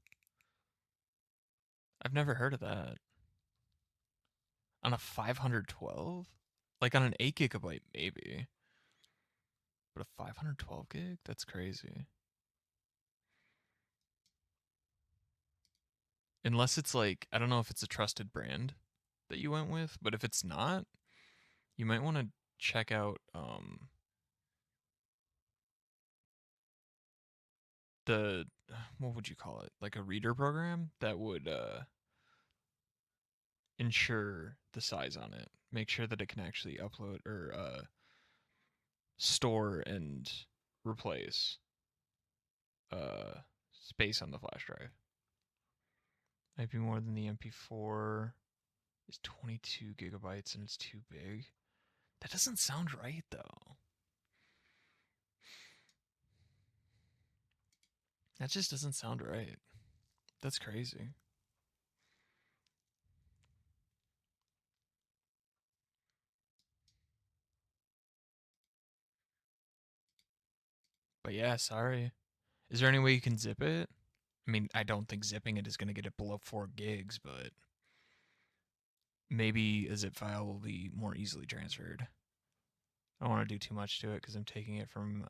I've never heard of that. On a 512? Like on an 8 gigabyte, maybe. But a 512 gig? That's crazy. Unless it's like, I don't know if it's a trusted brand that you went with, but if it's not, you might want to check out the what would you call it? Like a reader program that would ensure the size on it. Make sure that it can actually upload or store and replace uh space on the flash drive. Might be more than the MP4 is 22 gigabytes and it's too big. That doesn't sound right though. That just doesn't sound right. That's crazy. But yeah, sorry. Is there any way you can zip it? I mean, I don't think zipping it is going to get it below 4 gigs, but maybe a zip file will be more easily transferred. I don't want to do too much to it because I'm taking it from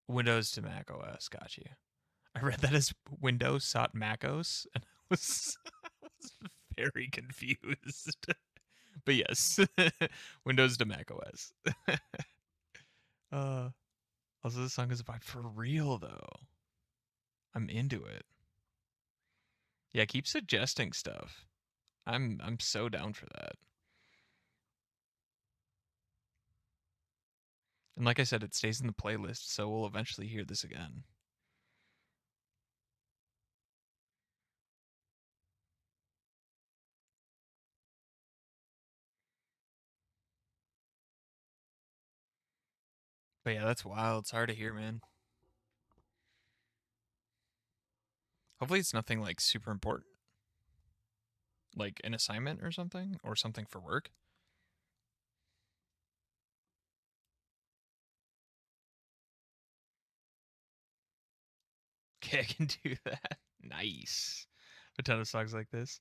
Windows to Mac OS. Got you. I read that as Windows sought Mac OS, and I was very confused. But yes, Windows to Mac OS. uh, Also, this song is a vibe for real, though. I'm into it. Yeah, keep suggesting stuff. I'm so down for that. And like I said, it stays in the playlist, so we'll eventually hear this again. But yeah, that's wild. Sorry to hear, man. Hopefully, it's nothing like super important, like an assignment or something for work. Okay, I can do that. Nice. A ton of songs like this.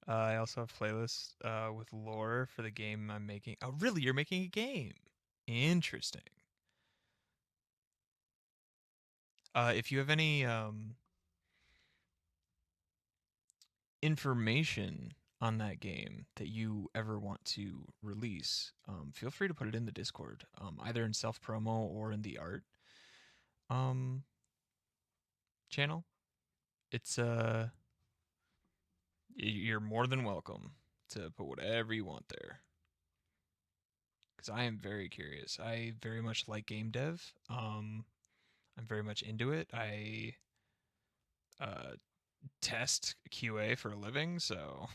I also have playlists with lore for the game I'm making. Oh, really? You're making a game? Interesting. If you have any information on that game that you ever want to release, feel free to put it in the Discord, either in self promo or in the art um, channel. It's you're more than welcome to put whatever you want there because I am very curious. I very much like game dev. I'm very much into it. I uh, test QA for a living, so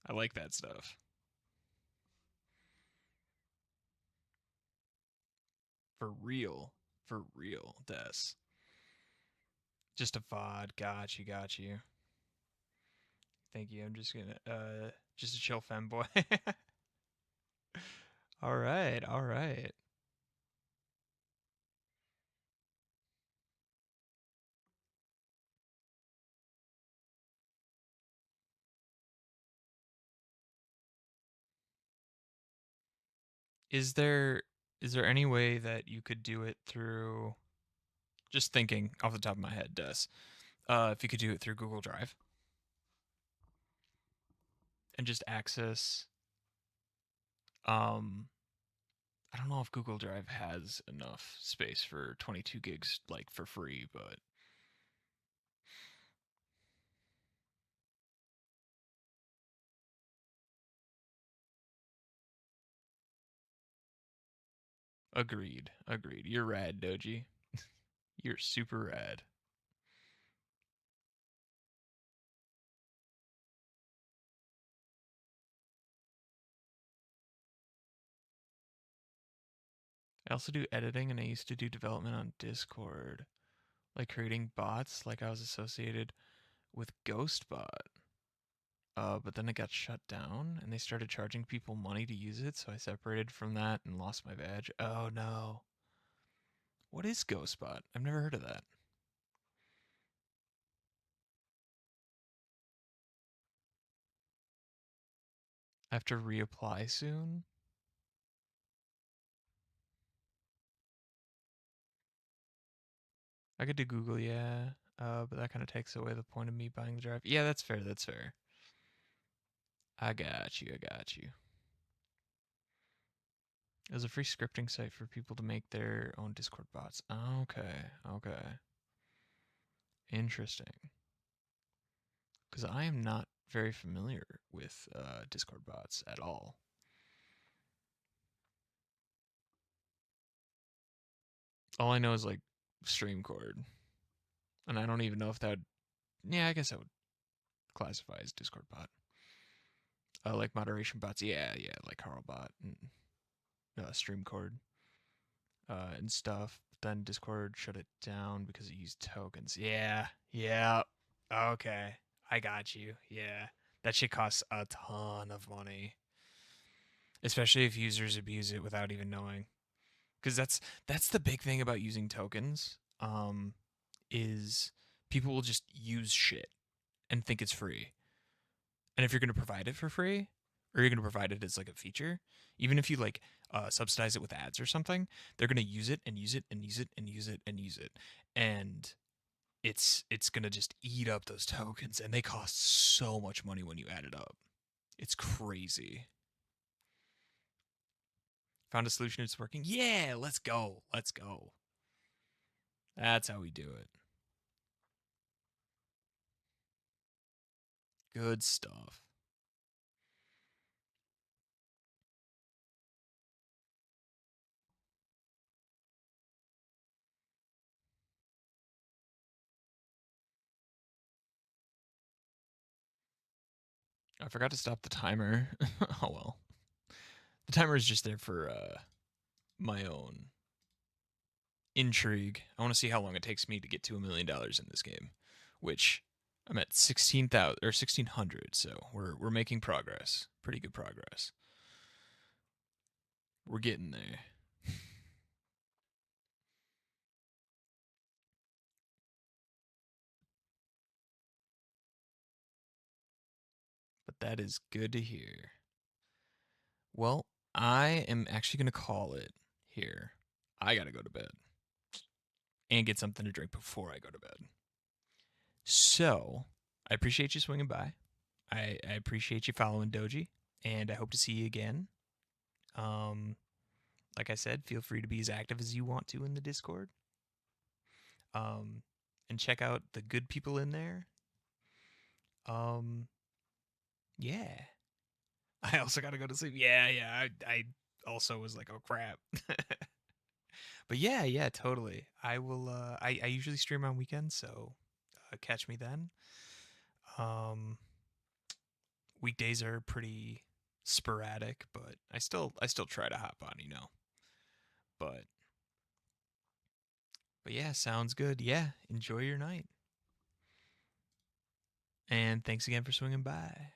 I like that stuff. For real, Des. Just a VOD. Got you, got you. Thank you. I'm just gonna just a chill femboy. All right, all right. Is there is there any way that you could do it through just thinking off the top of my head, Des? If you could do it through Google Drive and just access um I don't know if Google Drive has enough space for 22 gigs like for free, but agreed. Agreed. You're rad, Doji. You're super rad. I also do editing and I used to do development on Discord, like creating bots, like I was associated with Ghostbot. But then it got shut down and they started charging people money to use it, so I separated from that and lost my badge. Oh no. What is Ghostbot? I've never heard of that. I have to reapply soon. I could do Google, yeah. But that kind of takes away the point of me buying the drive. Yeah, that's fair. That's fair. I got you. I got you. It was a free scripting site for people to make their own Discord bots. Okay. Okay. Interesting. Because I am not very familiar with Discord bots at all. All I know is like StreamCord, and I don't even know if that would. Yeah, I guess I would classify as Discord bot. Like moderation bots. Yeah, yeah, like Carlbot and StreamCord and stuff. But then Discord shut it down because it used tokens. Yeah, yeah. Okay, I got you. Yeah, that shit costs a ton of money. especially if users abuse it without even knowing. Because that's the big thing about using tokens. Is people will just use shit and think it's free. And if you're going to provide it for free, or you're going to provide it as like a feature, even if you like subsidize it with ads or something, they're going to use it and use it and use it and use it and use it, and it's going to just eat up those tokens, and they cost so much money when you add it up. It's crazy. Found a solution. It's working. Yeah, let's go. Let's go. That's how we do it. Good stuff. I forgot to stop the timer. Oh well. The timer is just there for my own intrigue. I want to see how long it takes me to get to $1 million in this game, which I'm at 16,000 or 1,600. So we're making progress. Pretty good progress. We're getting there. But that is good to hear. Well, I am actually going to call it here. I got to go to bed and get something to drink before I go to bed. So I appreciate you swinging by. I appreciate you following Doji, and I hope to see you again. Um, like I said, feel free to be as active as you want to in the Discord. And check out the good people in there. Um, yeah. I also got to go to sleep. Yeah. I also was like, oh crap. But yeah, totally. I will. I usually stream on weekends, so catch me then. Um, weekdays are pretty sporadic, but I still try to hop on, you know. But yeah, sounds good. Yeah, enjoy your night, and thanks again for swinging by.